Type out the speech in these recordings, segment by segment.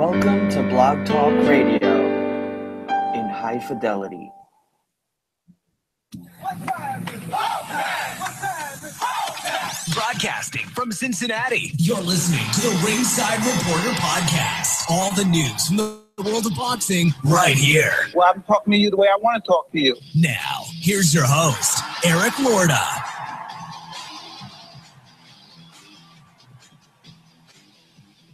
Welcome to Blog Talk Radio in high fidelity. Broadcasting from Cincinnati, you're listening to the Ringside Reporter podcast. All the news from the world of boxing right here. Well, I'm talking to you the way I want to talk to you. Now, here's your host, Eric Lorda.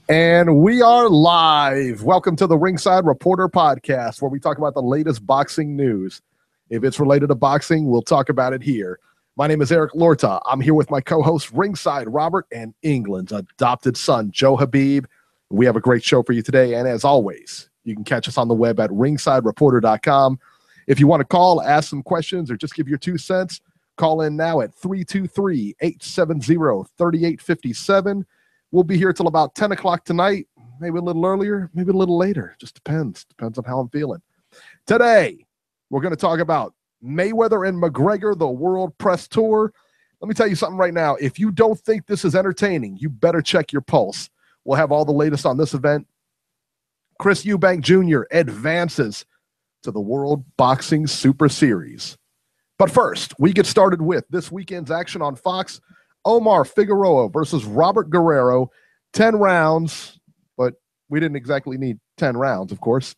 And we are live. Welcome to the Ringside Reporter podcast, where we talk about the latest boxing news. If it's related to boxing, we'll talk about it here. My name is Eric Lorta. I'm here with my co-host, Ringside Robert, and England's adopted son, Joe Beeb. We have a great show for you today, and as always, you can catch us on the web at ringsidereporter.com. If you want to call, ask some questions, or just give your 2 cents, call in now at 323-870-3857. We'll be here till about 10 o'clock tonight, maybe a little earlier, maybe a little later. Just depends. Depends on how I'm feeling. Today, we're going to talk about Mayweather and McGregor, the World Press Tour. Let me tell you something right now. If you don't think this is entertaining, you better check your pulse. We'll have all the latest on this event. Chris Eubank Jr. advances to the World Boxing Super Series. But first, we get started with this weekend's action on Fox. Omar Figueroa versus Robert Guerrero, 10 rounds, but we didn't exactly need 10 rounds, of course.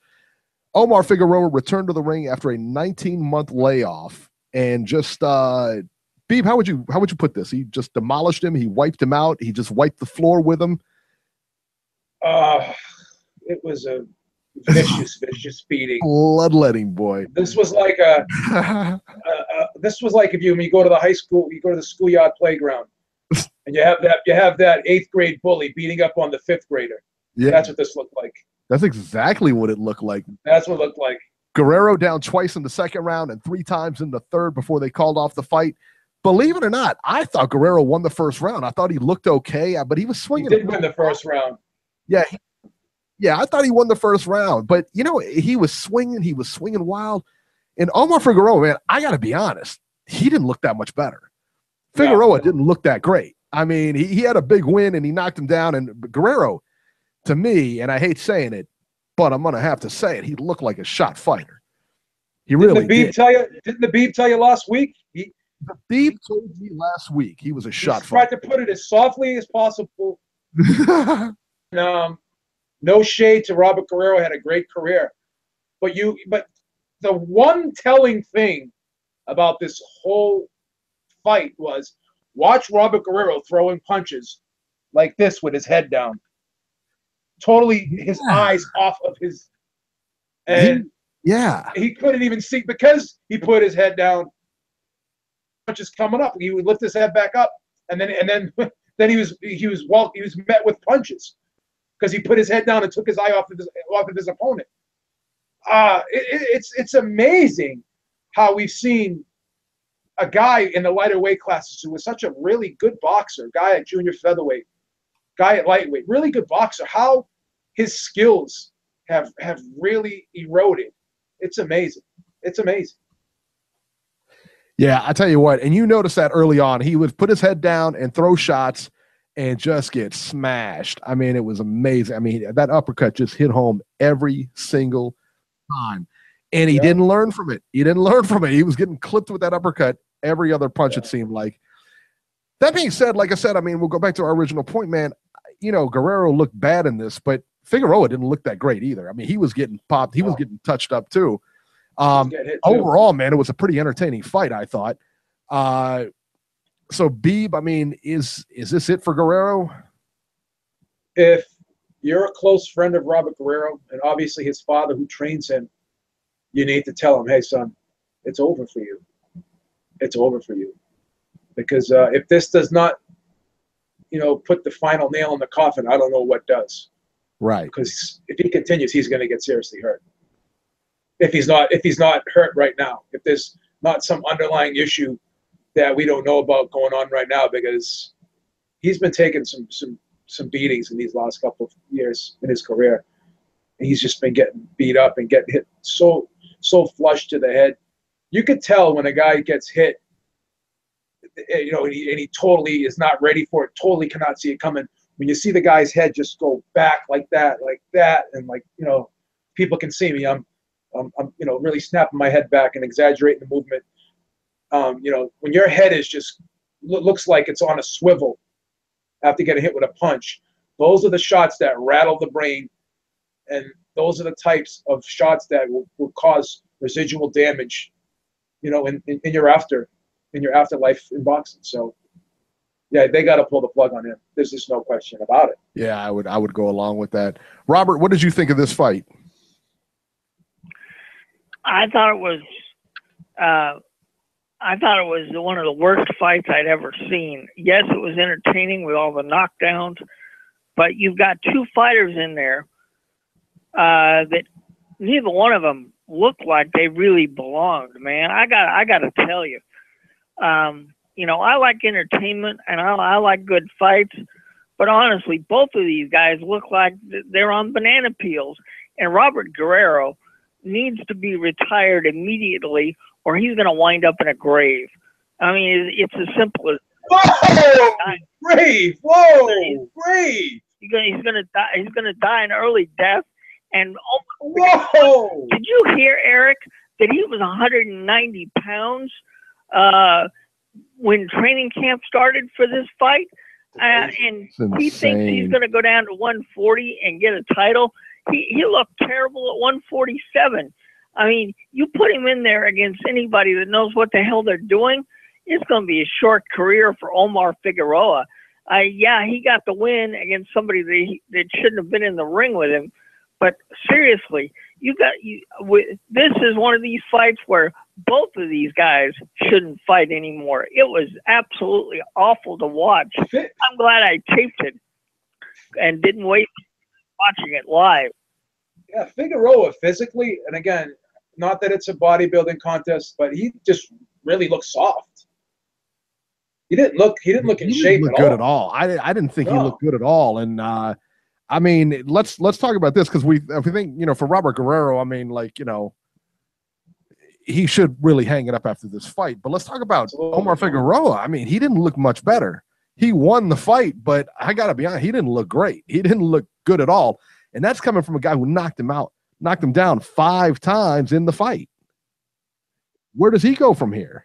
Omar Figueroa returned to the ring after a 19-month layoff, and just Beeb, how would you put this? He just demolished him. He wiped him out. He just wiped the floor with him. It was a vicious beating. Bloodletting, boy. This was like if when you go to the high school, you go to the schoolyard playground, and you have that 8th grade bully beating up on the 5th grader. Yeah, that's what this looked like. That's exactly what it looked like. That's what it looked like. Guerrero down twice in the second round and 3 times in the third before they called off the fight. Believe it or not, I thought Guerrero won the first round. I thought he looked okay, but he was swinging. He did win the first round. Yeah, I thought he won the first round. But, he was swinging wild. And Omar Figueroa, man, I got to be honest, he didn't look that much better. Figueroa didn't look that great. I mean, he had a big win, and he knocked him down. And Guerrero, to me, and I hate saying it, but I'm going to have to say it, he looked like a shot fighter. He really did. Didn't the Beeb tell you last week? The Beeb told me last week he was a shot fighter. Tried to put it as softly as possible. No shade to Robert Guerrero, had a great career. But the one telling thing about this whole fight was watch Robert Guerrero throwing punches like this with his head down. Totally his eyes off of his, and he couldn't even see because he put his head down. Punches coming up, he would lift his head back up, and then he was met with punches because he put his head down and took his eye off of his opponent. It's amazing how we've seen a guy in the lighter weight classes who was such a really good boxer, guy at junior featherweight, guy at lightweight, really good boxer, how his skills have really eroded. It's amazing. It's amazing. Yeah, I tell you what, and you notice that early on, he would put his head down and throw shots and just get smashed. I mean, it was amazing. I mean, that uppercut just hit home every single time. And he didn't learn from it. He was getting clipped with that uppercut every other punch, it seemed like. That being said, like I said, I mean, we'll go back to our original point, man. Guerrero looked bad in this, but Figueroa didn't look that great either. I mean, he was getting popped. He was getting touched up too. Overall, man, it was a pretty entertaining fight, I thought. So, Beeb, I mean, is this it for Guerrero? If you're a close friend of Robert Guerrero, and obviously his father who trains him, you need to tell him, hey, son, it's over for you. It's over for you. Because if this does not, put the final nail in the coffin, I don't know what does. Right. Because if he continues, he's going to get seriously hurt. If he's not hurt right now, if there's not some underlying issue that we don't know about going on right now, because he's been taking some beatings in these last couple of years in his career, and he's just been getting beat up and getting hit so flush to the head. You could tell when a guy gets hit, and he totally is not ready for it, totally cannot see it coming. when you see the guy's head just go back like that, and like, you know, people can see me. I'm you know, really snapping my head back and exaggerating the movement. You know, when your head is just looks like it's on a swivel after getting hit with a punch, those are the shots that rattle the brain, and those are the types of shots that will cause residual damage, you know, in your afterlife in boxing. So, yeah, they got to pull the plug on him. There's just no question about it. Yeah, I would go along with that. Robert, what did you think of this fight? I thought it was one of the worst fights I'd ever seen. Yes, it was entertaining with all the knockdowns, but you've got two fighters in there that neither one of them looked like they really belonged, man. I got to tell you, you know, I like entertainment and I like good fights, but honestly, both of these guys look like they're on banana peels, and Robert Guerrero needs to be retired immediately, or he's going to wind up in a grave. I mean, it's as simple as. Whoa! Grave! Whoa! Grave! He's going to die. He's going to die an early death. And whoa! Did you hear, Eric, that he was 190 pounds when training camp started for this fight? And he thinks he's going to go down to 140 and get a title. He looked terrible at 147. I mean, you put him in there against anybody that knows what the hell they're doing, it's going to be a short career for Omar Figueroa. Yeah, he got the win against somebody that shouldn't have been in the ring with him. But seriously, this is one of these fights where both of these guys shouldn't fight anymore. It was absolutely awful to watch. I'm glad I taped it and didn't waste watching it live. Yeah, Figueroa physically, and again, not that it's a bodybuilding contest, but he just really looked soft. He didn't look in shape at all. I didn't think he looked good at all. And I mean, let's talk about this, because if we think, you know, for Robert Guerrero, I mean, like, you know, he should really hang it up after this fight. But let's talk about Omar Figueroa. I mean, he didn't look much better. He won the fight, but I got to be honest, he didn't look great. He didn't look good at all. And that's coming from a guy who knocked him down 5 times in the fight. Where does he go from here?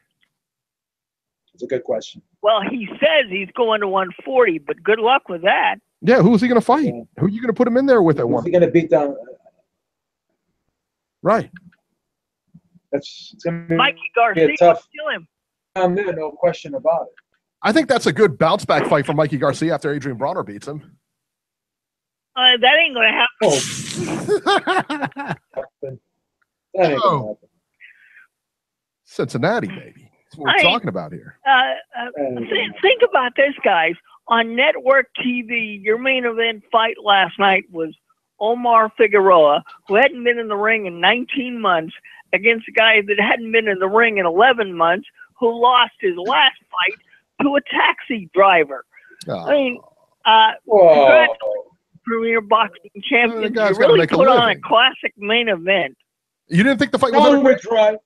It's a good question. Well, he says he's going to 140, but good luck with that. Yeah, who is he going to fight? Yeah. Who are you going to put him in there with at one? Who's he going to beat down? Right. It's going to be Mikey Garcia. tough. Kill him. There, no question about it. I think that's a good bounce back fight for Mikey Garcia after Adrian Bronner beats him. That ain't going to happen. That ain't going to happen. Cincinnati, baby. That's what we're talking about here. Think about this, guys. On network TV, your main event fight last night was Omar Figueroa, who hadn't been in the ring in 19 months, against a guy that hadn't been in the ring in 11 months, who lost his last fight to a taxi driver. Oh. I mean, Premier Boxing Champion, you really put on a classic main event. You didn't think the fight was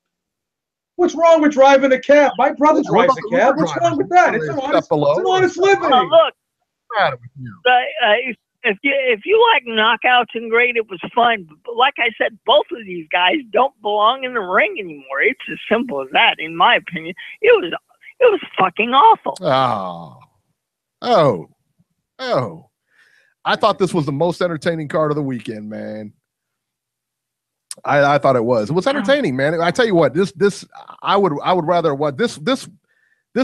What's wrong with driving a cab? My brother drives a cab. What's wrong with that? It's an honest living. Look, if you like knockouts and great, it was fun. But like I said, both of these guys don't belong in the ring anymore. It's as simple as that, in my opinion. It was fucking awful. Oh. I thought this was the most entertaining card of the weekend, man. I thought it was. It was entertaining, man. I tell you what, this I would rather what this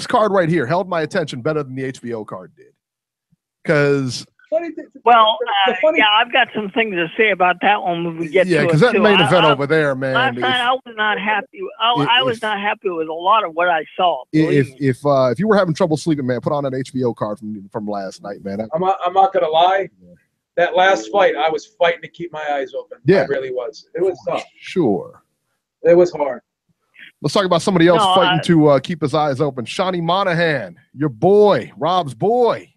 card right here held my attention better than the HBO card did. Because I've got some things to say about that one when we get to it. Yeah, because that main event over there, man. Last night I was not happy. I was not happy with a lot of what I saw. If you were having trouble sleeping, man, put on an HBO card from last night, man. I'm not gonna lie. That last fight, I was fighting to keep my eyes open. Yeah, I really was. It was tough. Sure. It was hard. Let's talk about somebody else fighting to keep his eyes open. Shawnee Monahan, your boy, Rob's boy,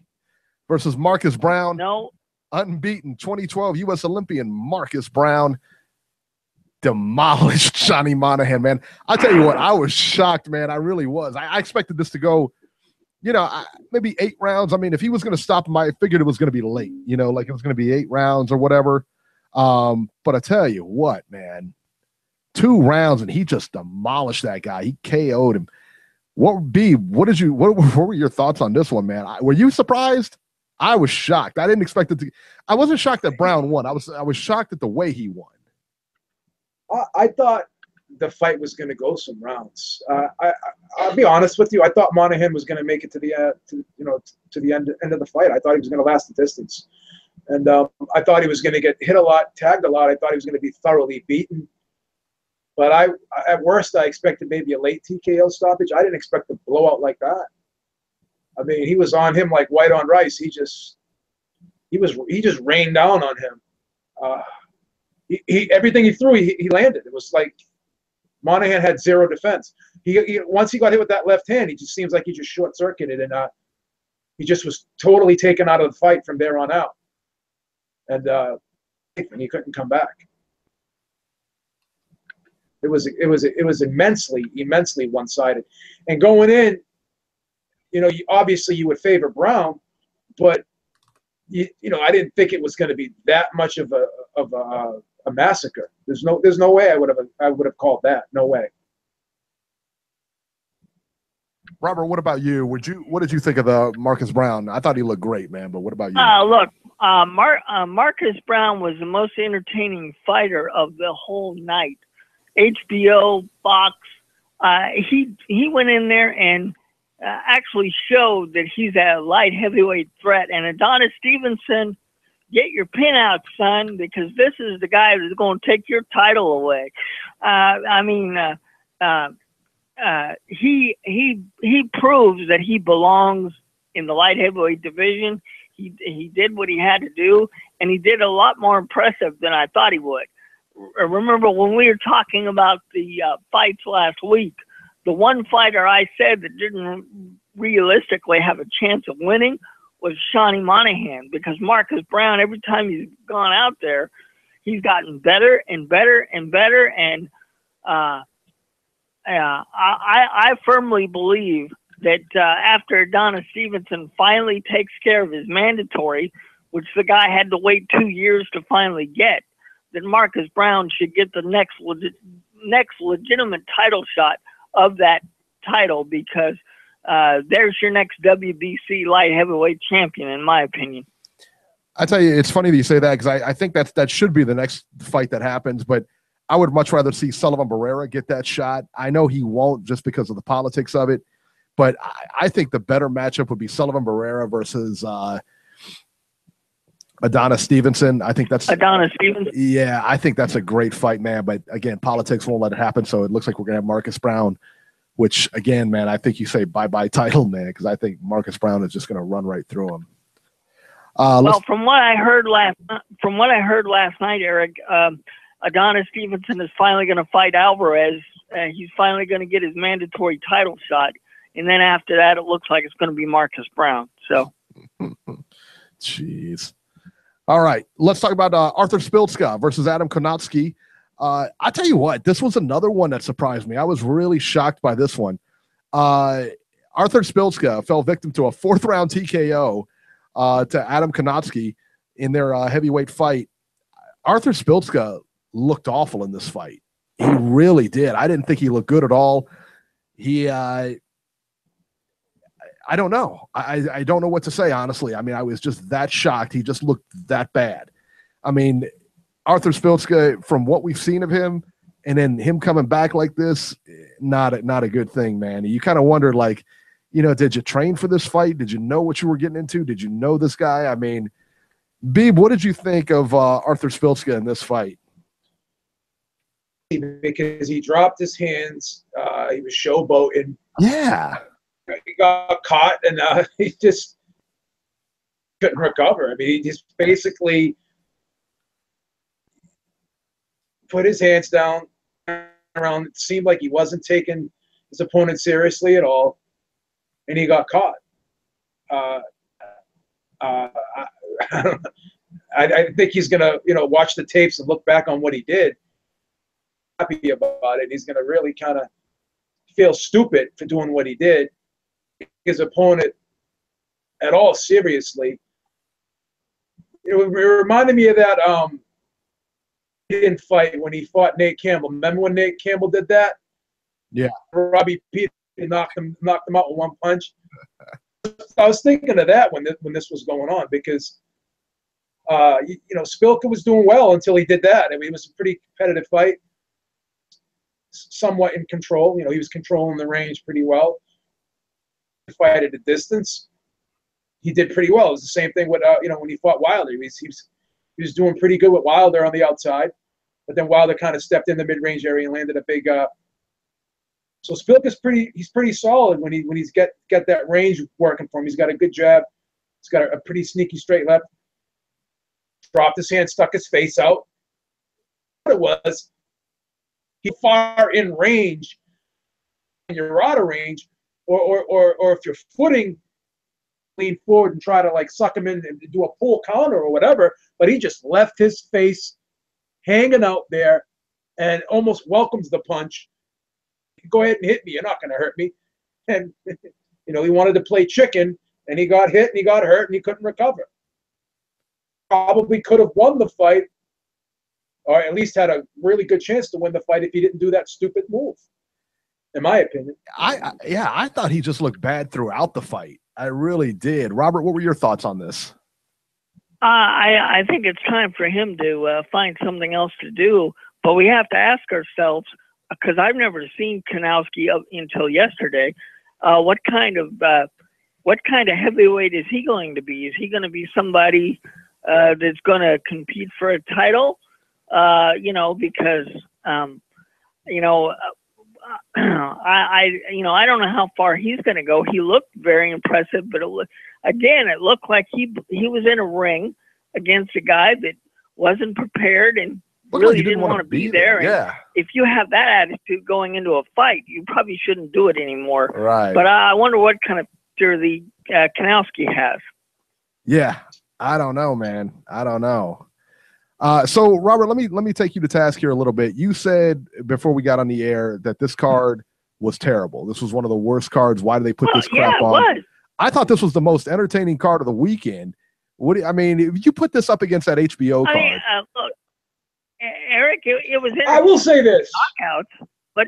versus Marcus Brown. No. Unbeaten 2012 U.S. Olympian Marcus Brown demolished Shawnee Monahan, man. I'll tell you what, I was shocked, man. I really was. I expected this to go you know, maybe 8 rounds. I mean, if he was going to stop him, I figured it was going to be late, you know, like it was going to be 8 rounds or whatever. But I tell you what, man, 2 rounds and he just demolished that guy. He KO'd him. What were your thoughts on this one, man? Were you surprised? I was shocked. I didn't expect it to. I wasn't shocked that Brown won. I was shocked at the way he won. I thought the fight was going to go some rounds. I'll be honest with you. I thought Monahan was going to make it to the end of the fight. I thought he was going to last the distance, and I thought he was going to get hit a lot, tagged a lot. I thought he was going to be thoroughly beaten. But at worst, I expected maybe a late TKO stoppage. I didn't expect a blowout like that. I mean, he was on him like white on rice. He just rained down on him. Everything he threw, he landed. It was like Monahan had zero defense. Once he got hit with that left hand, he just seems like he just short circuited, and he just was totally taken out of the fight from there on out. And he couldn't come back. It was immensely one-sided. And going in, you know, obviously you would favor Brown, but you know, I didn't think it was going to be that much of a massacre. There's no way I would have called that. No way. Robert, what about you? What did you think of the Marcus Brown? I thought he looked great, man. But what about you? Look, Marcus Brown was the most entertaining fighter of the whole night. HBO, Fox, he went in there and actually showed that he's a light heavyweight threat. And Adonis Stevenson, get your pin out, son, because this is the guy that's going to take your title away. He proves that he belongs in the light heavyweight division. He did what he had to do, and he did a lot more impressive than I thought he would. Remember when we were talking about the fights last week, the one fighter I said that didn't realistically have a chance of winning was Shawnee Monahan, because Marcus Brown, every time he's gone out there, he's gotten better and better and better. And I firmly believe that after Adonis Stevenson finally takes care of his mandatory, which the guy had to wait 2 years to finally get, that Marcus Brown should get the next legitimate title shot of that title, because there's your next WBC light heavyweight champion, in my opinion. I tell you, it's funny that you say that, because I think that should be the next fight that happens, but I would much rather see Sullivan Barrera get that shot. I know he won't, just because of the politics of it, but I think the better matchup would be Sullivan Barrera versus Adonis Stevenson. I think that's Adonis Stevenson. Yeah, I think that's a great fight, man. But again, politics won't let it happen. So it looks like we're gonna have Marcus Brown, which again, man, I think you say bye-bye title, man, because I think Marcus Brown is just gonna run right through him. Well, from what I heard last night, Eric, Adonis Stevenson is finally going to fight Alvarez. He's finally going to get his mandatory title shot, and then after that, it looks like it's going to be Marcus Brown. So, jeez. All right, let's talk about Arthur Spiltzka versus Adam Konotsky. I tell you what, this was another one that surprised me. I was really shocked by this one. Arthur Spiltzka fell victim to a 4th-round TKO to Adam Konotsky in their heavyweight fight. Arthur Spiltzka looked awful in this fight. He really did. I didn't think he looked good at all. I don't know. I don't know what to say, honestly. I mean, I was just that shocked. He just looked that bad. I mean, Arthur Spiltzka, from what we've seen of him, and then him coming back like this, not a good thing, man. You kind of wondered, like, you know, did you train for this fight? Did you know what you were getting into? Did you know this guy? I mean, Beeb, what did you think of Arthur Spiltzka in this fight? Because he dropped his hands. He was showboating. Yeah. He got caught, and he just couldn't recover. I mean, he just basically put his hands down around. It seemed like he wasn't taking his opponent seriously at all, and he got caught. I think he's gonna, watch the tapes and look back on what he did. Happy about it. He's gonna really kind of feel stupid for doing what he did. his opponent at all seriously. It reminded me of that didn't fight when he fought Nate Campbell. Remember when Nate Campbell did that? Yeah. Robbie Peter knocked him out with one punch. I was thinking of that when this was going on because Spilka was doing well until he did that. I mean, it was a pretty competitive fight, somewhat in control. He was controlling the range pretty well. Fight at a distance, he did pretty well. It was the same thing with when he fought Wilder. He was doing pretty good with Wilder on the outside, but then Wilder kind of stepped in the mid-range area and landed a big. So Spilka's pretty solid when he's got that range working for him. He's got a good jab. He's got a pretty sneaky straight left. Dropped his hand, stuck his face out. What it was, he far in range, and you're out of range, or if you're footing, lean forward and try to like suck him in and do a pull counter or whatever. But he just left his face hanging out there and almost welcomes the punch. Go ahead and hit me. You're not going to hurt me. And, he wanted to play chicken, and he got hit, and he got hurt, and he couldn't recover. Probably could have won the fight, or at least had a really good chance to win the fight if he didn't do that stupid move, in my opinion. I thought he just looked bad throughout the fight. I really did. Robert, what were your thoughts on this? I think it's time for him to find something else to do, but we have to ask ourselves, because I've never seen Kanowski until yesterday. What kind of heavyweight is he going to be? Is he going to be somebody that's going to compete for a title? Because I don't know how far he's going to go. He looked very impressive, but it looked like he was in a ring against a guy that wasn't prepared and really didn't want to be there. Yeah. And if you have that attitude going into a fight, you probably shouldn't do it anymore. Right. But I wonder what kind of the Kanowski has. Yeah, I don't know, man. I don't know. So Robert, let me take you to task here a little bit. You said before we got on the air that this card was terrible. This was one of the worst cards. Why did they put this crap on? Was. I thought this was the most entertaining card of the weekend. If you put this up against that HBO card. Look, Eric, it was. I will say this: knockouts, but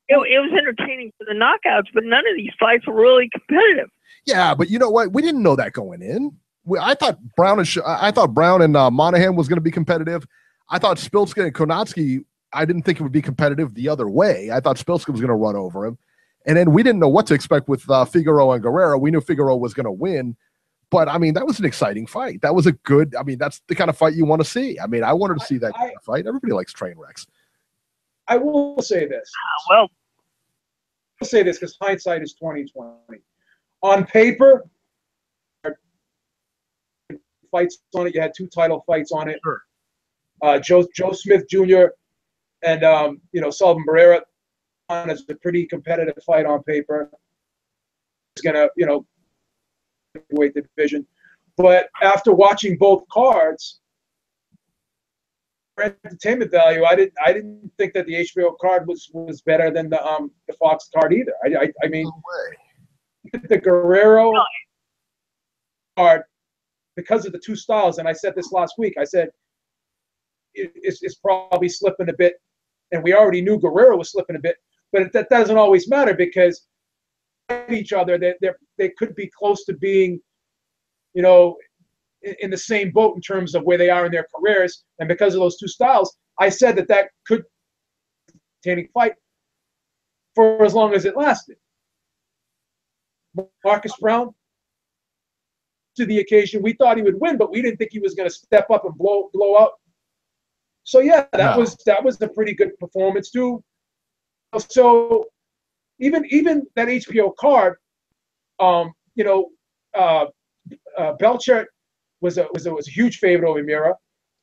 it was entertaining for the knockouts. But none of these fights were really competitive. Yeah, but you know what? We didn't know that going in. I thought Brown and Monahan was going to be competitive. I thought Spilka and Konatsky, I didn't think it would be competitive the other way. I thought Spilka was going to run over him. And then we didn't know what to expect with Figueroa and Guerrero. We knew Figueroa was going to win. But, that was an exciting fight. That was that's the kind of fight you want to see. I wanted to see that kind of fight. Everybody likes train wrecks. I will say this. I'll say this because hindsight is 20/20. On paper, fights on it. You had 2 title fights on it. Sure. Joe Smith Jr. and Sullivan Barrera on as a pretty competitive fight on paper. It's gonna weight division, but after watching both cards, for entertainment value, I didn't think that the HBO card was better than the Fox card either. I mean, no way. The Guerrero card, because of the 2 styles, and I said this last week, I said it's probably slipping a bit, and we already knew Guerrero was slipping a bit, but that doesn't always matter because each other they could be close to being, in the same boat in terms of where they are in their careers, and because of those 2 styles, I said that could be an entertaining fight for as long as it lasted. Marcus Brown, to the occasion, we thought he would win, but we didn't think he was going to step up and blow up. So yeah, that was a pretty good performance too. So even that HBO card, Belcher was a huge favorite over Mira.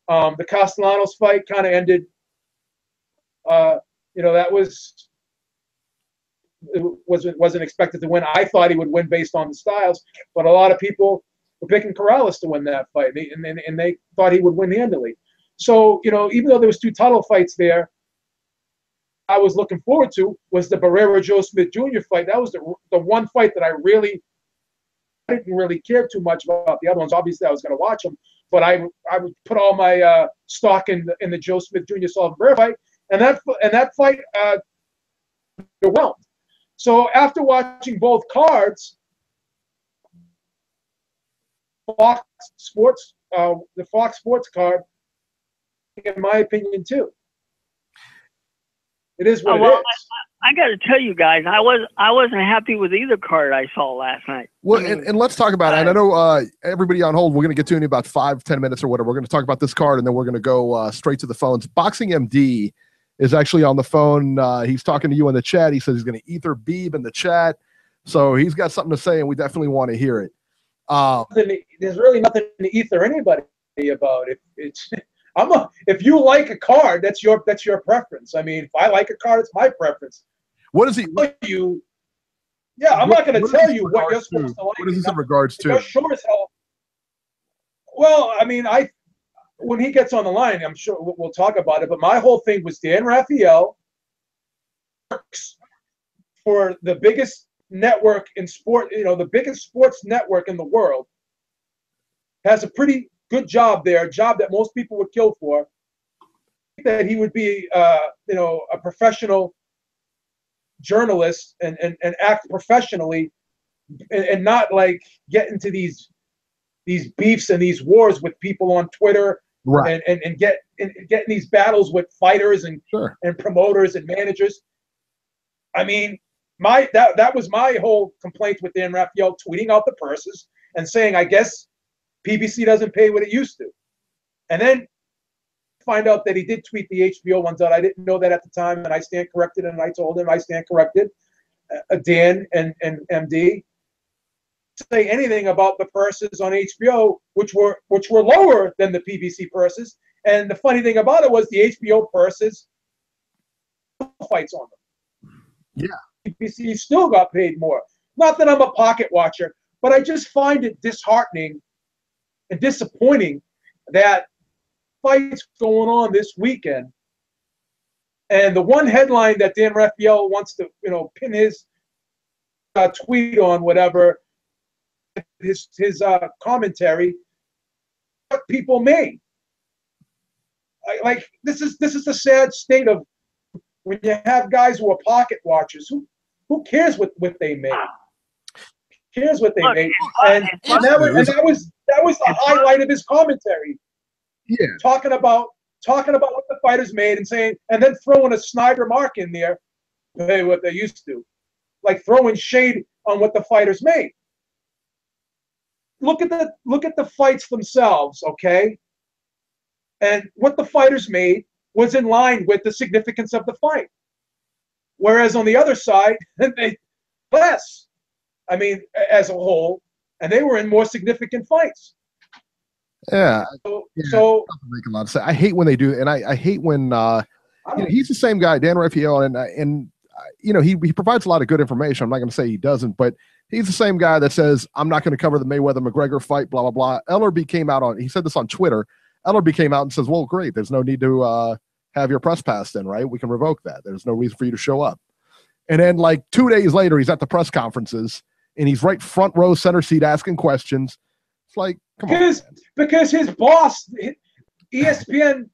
The Castellanos fight kind of ended. That wasn't expected to win. I thought he would win based on the styles, but a lot of people were picking Corrales to win that fight, and they thought he would win handily. So even though there was 2 title fights there, I was looking forward to was the Barrera Joe Smith Jr. fight. That was the one fight that I really didn't really care too much about the other ones. Obviously, I was going to watch them, but I would put all my stock in the Joe Smith Jr. Sullivan Bear fight, and that fight overwhelmed. So after watching both cards, Fox Sports, the Fox Sports card, in my opinion, too. It is what it is. I got to tell you guys, I wasn't happy with either card I saw last night. Well, and let's talk about it. And I know everybody on hold, we're going to get to in about 5-10 minutes or whatever. We're going to talk about this card, and then we're going to go straight to the phones. Boxing MD is actually on the phone. He's talking to you in the chat. He says he's going to ether Beeb in the chat. So he's got something to say, and we definitely want to hear it. There's really nothing to ether anybody about. If you like a card, that's your preference. I mean, if I like a card, it's my preference. What is he? Yeah, I'm not going to tell you what you're supposed to like. What is this in regards to? Sure as hell. Well, I mean, when he gets on the line, I'm sure we'll talk about it. But my whole thing was Dan Raphael works for the biggest network in sport. The biggest sports network in the world. Has a pretty good job there, a job that most people would kill for. That he would be, a professional journalist and act professionally, and not like get into these beefs and these wars with people on Twitter, right? And get in these battles with fighters and promoters and managers. I mean, that was my whole complaint with Dan Raphael tweeting out the purses and saying, I guess PBC doesn't pay what it used to. And then find out that he did tweet the HBO ones out. I didn't know that at the time, and I stand corrected, and I told him I stand corrected. Dan and MD say anything about the purses on HBO, which were lower than the PBC purses. And the funny thing about it was the HBO purses fights on them. Yeah. PBC still got paid more. Not that I'm a pocket watcher, but I just find it disheartening and disappointing that fights going on this weekend, and the one headline that Dan Raphael wants to pin his tweet on, whatever his commentary, what people made. Like this is the sad state of when you have guys who are pocket watchers. Who cares what they made? Cares what they made, and that was the highlight of his commentary. Yeah, talking about what the fighters made and saying, and then throwing a Snyder mark in there, hey, what they used to, like throwing shade on what the fighters made. Look at the fights themselves, okay? And what the fighters made was in line with the significance of the fight. Whereas on the other side, they less. I mean, as a whole, and they were in more significant fights. Yeah. So make a lot of sense. I hate when they do, and I hate when he's the same guy, Dan Raphael, and he provides a lot of good information. I'm not going to say he doesn't, but he's the same guy that says I'm not going to cover the Mayweather-McGregor fight, blah blah blah. Ellerby came out he said this on Twitter. Ellerby came out and says, "Well, great. There's no need to have your press pass then, right? We can revoke that. There's no reason for you to show up." And then like 2 days later, he's at the press conferences. And he's right front row, center seat, asking questions. It's like, come on. Because his boss, ESPN,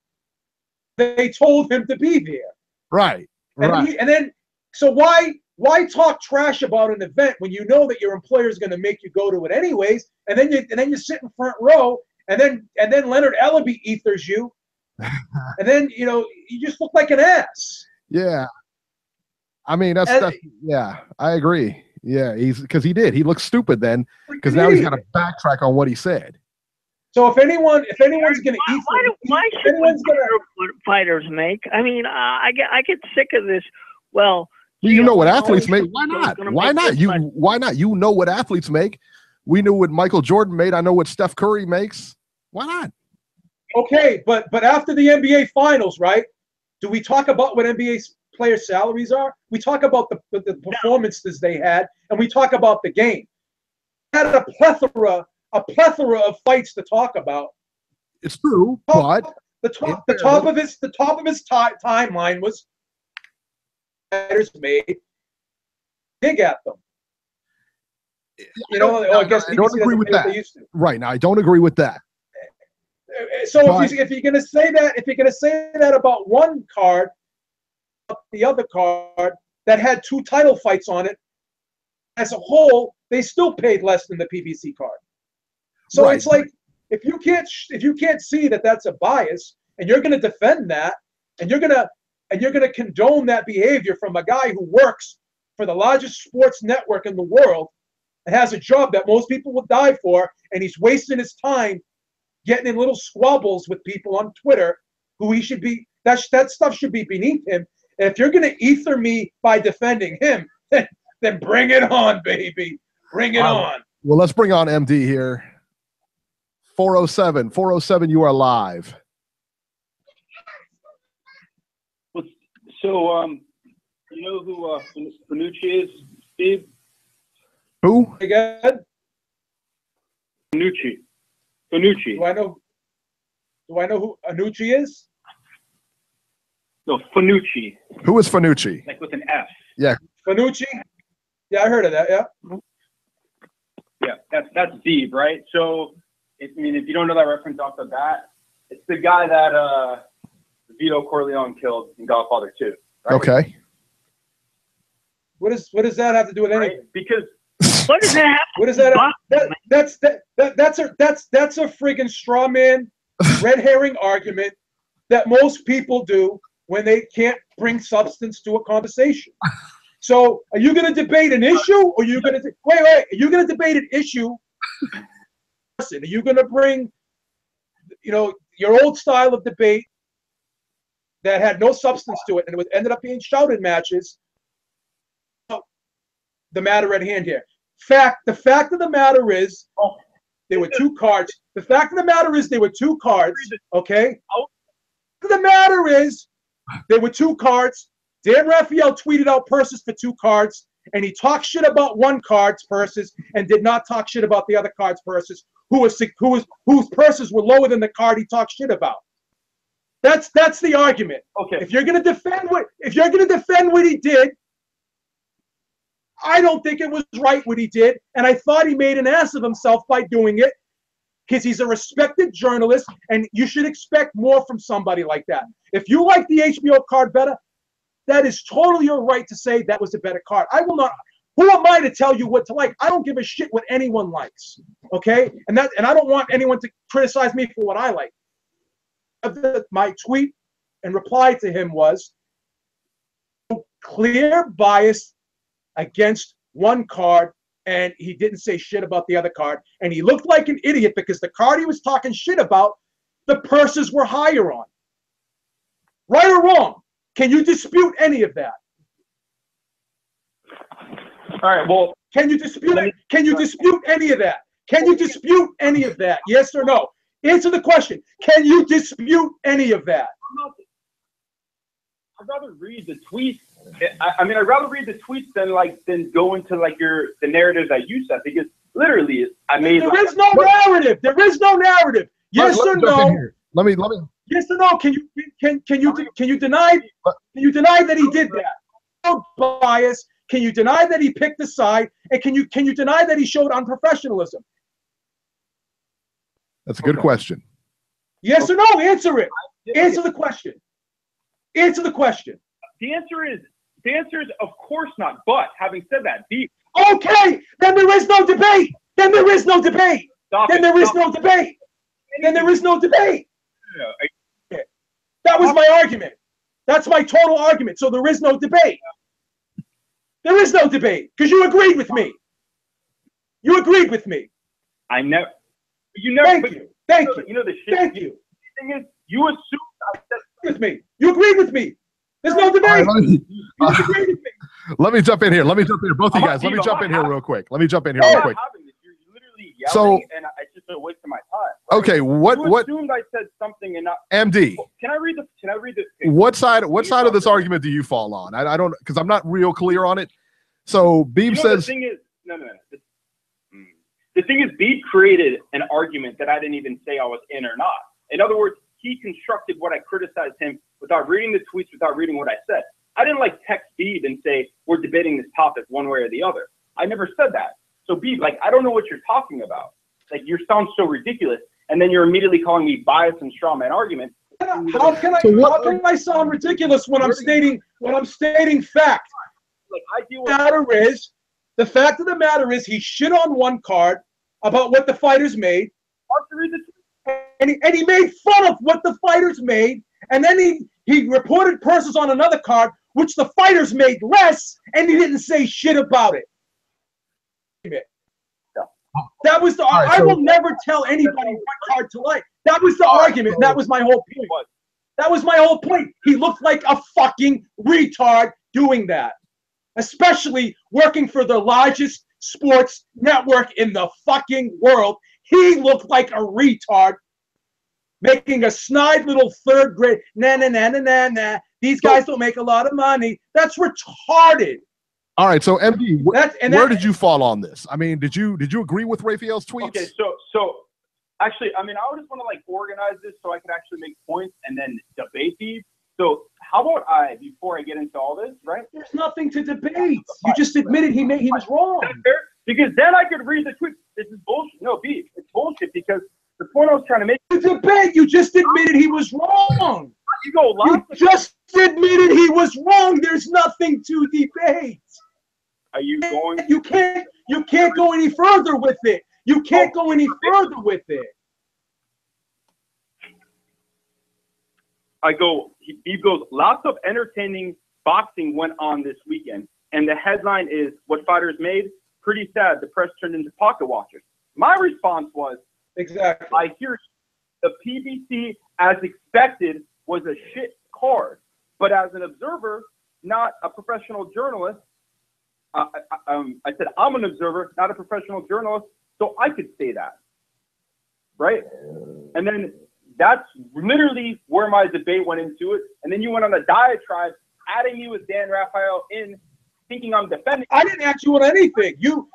they told him to be there. Right. And then, so why talk trash about an event when you know that your employer is going to make you go to it anyways? And then you sit in front row, and then Leonard Ellerby ethers you, and then you just look like an ass. Yeah. I mean that's yeah. I agree. Yeah, because he did. He looked stupid then because now he's got to backtrack on what he said. So if anyone's going to eat, why should fighters make? I mean, I get sick of this. Well, you know what athletes make. Why not? Why not? Why not? You know what athletes make. We knew what Michael Jordan made. I know what Steph Curry makes. Why not? Okay, but after the NBA Finals, right? Do we talk about what NBA player salaries are? We talk about the performances they had, and we talk about the game. Had a plethora of fights to talk about. It's true, but the top of his timeline was fighters made dig at them. You know, I guess I don't agree with that. They used to. Right now, I don't agree with that. So if you're going to say that about one card, the other card that had 2 title fights on it, as a whole, they still paid less than the PBC card. So It's like if you can't see that that's a bias, and you're going to defend that, and you're going to condone that behavior from a guy who works for the largest sports network in the world and has a job that most people would die for, and he's wasting his time getting in little squabbles with people on Twitter who he should be, that stuff should be beneath him. And if you're going to ether me by defending him, then bring it on, baby. Bring it on. Well, let's bring on MD here. 407, you are live. So, you know who Fanucci is, Steve? Who? Again? Fanucci. Do I know who Fanucci is? No, Fanucci. Who is Fanucci? Like with an F. Yeah. Fanucci? Yeah, I heard of that, yeah. Yeah, that's Beeb, right? So, if you don't know that reference off the bat, it's the guy that Vito Corleone killed in Godfather 2. Right? Okay. What does that have to do with anything? Right? Because what does that have? What is that? That's a friggin' straw man, red herring argument that most people do when they can't bring substance to a conversation. So, are you going to debate an issue, or are you going to wait? Are you going to debate an issue? Are you going to bring, your old style of debate that had no substance to it, and it ended up being shouted matches? The matter at hand here. The fact of the matter is, there were 2 cards. The fact of the matter is, there were 2 cards. Okay. The matter is, there were 2 cards. Dan Raphael tweeted out purses for 2 cards, and he talked shit about one card's purses and did not talk shit about the other card's purses, whose purses were lower than the card he talked shit about. That's the argument. Okay. If you're gonna defend what he did, I don't think it was right what he did, and I thought he made an ass of himself by doing it, because he's a respected journalist, and you should expect more from somebody like that. If you like the HBO card better, that is totally your right to say that was a better card. I will not. Who am I to tell you what to like? I don't give a shit what anyone likes. Okay? And I don't want anyone to criticize me for what I like. My tweet and reply to him was clear bias against one card, and he didn't say shit about the other card. And he looked like an idiot because the card he was talking shit about, the purses were higher on. Right or wrong? Can you dispute any of that? All right, well, can you dispute it? Can you dispute any of that? Can you dispute any of that? Yes or no? Answer the question. Can you dispute any of that? I'd rather read the tweets. I'd rather read the tweets than go into the narrative that you said, because literally there is no narrative. There is no narrative. Yes or no? Let me. Yes or no? Can you deny that he did that? No bias. Can you deny that he picked a side? And can you deny that he showed unprofessionalism? That's a good question. Yes or no? Answer it. Answer the question. Answer the question. The answer is of course not. But having said that, okay, then there is no debate. Then there is no debate. Then there is no debate. Then there is no debate. That was my argument. That's my total argument. So there is no debate. There is no debate because you agreed with me. You agreed with me. I never. You never. Thank you. You know the shit. Thank you. The thing is, you assumed I said with me. You agreed with me. There's no debate. You agreed with me. Let me jump in here. Both of you guys. Let me jump in here real quick. You're literally yelling, and it's just a waste of my time. Right? Okay, what assumed I said something and not. MD. Can I read the? What side of this argument do you fall on? I don't, because I'm not real clear on it. So Beeb says. The thing is, no. The thing is, Beeb created an argument that I didn't even say I was in or not. In other words, he constructed what I criticized him without reading the tweets, without reading what I said. I didn't text Beeb and say we're debating this topic one way or the other. I never said that. So, Beeb, like, I don't know what you're talking about. Like, you sound so ridiculous, and then you're immediately calling me biased and straw man argument. How can I sound ridiculous when I'm stating fact? Like, The fact of the matter is he shit on one card about what the fighters made, and he made fun of what the fighters made, and then he reported purses on another card which the fighters made less, and he didn't say shit about it. That was the. Right, I will never tell anybody what card to like. That was the argument. That was my whole point. That was my whole point. He looked like a fucking retard doing that, especially working for the largest sports network in the fucking world. He looked like a retard, making a snide little third grade. Nah. These guys don't make a lot of money. That's retarded. All right, so MD, where did you fall on this? I mean, did you agree with Raphael's tweets? Okay, so actually, I mean, I just want to like organize this so I can actually make points and then debate these. So how about before I get into all this, right? There's nothing to debate. You just admitted he was wrong. Because then I could read the tweet. This is bullshit. No, Beeb, it's bullshit because the point I was trying to make. The debate. You just admitted he was wrong. You just admitted he was wrong. There's nothing to debate. Are you going? You can't go any further with it. You can't go any further with it. Beeb goes, lots of entertaining boxing went on this weekend. And the headline is, what fighters made? Pretty sad. The press turned into pocket watchers. My response was, exactly. I hear the PBC, as expected, was a shit card. But as an observer, not a professional journalist, I said, I'm an observer, not a professional journalist, so I could say that, right? And then that's literally where my debate went into it. And then you went on a diatribe, adding me with Dan Raphael in, thinking I'm defending. I didn't ask you on anything. You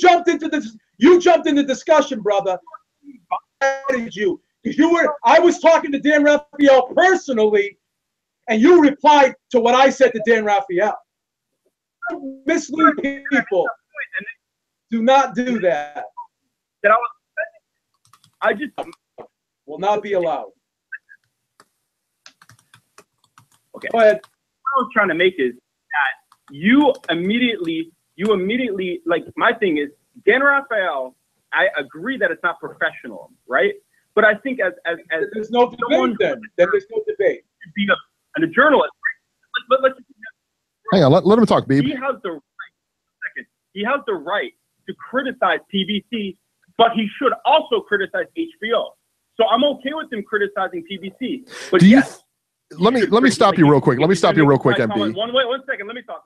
jumped into this. You jumped into discussion, brother. I was talking to Dan Raphael personally, and you replied to what I said to Dan Raphael. Mislead people. Do not do that. I just will not be allowed. Okay. Go ahead. What I was trying to make is that you immediately, like, my thing is, Dan Raphael, I agree that it's not professional, right? But I think as there's no debate then there's no debate. Be a journalist. Let's hang on, let him talk, Beeb. He has the right. He has the right to criticize PBC, but he should also criticize HBO. So I'm okay with him criticizing PBC. But let me stop you real quick. Let me stop you real quick, MD. One second. Let me talk.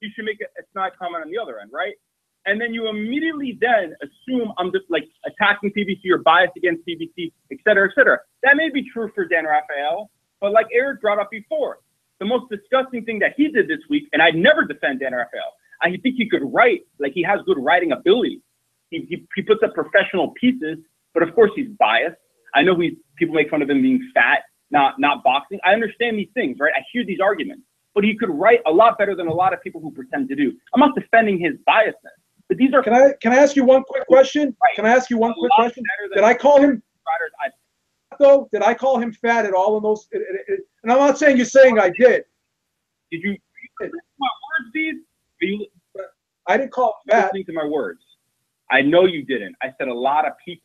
You should make a snide comment on the other end, right? And then you immediately then assume I'm just like attacking PBC or biased against PBC, et cetera, et cetera. That may be true for Dan Raphael, but like Eric brought up before, the most disgusting thing that he did this week, and I'd never defend Dan Raphael. I think he could write, like he has good writing ability. He puts up professional pieces, but of course he's biased. I know people make fun of him being fat, not boxing. I understand these things, right? I hear these arguments, but he could write a lot better than a lot of people who pretend to do. I'm not defending his biasness, but these are. Can I ask you one quick question? Right. Can I ask you one quick question? Did I call him? Though, did I call him fat at all in those? And I'm not saying you're saying I did. Did you my words, Beeb? I didn't call him fat. Listening to my words. I know you didn't. I said a lot of people.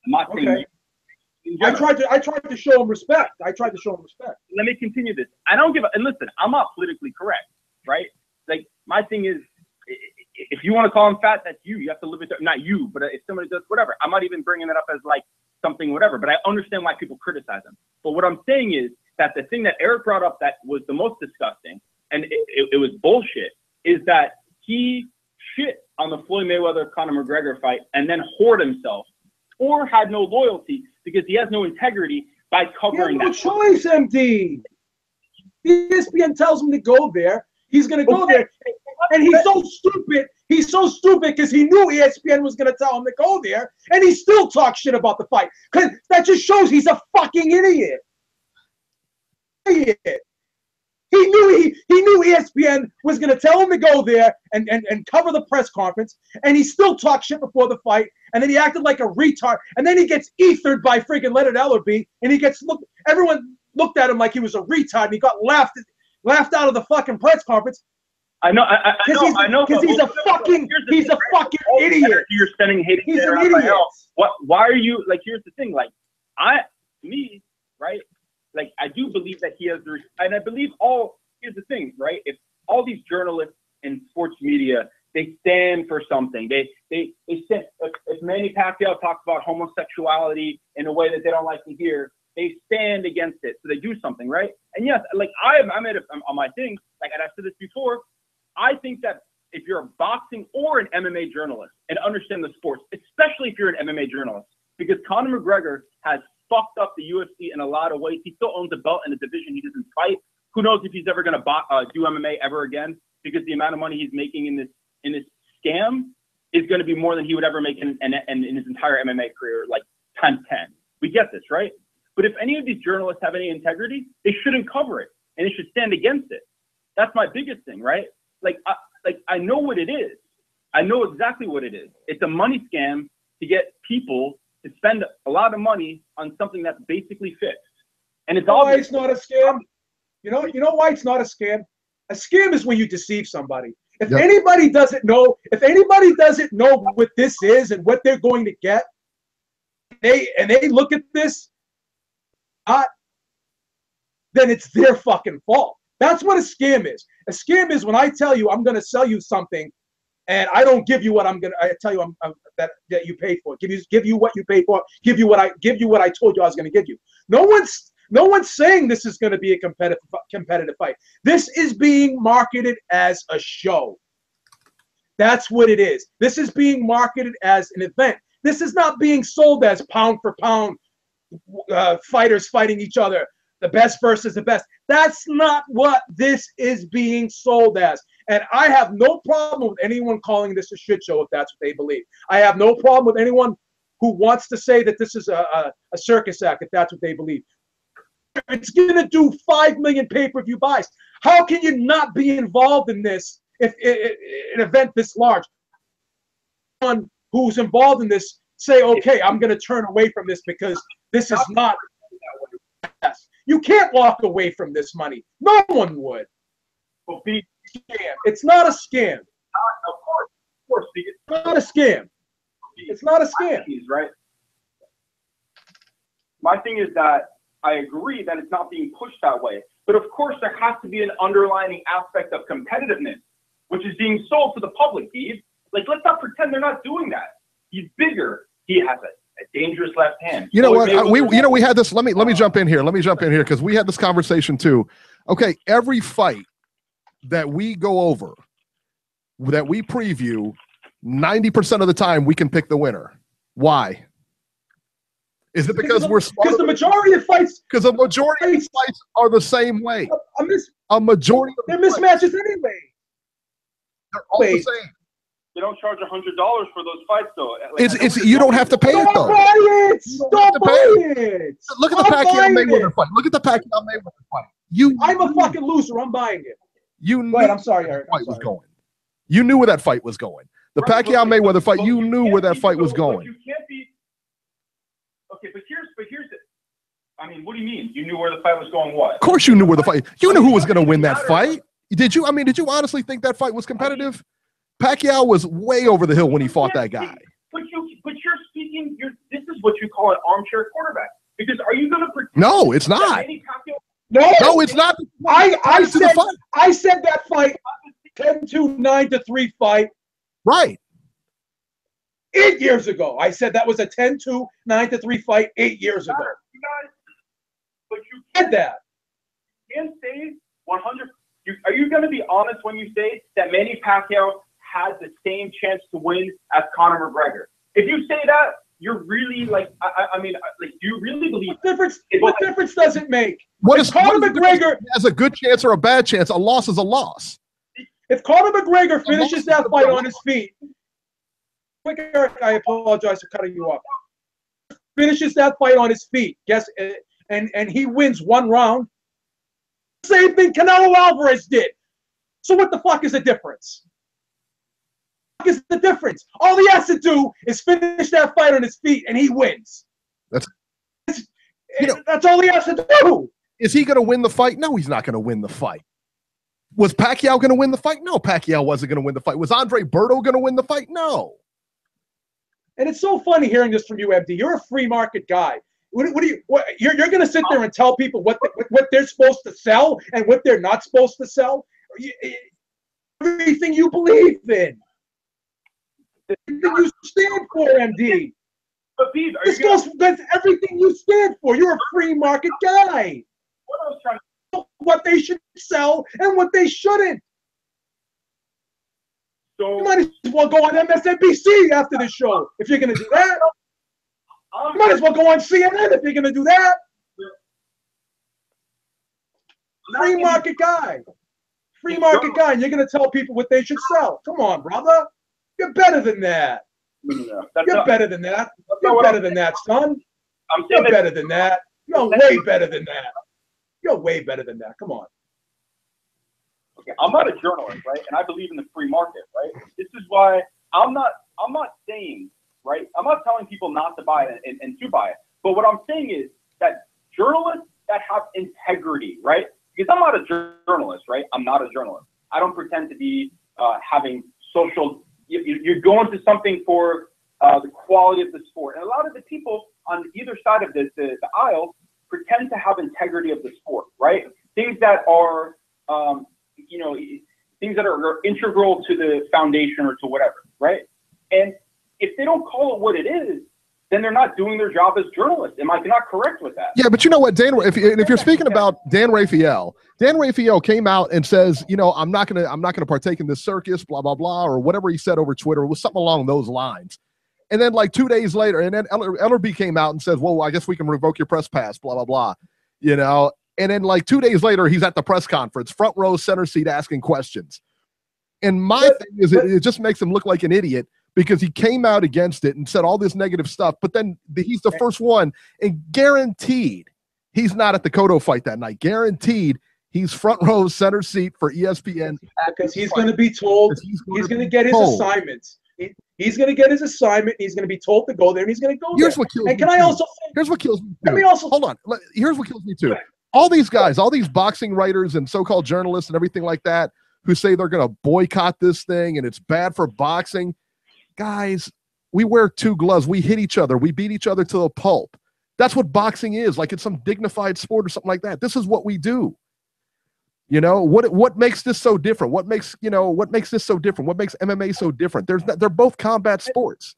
I'm not saying you. I tried to show him respect. Let me continue this. I don't give a, and listen, I'm not politically correct, right? Like, my thing is, if you want to call him fat, that's you. You have to live with it. Not you, but if somebody does whatever. I'm not even bringing it up as like something whatever, but I understand why people criticize him. But what I'm saying is that the thing that Eric brought up that was the most disgusting, and it was bullshit, is that he shit on the Floyd Mayweather-Conor McGregor fight and then whored himself or had no loyalty because he has no integrity by covering that. No choice, MD. ESPN tells him to go there. He's going to go there. And he's so stupid. He's so stupid because he knew ESPN was going to tell him to go there. And he still talks shit about the fight. Because that just shows he's a fucking idiot. He knew ESPN was going to tell him to go there and cover the press conference, and he still talked shit before the fight, and then he acted like a retard, and then he gets ethered by freaking Leonard Ellerby, and he gets everyone looked at him like he was a retard, and he got laughed out of the fucking press conference. I know, because he's a fucking idiot. You're spending hating. He's an idiot. Why are you like? Here's the thing, like right? Like, I do believe that he has the, and I believe here's the thing, right? If all these journalists in sports media, they stand for something. They stand, if Manny Pacquiao talks about homosexuality in a way that they don't like to hear, they stand against it. So they do something, right? And yes, like I made it on my thing, like, and I said this before, I think that if you're a boxing or an MMA journalist and understand the sports, especially if you're an MMA journalist, because Conor McGregor has fucked up the UFC in a lot of ways. He still owns a belt in a division he doesn't fight. Who knows if he's ever going to do MMA ever again? Because the amount of money he's making in this scam is going to be more than he would ever make in his entire MMA career, like times 10. We get this, right? But if any of these journalists have any integrity, they shouldn't cover it, and they should stand against it. That's my biggest thing, right? Like I know what it is. I know exactly what it is. It's a money scam to get people to spend a lot of money on something that's basically fixed. And it's all. Why it's not a scam? You know why it's not a scam? A scam is when you deceive somebody. If anybody doesn't know what this is and what they're going to get, they look at this, then it's their fucking fault. That's what a scam is. A scam is when I tell you I'm going to sell you something, and I don't give you what I tell you that you paid for. Give you what you paid for. Give you what I told you I was going to give you. No one's saying this is going to be a competitive fight. This is being marketed as a show. That's what it is. This is being marketed as an event. This is not being sold as pound for pound fighters fighting each other, the best versus the best. That's not what this is being sold as. And I have no problem with anyone calling this a shit show if that's what they believe. I have no problem with anyone who wants to say that this is a circus act if that's what they believe. It's going to do 5 million pay-per-view buys. How can you not be involved in this if an event this large? Someone who's involved in this say, okay, I'm going to turn away from this because this is not. You can't walk away from this money. No one would. It's not a scam. Of course. It's not a scam. It's not a scam. Right? My thing is that I agree that it's not being pushed that way. But of course, there has to be an underlying aspect of competitiveness, which is being sold to the public, Beeb. Like, let's not pretend they're not doing that. He's bigger. He has a dangerous left hand. You know what? We had this. Let me jump in here. Because we had this conversation too. Okay, every fight that we go over, that we preview, 90% of the time we can pick the winner. Why? Is it because we're smart? Because the majority of fights. Because the majority of fights are the same way. A majority of they're mismatches anyway. They're all the same. They don't charge $100 for those fights, though. Like, you don't have to pay it, though. Don't buy it. Look at the Pacquiao Mayweather fight. Look at the Pacquiao Mayweather fight. I'm a fucking loser. I'm buying it. You knew I'm sorry, Eric. Fight was going. You knew where that fight was going. The Pacquiao Mayweather fight. You knew where that fight was going. You can't be. Okay, but here's it. I mean, what do you mean? You knew where the fight was going? What? Of course, you knew where the fight. You knew who was going to win that fight. Did you? I mean, did you honestly think that fight was competitive? Pacquiao was way over the hill when he fought that guy. But you're speaking. This is what you call an armchair quarterback. Because are you going to pretend? No, it's not. No, it's not. I said that fight 10-2, 9-3 fight. Right. 8 years ago. I said that was a 10-2, 9-3 fight 8 years ago. But you said that. You can't say 100. Are you going to be honest when you say that Manny Pacquiao had the same chance to win as Conor McGregor? If you say that, you're really like, I mean, like, do you really believe? What difference does it make? If Conor McGregor has a good chance or a bad chance, a loss is a loss. If Conor McGregor finishes that fight on his feet, Eric, I apologize for cutting you off. Finishes that fight on his feet, and he wins one round. same thing Canelo Alvarez did. So what the fuck is the difference? What is the difference? All he has to do is finish that fight on his feet, and he wins. That's all he has to do. Is he going to win the fight? No, he's not going to win the fight. Was Pacquiao going to win the fight? No, Pacquiao wasn't going to win the fight. Was Andre Berto going to win the fight? No. And it's so funny hearing this from you, MD. You're a free market guy. You're going to sit there and tell people what they're supposed to sell and what they're not supposed to sell? Everything you believe in. Everything you stand for, MD. But Beeb, that's everything you stand for. You're a free market guy. What I was trying to what they should sell and what they shouldn't. So you might as well go on MSNBC after the show if you're going to do that. You might as well go on CNN if you're going to do that. Free market guy. Free market guy. And you're going to tell people what they should sell. Come on, brother. You're better than that. You're better than that. You're better than that, son. You're better than that. You're way better than that. You're way better than that. Come on. Okay, I'm not a journalist, right? And I believe in the free market, right? This is why I'm not saying, right? I'm not telling people not to buy it and to buy it. But what I'm saying is that journalists that have integrity, right? Because I'm not a journalist, right? I'm not a journalist. I don't pretend to be having social. You're going to something for the quality of the sport. And a lot of the people on either side of the aisle pretend to have integrity of the sport, right? Things that are, things that are integral to the foundation or to whatever, right? And if they don't call it what it is, then they're not doing their job as journalists. Am I not correct with that? Yeah, but you know what, Dan? If you're speaking about Dan Rafael came out and says, I'm not gonna partake in this circus, blah blah blah, or whatever he said over Twitter. It was something along those lines. And then like 2 days later, and then Ellerby came out and says, well, I guess we can revoke your press pass, blah, blah, blah. And then like 2 days later, he's at the press conference, front row, center seat, asking questions. And my thing is, it just makes him look like an idiot because he came out against it and said all this negative stuff. But then he's the first one, and guaranteed he's not at the Cotto fight that night. Guaranteed he's front row, center seat for ESPN. Because he's going to be told, he's going to get his assignments. He's going to get his assignment. He's going to be told to go there, and he's going to go Here's there. What kills and me can too. I also? Here's what kills me too. Let me also hold on. Here's what kills me too. All these guys, all these boxing writers and so-called journalists and everything like that, who say they're going to boycott this thing and it's bad for boxing. Guys, we wear two gloves. We hit each other. We beat each other to the pulp. That's what boxing is. Like it's some dignified sport or something like that. This is what we do. What makes this so different? What makes this so different? What makes MMA so different? They're both combat sports.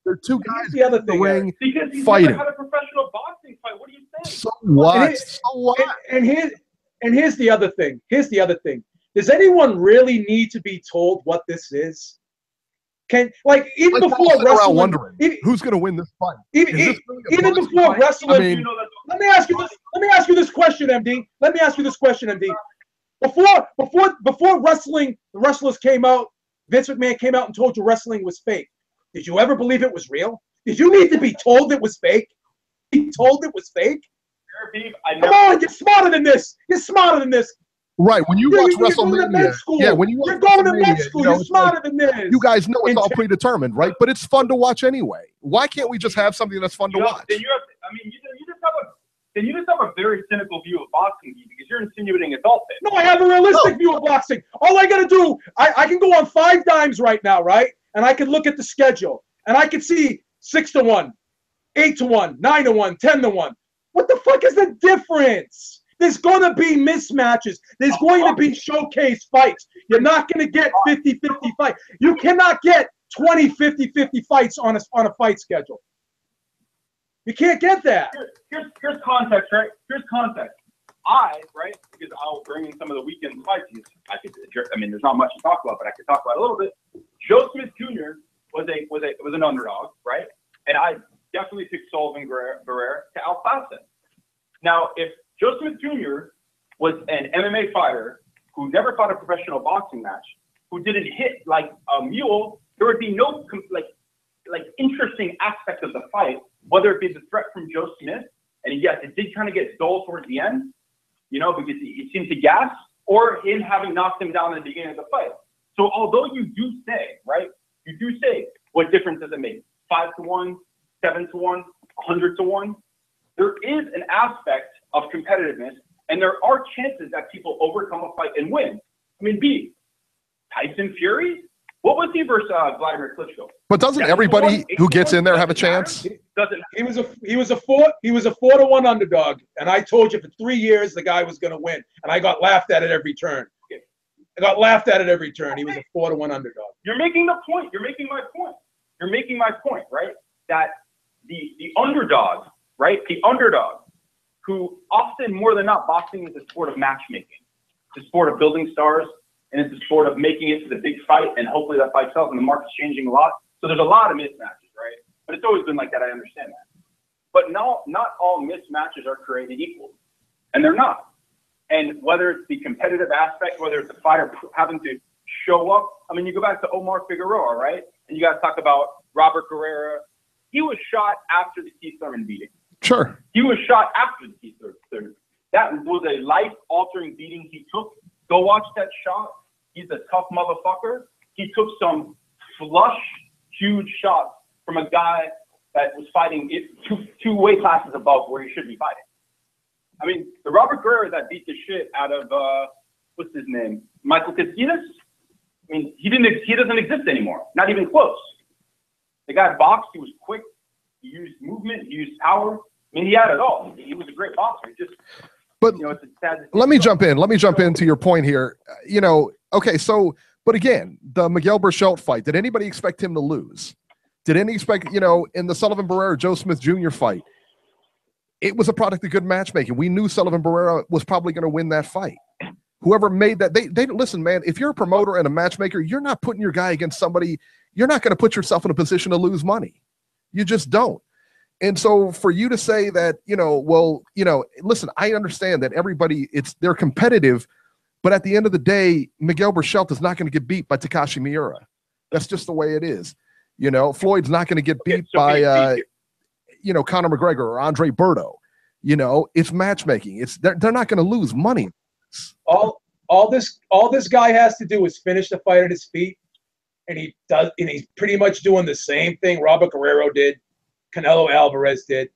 They're two guys the other in the thing, ring because he's fighting. never had a professional boxing fight. What are you saying? So what? And here's the other thing. Does anyone really need to be told what this is? Even before wrestling, wondering who's going to win this fight? Even before wrestling, let me ask you this question, MD. Before wrestling, the wrestlers came out. Vince McMahon came out and told you wrestling was fake. Did you ever believe it was real? Did you need to be told it was fake? Be told it was fake? Come on, you're smarter than this. Right, when you watch WrestleMania, when you're going to med school, you're smarter than this. You guys know it's all predetermined, right? But it's fun to watch anyway. Why can't we just have something that's fun to watch? Then you just have a very cynical view of boxing because you're insinuating adult things. No, I have a realistic view of boxing. All I got to do, I can go on 5 dimes right now, right? And I can look at the schedule, and I can see 6-1, 8-1, 9-1, 10-1. What the fuck is the difference? There's going to be mismatches. There's going to be showcase fights. You're not going to get 50-50 fights. You cannot get 20 50-50 fights on a fight schedule. You can't get that. Here's context, right? Here's context. Because I'll bring in some of the weekend fights. There's not much to talk about, but I could talk about it a little bit. Joe Smith Jr. was an underdog, right? And I definitely picked Sullivan Guerrero to outclass him. Now, if Joe Smith Jr. was an MMA fighter who never fought a professional boxing match, who didn't hit like a mule, there would be no interesting aspect of the fight, whether it be the threat from Joe Smith, and yes, it did kind of get dull towards the end, you know, because he seemed to gas, or him having knocked him down in the beginning of the fight. So although you do say, right, you do say, what difference does it make? 5-1, 7-1, 100-1? There is an aspect of competitiveness, and there are chances that people overcome a fight and win. I mean, Beeb, Tyson Fury, what was he versus Vladimir Klitschko? But doesn't everybody who gets in there have a chance? He was a 4-1 underdog, and I told you for 3 years the guy was going to win, and I got laughed at every turn. I got laughed at every turn. He was a 4-1 underdog. You're making the point. You're making my point. You're making my point, right? That the underdog, right? The underdog, who often more than not, boxing is a sport of matchmaking. It's a sport of building stars, and it's a sport of making it to the big fight, and hopefully that fight sells, and the market's changing a lot. So there's a lot of mismatches, right? But it's always been like that. I understand that. But not all mismatches are created equal, and they're not. And whether it's the competitive aspect, whether it's the fighter having to show up. I mean, you go back to Omar Figueroa, right? And you got to talk about Robert Guerrero. He was shot after the Keith Thurman beating. Sure. He was shot after the Keith Thurman. That was a life-altering beating he took. Go watch that shot. He's a tough motherfucker. He took some flush, huge shots from a guy that was fighting two weight classes above where he should be fighting. I mean, the Robert Guerrero that beat the shit out of, what's his name? Michael Castillas? I mean, he doesn't exist anymore. Not even close. The guy boxed. He was quick. He used movement. He used power. I mean, he had it all. He was a great boxer. But you know, it's a sad. Let me jump into your point here. You know, okay, so, but again, the Miguel Berchelt fight, did anybody expect him to lose? Did any expect, you know, in the Sullivan Barrera, Joe Smith Jr. fight, it was a product of good matchmaking. We knew Sullivan Barrera was probably going to win that fight. Whoever made that, they listen, man, if you're a promoter and a matchmaker, you're not putting your guy against somebody, you're not going to put yourself in a position to lose money. You just don't. And so for you to say that, you know, well, you know, listen, I understand that everybody, they're competitive, but at the end of the day, Miguel Berchelt is not going to get beat by Takashi Miura. That's just the way it is. You know, Floyd's not going to get beat by, you know, Conor McGregor or Andre Berto. You know, it's matchmaking. They're not going to lose money. All this guy has to do is finish the fight at his feet, and he's pretty much doing the same thing Robert Guerrero did, Canelo Alvarez did.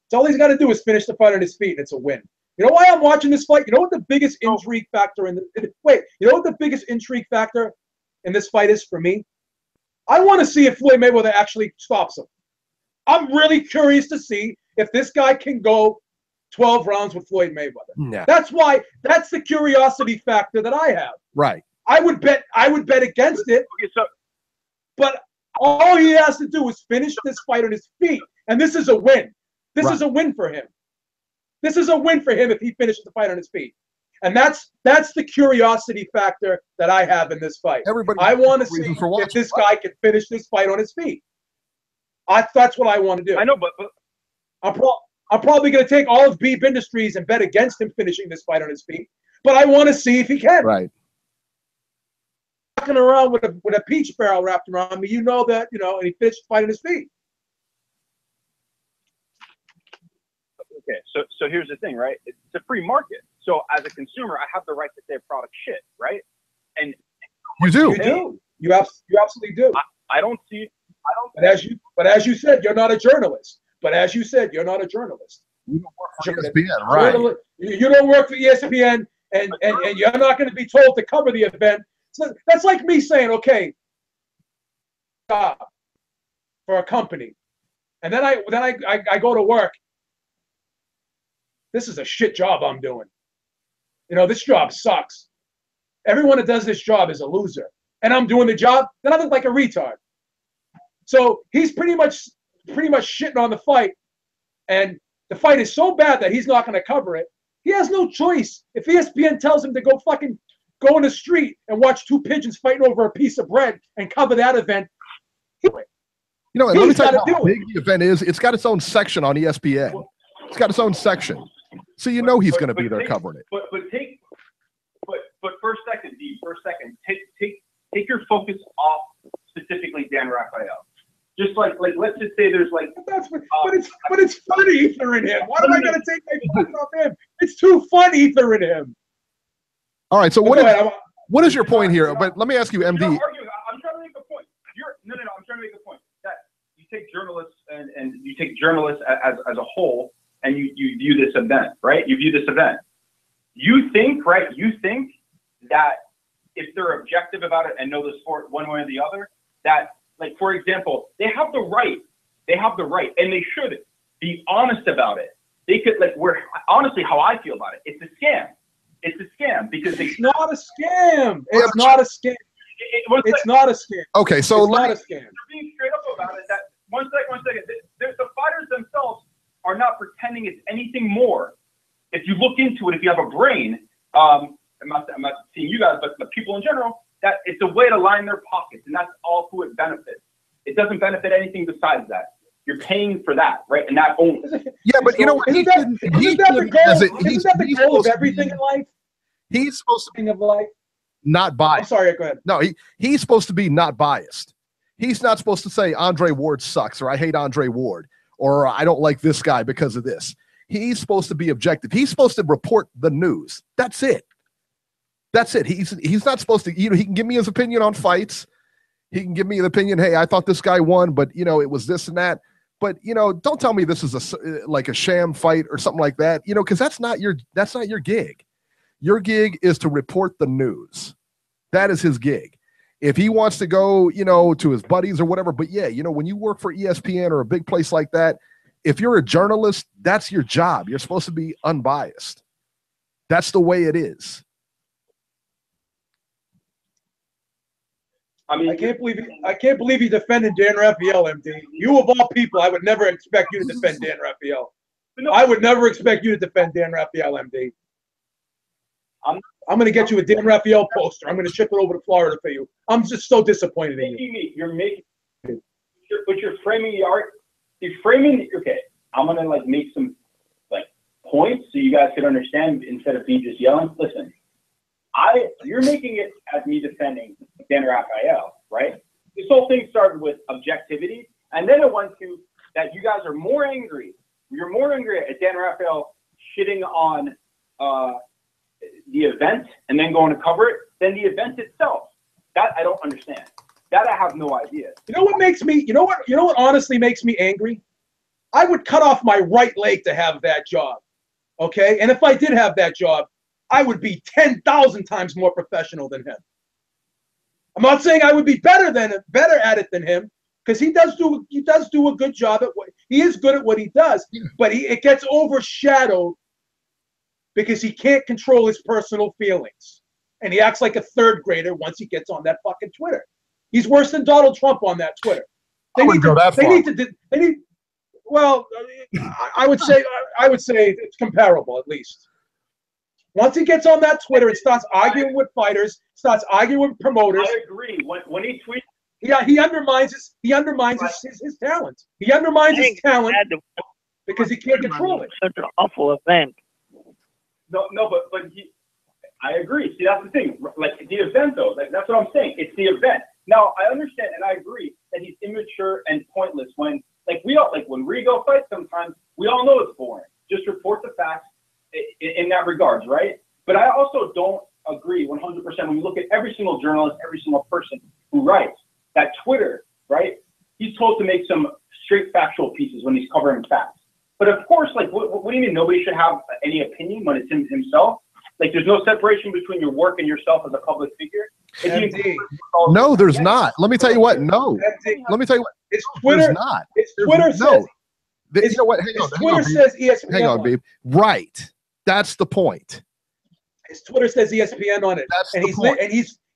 So all he's got to do is finish the fight at his feet, and it's a win. You know why I'm watching this fight? You know what the biggest intrigue factor you know what the biggest intrigue factor in this fight is for me? I want to see if Floyd Mayweather actually stops him. I'm really curious to see if this guy can go 12 rounds with Floyd Mayweather. Yeah. That's the curiosity factor that I have. Right. I would bet against it. But all he has to do is finish this fight on his feet, and this is a win. This is a win for him. This is a win for him if he finishes the fight on his feet. And that's the curiosity factor that I have in this fight. I want to see if this guy can finish this fight on his feet. That's what I want to do. I know, but I'm probably going to take all of Beeb Industries and bet against him finishing this fight on his feet. But I want to see if he can. Right. Walking around with a peach barrel wrapped around me, you know that, you know, and he finished the fight on his feet. Okay, so here's the thing, right? It's a free market. So as a consumer, I have the right to say a product shit, right? And you do. You do. You absolutely do. I don't see. But as you said, you're not a journalist. You don't work for ESPN, right? You don't work for ESPN, and you're not going to be told to cover the event. So that's like me saying, okay, job for a company, and then I go to work. This is a shit job I'm doing. You know, this job sucks. Everyone that does this job is a loser, and I'm doing the job. Then I look like a retard. So he's pretty much shitting on the fight, and the fight is so bad that he's not going to cover it. He has no choice. If ESPN tells him to go in the street and watch two pigeons fighting over a piece of bread and cover that event, you know, and let me tell you how big the event is. It's got its own section on ESPN. It's got its own section, so you know he's going to be there covering it. But for a second, Beeb, take your focus off specifically Dan Rafael. Just like let's just say there's like but it's funny for him. Why am I going to take my focus off him? It's too fun ethering him. All right. So what is your point here? But let me ask you, MD. I'm trying to make a point. No. I'm trying to make a point that you take journalists and you take journalists as a whole, and you view this event, right? You view this event. You think, right? You think that if they're objective about it and know the sport one way or the other, that, like, for example, they have the right, and they should be honest about it. They could, like, honestly, how I feel about it, it's a scam. It's a scam because it's not a scam. It's not a scam. It's not a scam. Okay, so it's not a scam. They're being straight up about it. That one second. The fighters themselves are not pretending it's anything more. If you look into it, if you have a brain, I'm not seeing you guys, but the people in general, that it's a way to line their pockets, and that's all who it benefits. It doesn't benefit anything besides that. You're paying for that, right? And that only. Yeah, but you know what? Isn't that the goal of everything in life? He's supposed to be of life. Not biased. I'm sorry, go ahead. No, he's supposed to be not biased. He's not supposed to say Andre Ward sucks, or I hate Andre Ward, or I don't like this guy because of this. He's supposed to be objective. He's supposed to report the news. That's it. That's it. He's not supposed to, he can give me his opinion on fights. He can give me an opinion, hey, I thought this guy won, but it was this and that. But don't tell me this is like a sham fight or something like that, because that's not your gig. Your gig is to report the news. That is his gig. If he wants to go, to his buddies or whatever, but yeah, when you work for ESPN or a big place like that, if you're a journalist, that's your job. You're supposed to be unbiased. That's the way it is. I mean, I can't believe you defended Dan Raphael, MD. You of all people, I would never expect you to defend Dan Raphael. I would never expect you to defend Dan Raphael, MD. I'm going to get you a Dan Raphael poster. I'm going to ship it over to Florida for you. I'm just so disappointed in you. But you're framing the art. You're framing. Okay, I'm going to make some points so you guys can understand instead of me just yelling. Listen. You're making it as me defending Dan Raphael, right? This whole thing started with objectivity, and then it went to that you guys are more angry. You're more angry at Dan Raphael shitting on the event and then going to cover it than the event itself. That I don't understand. That I have no idea. You know what honestly makes me angry? I would cut off my right leg to have that job. Okay? And if I did have that job, I would be 10,000 times more professional than him. I'm not saying I would be better at it than him, because he does do a good job at what he is good at what he does, but it gets overshadowed because he can't control his personal feelings, and he acts like a third grader once he gets on that fucking Twitter. He's worse than Donald Trump on that Twitter. I would say it's comparable at least. Once he gets on that Twitter and starts arguing with fighters, starts arguing with promoters. I agree. When he tweets, he undermines his talent. He undermines his talent because he can't control it. Such an awful event. No, but I agree. See, that's the thing. The event, though, that's what I'm saying. It's the event. Now, I understand and I agree that he's immature and pointless when, when Rigo fights sometimes, we all know it's boring. Just report the facts. In that regards, right? But I also don't agree 100% when you look at every single journalist, every single person who writes that Twitter, right? He's told to make some straight factual pieces when he's covering facts. But of course, what do you mean nobody should have any opinion when it's himself? There's no separation between your work and yourself as a public figure? No, there's not. Let me tell you what. No. Let me tell you what. It's Twitter. There's not. It's Twitter says. You know what? Twitter says ESPN. Hang on, Beeb. Right. That's the point. His Twitter says ESPN on it,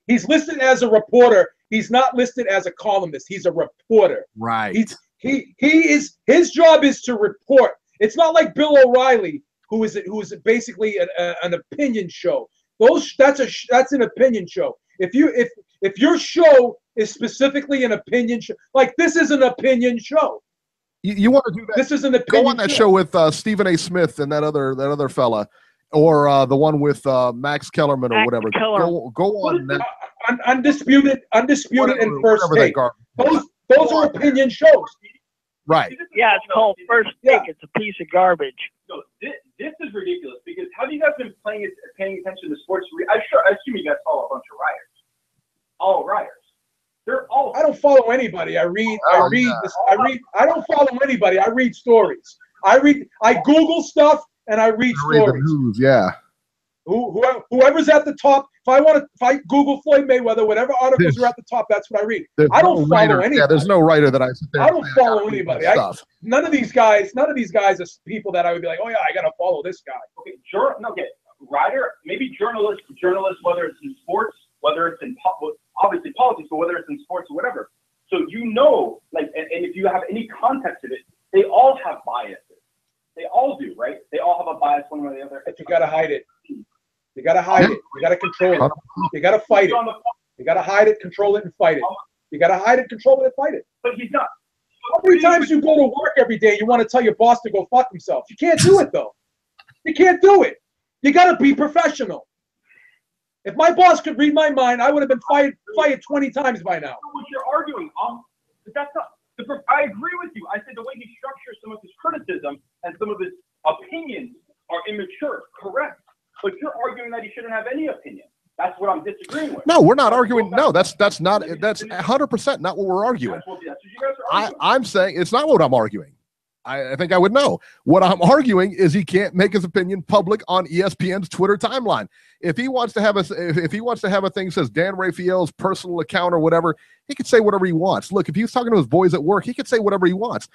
he's listed as a reporter. He's not listed as a columnist. He's a reporter. Right. His job is to report. It's not like Bill O'Reilly, who is basically an opinion show. That's an opinion show. If your show is specifically an opinion show, this is an opinion show. You want to do that? This is an opinion. Go on that show with Stephen A. Smith and that other fella, or the one with Max Kellerman or whatever. Go on that. Undisputed and First Take. Those are opinion shows. Right. Yeah, it's called First Take. It's a piece of garbage. No, this is ridiculous because have you guys been paying attention to sports? I assume you guys follow a bunch of writers. All writers. They're all. I don't follow anybody. I don't follow anybody. I read stories. I Google stuff and I read stories. Read the news, yeah. Whoever's at the top. If I Google Floyd Mayweather, whatever articles are at the top, that's what I read. I don't follow anybody. Yeah, there's no writer that I sit there. I don't follow anybody. None of these guys are people that I would be like, oh yeah, I gotta follow this guy. Okay, writer, maybe journalist, whether it's in sports, whether it's in obviously politics, but whether it's in sports or whatever. So and if you have any context of it, they all have biases. They all do, right? They all have a bias one way or the other. But you gotta hide it. You gotta hide it. You gotta control it. You gotta fight it. You gotta hide it, control it, and fight it. You gotta hide it, control it, and fight it. But he's not. How many times you go to work every day, you want to tell your boss to go fuck himself? You can't do it, though. You can't do it. You gotta be professional. If my boss could read my mind, I would have been fired 20 times by now. What you're arguing, but that's not. I agree with you. I said the way he structures some of his criticism and some of his opinions are immature. Correct. But you're arguing that he shouldn't have any opinion. That's what I'm disagreeing with. No, we're not arguing. No, that's 100% not what we're arguing. That's what you guys are arguing. I'm saying it's not what I'm arguing. I think I would know. What I'm arguing is he can't make his opinion public on ESPN's Twitter timeline. If he wants to have a thing that says Dan Raphael's personal account or whatever, he could say whatever he wants. Look, if he was talking to his boys at work, he could say whatever he wants.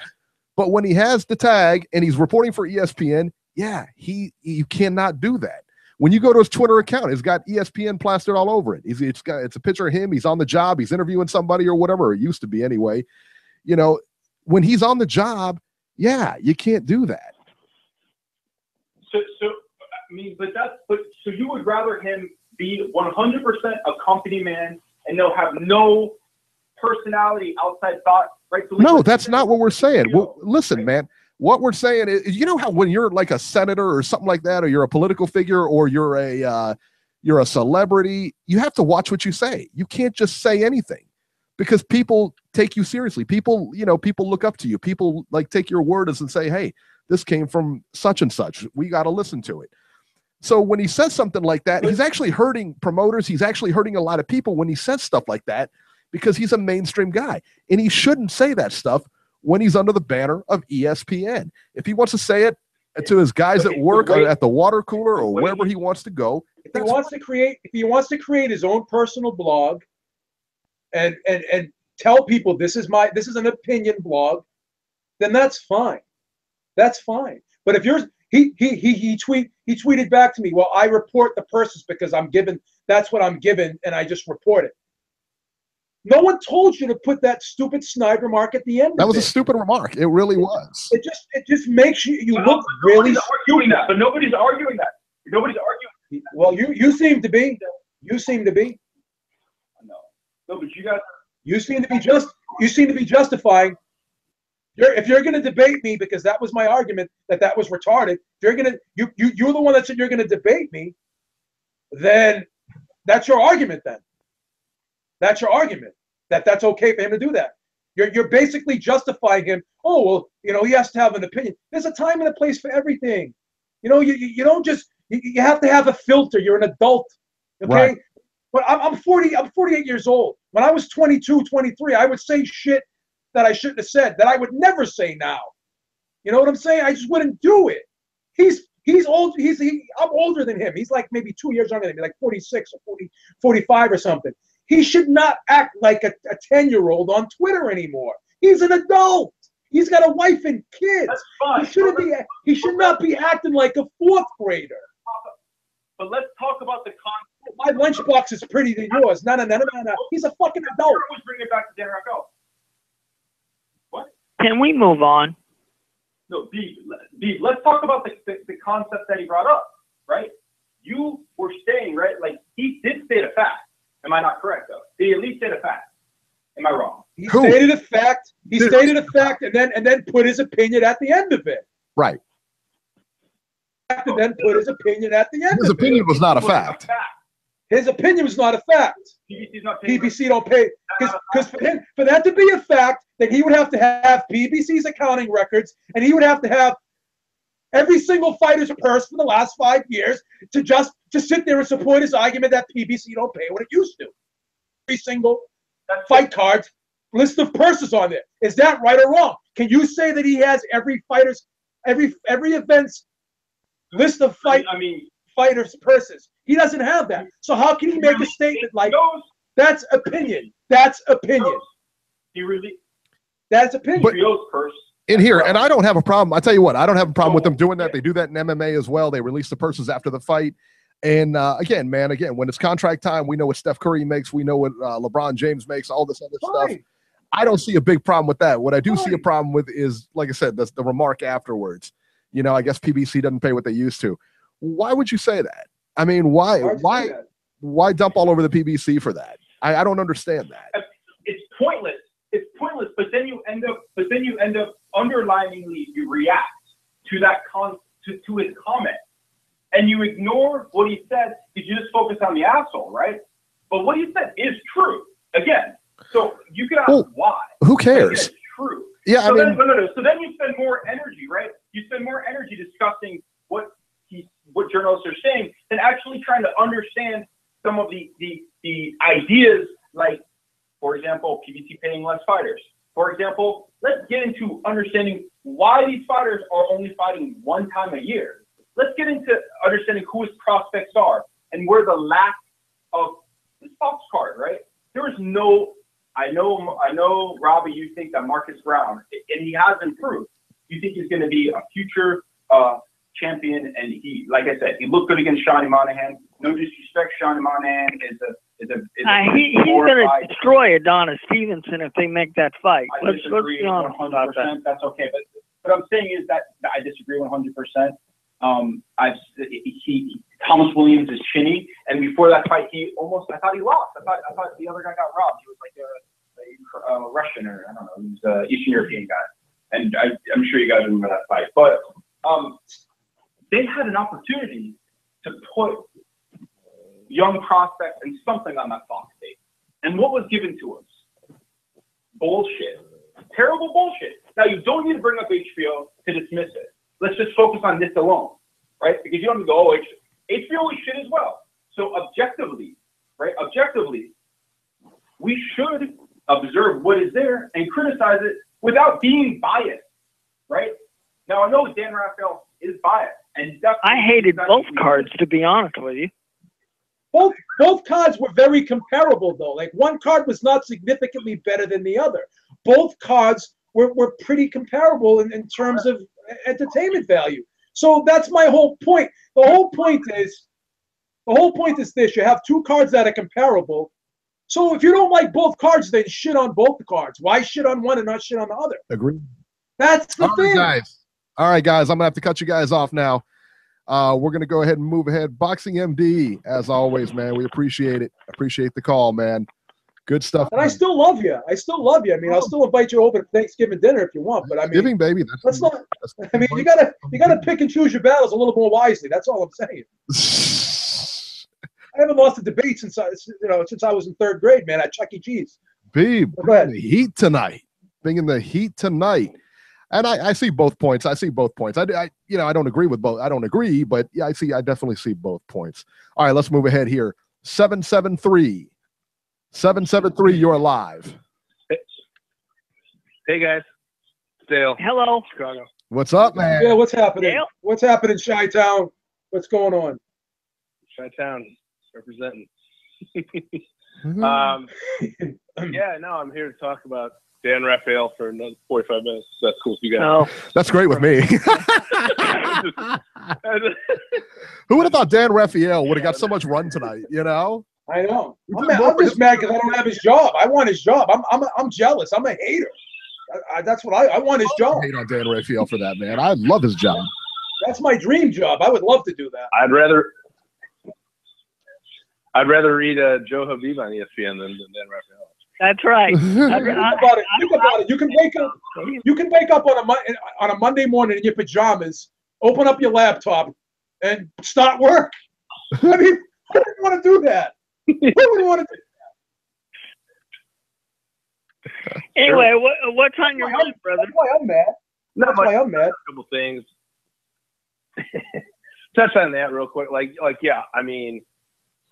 But when he has the tag and he's reporting for ESPN, yeah, you cannot do that. When you go to his Twitter account, it's got ESPN plastered all over it. It's a picture of him. He's on the job. He's interviewing somebody or whatever. It used to be anyway. When he's on the job, yeah, you can't do that. So you would rather him be 100% a company man and have no personality, outside thought, right? So no, that's not what we're saying. Well, listen, man. What we're saying is, how when you're like a senator or something like that, or you're a political figure, or you're a celebrity, you have to watch what you say. You can't just say anything because people take you seriously. People look up to you. People take your word and say, hey, this came from such and such. We got to listen to it. So when he says something like that, he's actually hurting promoters. He's actually hurting a lot of people when he says stuff like that because he's a mainstream guy, and he shouldn't say that stuff when he's under the banner of ESPN. If he wants to say it to his guys at work or at the water cooler or wherever he wants to go. If he wants to create his own personal blog and tell people this is an opinion blog, then that's fine. That's fine. But if he tweeted back to me, well, I report the purses because that's what I'm given, and I just report it. No one told you to put that stupid snide remark at the end. That was a stupid remark. It really was. It just makes you look really stupid. But nobody's arguing that. Nobody's arguing. Well, you seem to be. You seem to be. No, but you guys. You seem to be justifying. If you're going to debate me because that was my argument that was retarded. If you're the one that said you're going to debate me, then that's your argument. Then. That's your argument. That's okay for him to do that. You're basically justifying him. Oh, well, he has to have an opinion. There's a time and a place for everything. You don't just you have to have a filter. You're an adult. Okay? Right. But I'm 48 years old. When I was 22, 23, I would say shit that I shouldn't have said, that I would never say now. You know what I'm saying? I just wouldn't do it. He's old. I'm older than him. He's like maybe 2 years younger than me, like 46 or 45 or something. He should not act like a 10-year-old on Twitter anymore. He's an adult. He's got a wife and kids. That's fine. He should not be acting like a fourth grader. But let's talk about the concept. My lunchbox is prettier than yours. No. He's a fucking adult. Let's bring it back to Dan Raphael. What? Can we move on? No, Beeb, let's talk about the concept that he brought up, right? You were saying, right, like he did state a fact. Am I not correct, though? Did he at least state a fact? Am I wrong? He stated a fact. He stated a fact, and then put his opinion at the end of it. Right. And then put his opinion at the end. His opinion was not a fact. His opinion was not a fact. PBC don't pay because for that to be a fact, then he would have to have PBC's accounting records, and he would have to have every single fighter's purse for the last 5 years to sit there and support his argument that PBC don't pay what it used to. Every single fight card list of purses on there. Is that right or wrong? Can you say that he has every event's list of fighters' purses? He doesn't have that. So how can he make a statement like that's opinion? That's opinion. That's opinion. But in here, and I don't have a problem. I tell you what, I don't have a problem with them doing that. They do that in MMA as well. They release the purses after the fight. And again, when it's contract time, we know what Steph Curry makes. We know what LeBron James makes, all this other stuff. I don't see a big problem with that. What I do see a problem with is, like I said, the remark afterwards. You know, I guess PBC doesn't pay what they used to. Why would you say that? I mean, why dump all over the PBC for that? I don't understand that. It's pointless. It's pointless. But then you end up underliningly you react to that to his comment, and you ignore what he said because you just focus on the asshole, right? But what he said is true. Again, so you can ask why. Who cares? It's true. Yeah, so then you spend more energy, right? You spend more energy discussing what journalists are saying than actually trying to understand some of the ideas, like, for example, PBC paying less fighters. For example, let's get into understanding why these fighters are only fighting one time a year. Let's get into understanding who his prospects are and where the lack of the Fox card, right? There is no, I know, Robbie, you think that Marcus Brown, and he has improved. You think he's going to be a future champion, and he, like I said, he looked good against Shawnee Monahan. No disrespect, Shawnee Monahan is he's going to destroy Adonis Stevenson if they make that fight. Let's be honest about that. That's okay, but what I'm saying is that I disagree 100%. Thomas Williams is chinny, and before that fight, I thought he lost. I thought the other guy got robbed. He was like a Russian, or I don't know, he was an Eastern European guy, and I'm sure you guys remember that fight. But they had an opportunity to put young prospects and something on that Fox tape. And what was given to us? Bullshit. Terrible bullshit. Now, you don't need to bring up HBO to dismiss it. Let's just focus on this alone, right? Because you don't need to go, HBO is shit as well. So objectively, right? Objectively, we should observe what is there and criticize it without being biased, right? Now, I know Dan Raphael is biased. And I hated both cards, to be honest with you. Both cards were very comparable, though. Like, one card was not significantly better than the other. Both cards were pretty comparable in terms of entertainment value. So that's my whole point. The whole point is this: you have two cards that are comparable. So if you don't like both cards, then shit on both the cards. Why shit on one and not shit on the other? Agree. That's the thing. All right, guys, I'm going to have to cut you guys off now. We're going to go ahead and move ahead. Boxing MD, as always, man. We appreciate it. Appreciate the call, man. Good stuff. And man. I still love you. I mean, I'll still invite you over to Thanksgiving dinner if you want. But I mean, Thanksgiving, baby. You gotta pick and choose your battles a little more wisely. That's all I'm saying. I haven't lost a debate since I was in third grade, man, at Chuck E. Cheese. Beeb, bringing the heat tonight. Bringing the heat tonight. And I see both points. I don't agree with both. I don't agree, but yeah, I definitely see both points. All right, let's move ahead here. 773, you're live. Hey guys. Dale. Hello. Chicago. What's up, man? Yeah, what's happening? Dale? What's happening, Chi-Town? What's going on? Chi-Town representing. Mm-hmm. Yeah, no, I'm here to talk about Dan Raphael for another 45 minutes. That's cool with you guys. No. That's great with me. Who would have thought Dan Raphael would have got so much run tonight, you know? I know. I'm just mad because I don't have his job. I want his job. I'm jealous. I'm a hater. That's what I want his job. I hate on Dan Raphael for that, man. I love his job. That's my dream job. I would love to do that. I'd rather read Joe Habib on ESPN than Dan Raphael. That's right. Think about it. You can wake up on a Monday morning in your pajamas, open up your laptop, and start work. I mean, who would want to do that? Who would want to do that? Anyway, what's on your mind, brother? That's why I'm mad. That's why I'm mad. A couple things. touch on that real quick. Like, yeah, I mean,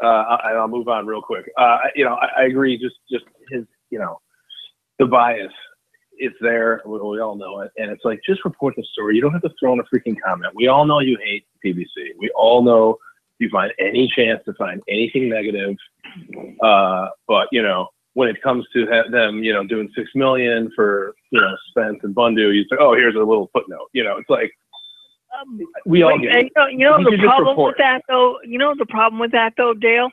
I'll move on real quick. You know, I agree. Just his, you know, the bias, it's there. We all know it. And it's like, just report the story. You don't have to throw in a freaking comment. We all know you hate PBC. We all know you find any chance to find anything negative. But, you know, when it comes to them, you know, doing $6 million for, you know, Spence and Bundu, you say, oh, here's a little footnote. You know, it's like, we all get it. You know the problem with that, though? You know the problem with that, though, Dale?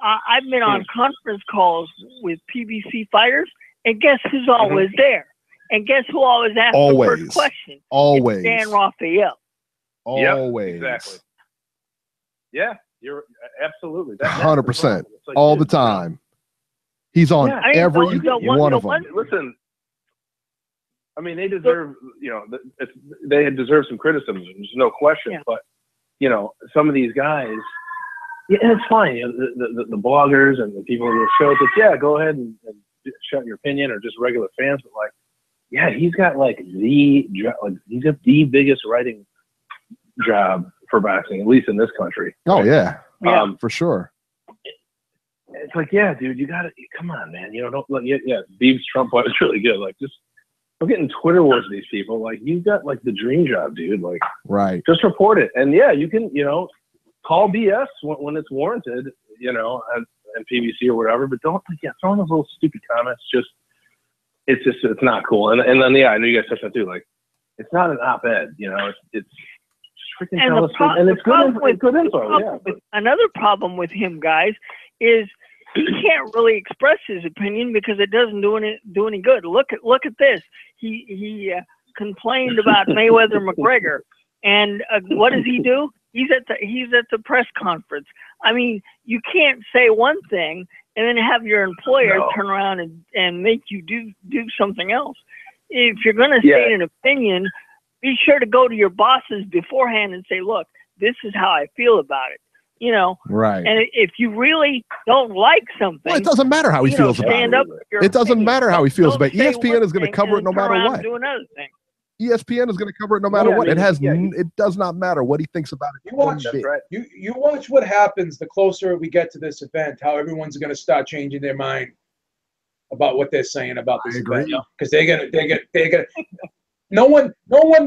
I've been on conference calls with PBC fighters, and guess who's always there? And guess who always asks the first question? Always. It's Dan Raphael. Always. Yep, exactly. Yeah, you're absolutely. 100%. Like, all the time. He's on every one of them. Listen, I mean, they deserve, you know, they deserve some criticism. There's no question. Yeah. But, you know, some of these guys, yeah, it's fine. You know, the bloggers and the people who show it, yeah, go ahead and shout your opinion, or just regular fans. But like, yeah, he's got he's got the biggest writing job for boxing, at least in this country. Oh yeah, for sure. It's like, yeah, dude, you gotta come on, man. You know, don't Beeb's Trump fight was really good. Like, just don't get in Twitter wars with these people. Like, you've got like the dream job, dude. Like, right. Just report it, and yeah, you can, you know, call BS when it's warranted, you know, and PBC or whatever. But don't throw in those little stupid comments. It's not cool. And then I know you guys touched on too. Like, it's not an op-ed, you know. It's freaking tell us, and it's good info. Yeah. Another problem with him, guys, is he can't really express his opinion because it doesn't do any good. Look at this. He complained about Mayweather McGregor, and what does he do? He's at the press conference. I mean, you can't say one thing and then have your employer turn around and make you do something else. If you're going to state an opinion, be sure to go to your bosses beforehand and say, look, this is how I feel about it. You know, right. And if you really don't like something, well, it doesn't matter how he feels about it. It doesn't matter how he feels about it. ESPN is going to cover it no matter what. Do another thing. ESPN is going to cover it no matter what. It does not matter what he thinks about it. You watch what happens the closer we get to this event, how everyone's going to start changing their mind about what they're saying about this event. Because they're gonna no one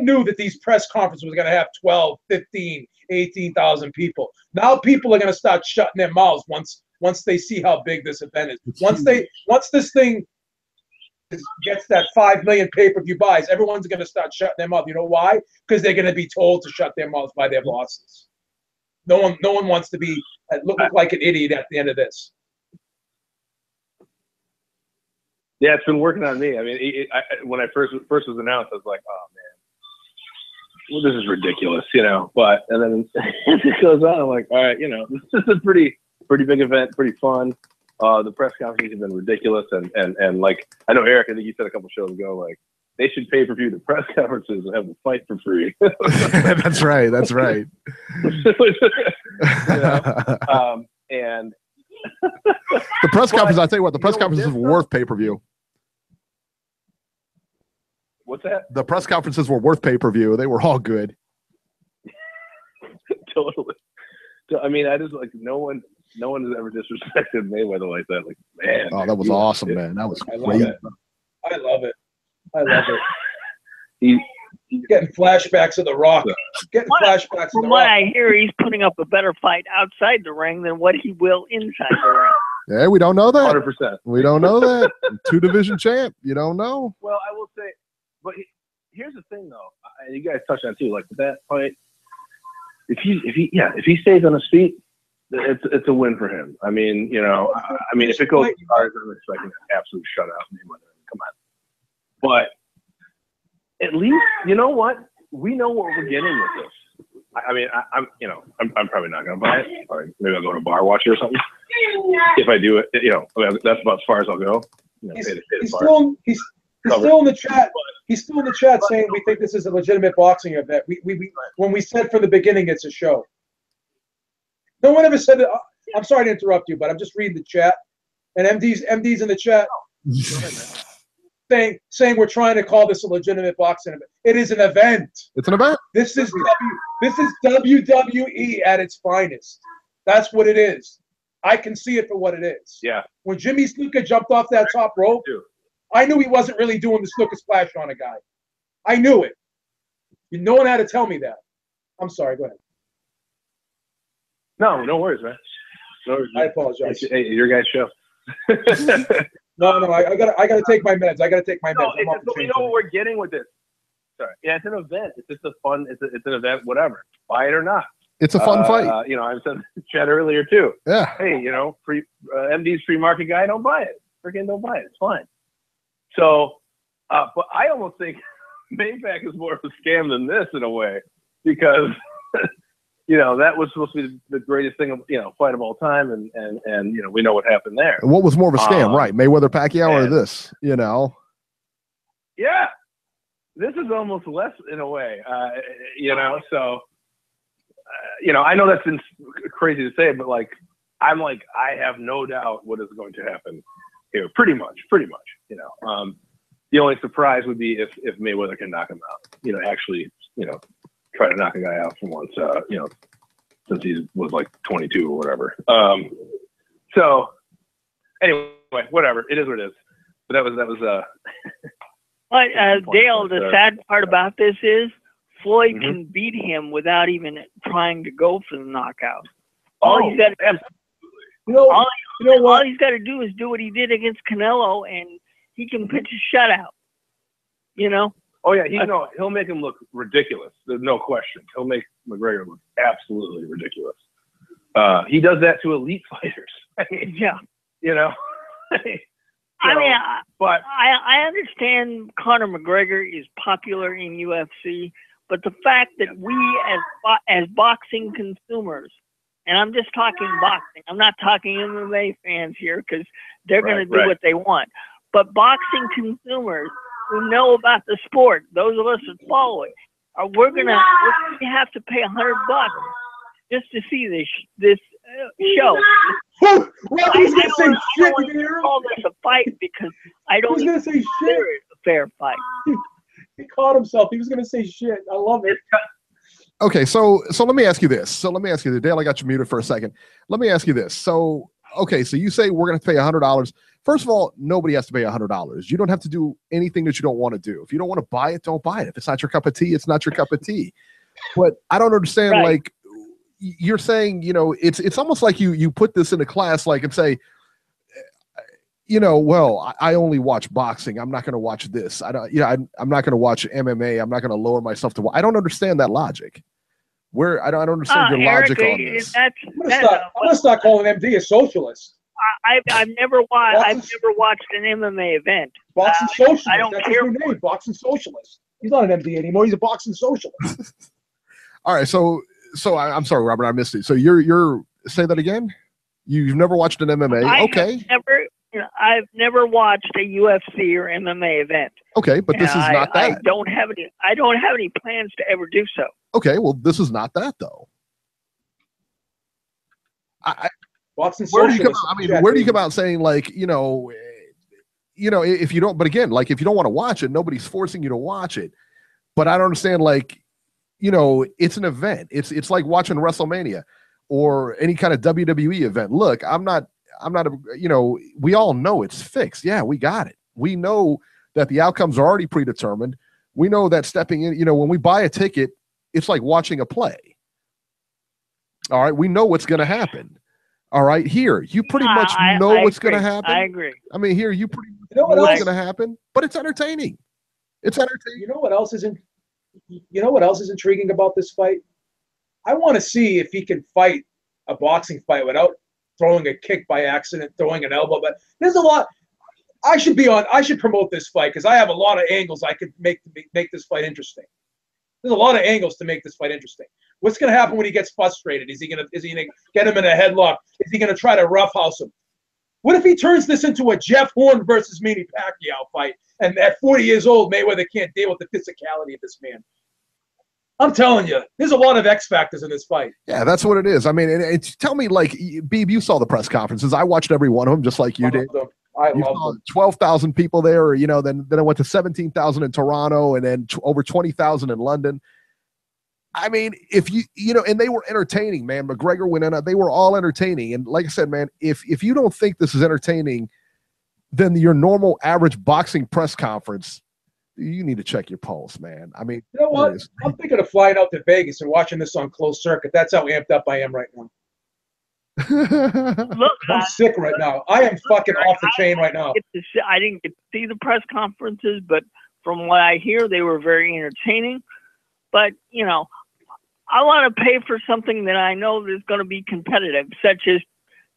knew that these press conferences was going to have 12, 15, 18,000 people. Now people are going to start shutting their mouths once they see how big this event is. Once this thing gets that 5 million pay-per-view buys, everyone's going to start shutting their mouth. You know why? Because they're going to be told to shut their mouths by their bosses. No one wants to be look like an idiot at the end of this. Yeah, it's been working on me. I mean, when I first was announced, I was like, oh man, well, this is ridiculous, you know. But and then as it goes on, I'm like, all right, you know, this is a pretty big event, pretty fun. The press conferences have been ridiculous, and like I know Eric, I think you said a couple shows ago, like they should pay-per-view the press conferences and have the fight for free. That's right. That's right. You know? And the press conference, I tell you what, the press conferences were worth pay-per-view. What's that? The press conferences were worth pay-per-view. They were all good. Totally. I mean, I just like no one has ever disrespected Mayweather like that. Like, man. Oh, that was awesome, man. That was great. I love it. He's getting flashbacks of The Rock. From what I hear, he's putting up a better fight outside the ring than what he will inside the ring. Yeah, we don't know that. 100%. We don't know that. 2-division champ. You don't know. Well, I will say, but here's the thing, though. And you guys touched on it too. Like with that fight, if he stays on his feet, it's a win for him. I mean, you know, I mean, if it goes hard, I'm expecting an absolute shutout. Come on. But at least, you know what? We know what we're getting with this. I mean, I'm probably not going to buy it. Or maybe I'll go to a bar watch it or something. If I do it, you know, I mean, that's about as far as I'll go. You know, he's still in the chat. He's still in the chat saying we think this is a legitimate boxing event. We when we said from the beginning it's a show. No one ever said it. I'm sorry to interrupt you, but I'm just reading the chat. And MD's in the chat. saying we're trying to call this a legitimate boxing event. It is an event. It's an event. This is WWE at its finest. That's what it is. I can see it for what it is. Yeah. When Jimmy Snuka jumped off that top rope, I knew he wasn't really doing the Snuka splash on a guy. I knew it. No one had to tell me that. I'm sorry. Go ahead. No worries, man. No worries. I apologize. Hey, your guys' show. No, I gotta take my meds. I gotta take my meds. No, we know what we're getting with this. Sorry. Yeah, it's an event. It's just a fun. It's an event. Whatever. Buy it or not. It's a fun fight. I said in the chat earlier too. Yeah. Hey, MD's free market guy. Don't buy it. Freaking don't buy it. It's fine. So, but I almost think Maypack is more of a scam than this in a way, because that was supposed to be the greatest thing, fight of all time, and we know what happened there. What was more of a scam, right? Mayweather Pacquiao or this? Yeah, this is almost less in a way, So, I know that's been crazy to say, but I have no doubt what is going to happen here. Pretty much. The only surprise would be if Mayweather can knock him out. Actually, try to knock a guy out for once. Since he was 22 or whatever. So anyway, whatever. It is what it is. But that was. But Dale, the sad part about this is Floyd can beat him without even trying to go for the knockout. All he's got to do is do what he did against Canelo, and he can pitch a shutout. Oh yeah, he'll make him look ridiculous. There's no question. He'll make McGregor look absolutely ridiculous. He does that to elite fighters. But I understand Conor McGregor is popular in UFC, but the fact that we as boxing consumers, and I'm just talking boxing, I'm not talking MMA fans here because they're going to do what they want, but boxing consumers who know about the sport, those of us that follow it, we're gonna have to pay $100 just to see this show. He's gonna say shit. I don't call this a fight because I don't consider it a fair fight. He caught himself. He was gonna say shit. I love it. Okay, so let me ask you this. Dale, I got you muted for a second. Let me ask you this. So you say we're going to pay $100. First of all, nobody has to pay $100. You don't have to do anything that you don't want to do. If you don't want to buy it, don't buy it. If it's not your cup of tea, it's not your cup of tea. But I don't understand, you're saying, it's almost like you put this in a class, and say, I only watch boxing. I'm not going to watch this. I'm not going to watch MMA. I'm not going to lower myself to. I don't understand that logic. I don't understand your logic on this. I'm gonna start calling MD a socialist. I've never watched an MMA event. Boxing socialist. I don't That's care. his new name. Boxing socialist. He's not an MD anymore. He's a boxing socialist. All right. So I'm sorry, Robert. I missed it. So you're say that again. You've never watched an MMA? Okay. I've never watched a UFC or MMA event. Okay, but this is not that. I don't have any plans to ever do so. Okay, well, this is not that though. Where do you come out saying if you don't? But again, if you don't want to watch it, nobody's forcing you to watch it. But I don't understand. It's an event. It's like watching WrestleMania or any kind of WWE event. Look, I'm not we all know it's fixed. Yeah, we got it. We know that the outcomes are already predetermined. We know that stepping in, when we buy a ticket, it's like watching a play. All right. We know what's going to happen. All right. Here, you pretty much know what's going to happen. I agree. I mean, here, you pretty much know what's going to happen, but it's entertaining. It's entertaining. You know what else is intriguing about this fight? I want to see if he can fight a boxing fight without throwing a kick by accident, throwing an elbow. But there's a lot. I should promote this fight because I have a lot of angles I could make this fight interesting. There's a lot of angles to make this fight interesting. What's going to happen when he gets frustrated? Is he going to get him in a headlock? Is he going to try to roughhouse him? What if he turns this into a Jeff Horn versus Manny Pacquiao fight, and at 40 years old, Mayweather can't deal with the physicality of this man? I'm telling you, there's a lot of X factors in this fight. Yeah, that's what it is. I mean, tell me, Beeb, you saw the press conferences. I watched every one of them, just like you did. I You love saw them. 12,000 people there, or, then it went to 17,000 in Toronto, and then over 20,000 in London. I mean, if and they were entertaining, man. McGregor went in, they were all entertaining. And like I said, man, if you don't think this is entertaining, then your normal average boxing press conference, you need to check your pulse, man. I mean, you know what? I'm thinking of flying out to Vegas and watching this on closed circuit. That's how amped up I am right now. Look, I'm sick right now. I am fucking off the chain right now. I didn't get to see the press conferences, but from what I hear, they were very entertaining. But, I want to pay for something that I know is going to be competitive, such as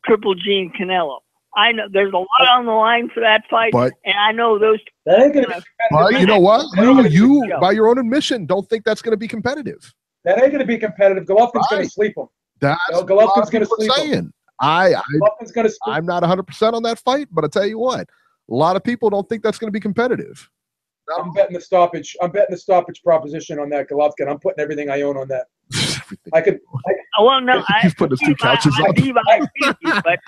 Triple G and Canelo. I know there's a lot on the line for that fight, and I know those. That ain't gonna be but you know what? You by your own admission, don't think that's going to be competitive. That ain't going to be competitive. Golovkin's going to sleep him. That's Golovkin's going to sleep him. I'm not 100% on that fight, but I tell you what, a lot of people don't think that's going to be competitive. I'm betting the stoppage. I'm betting the stoppage proposition on that Golovkin. I'm putting everything I own on that. He's putting his two couches up. But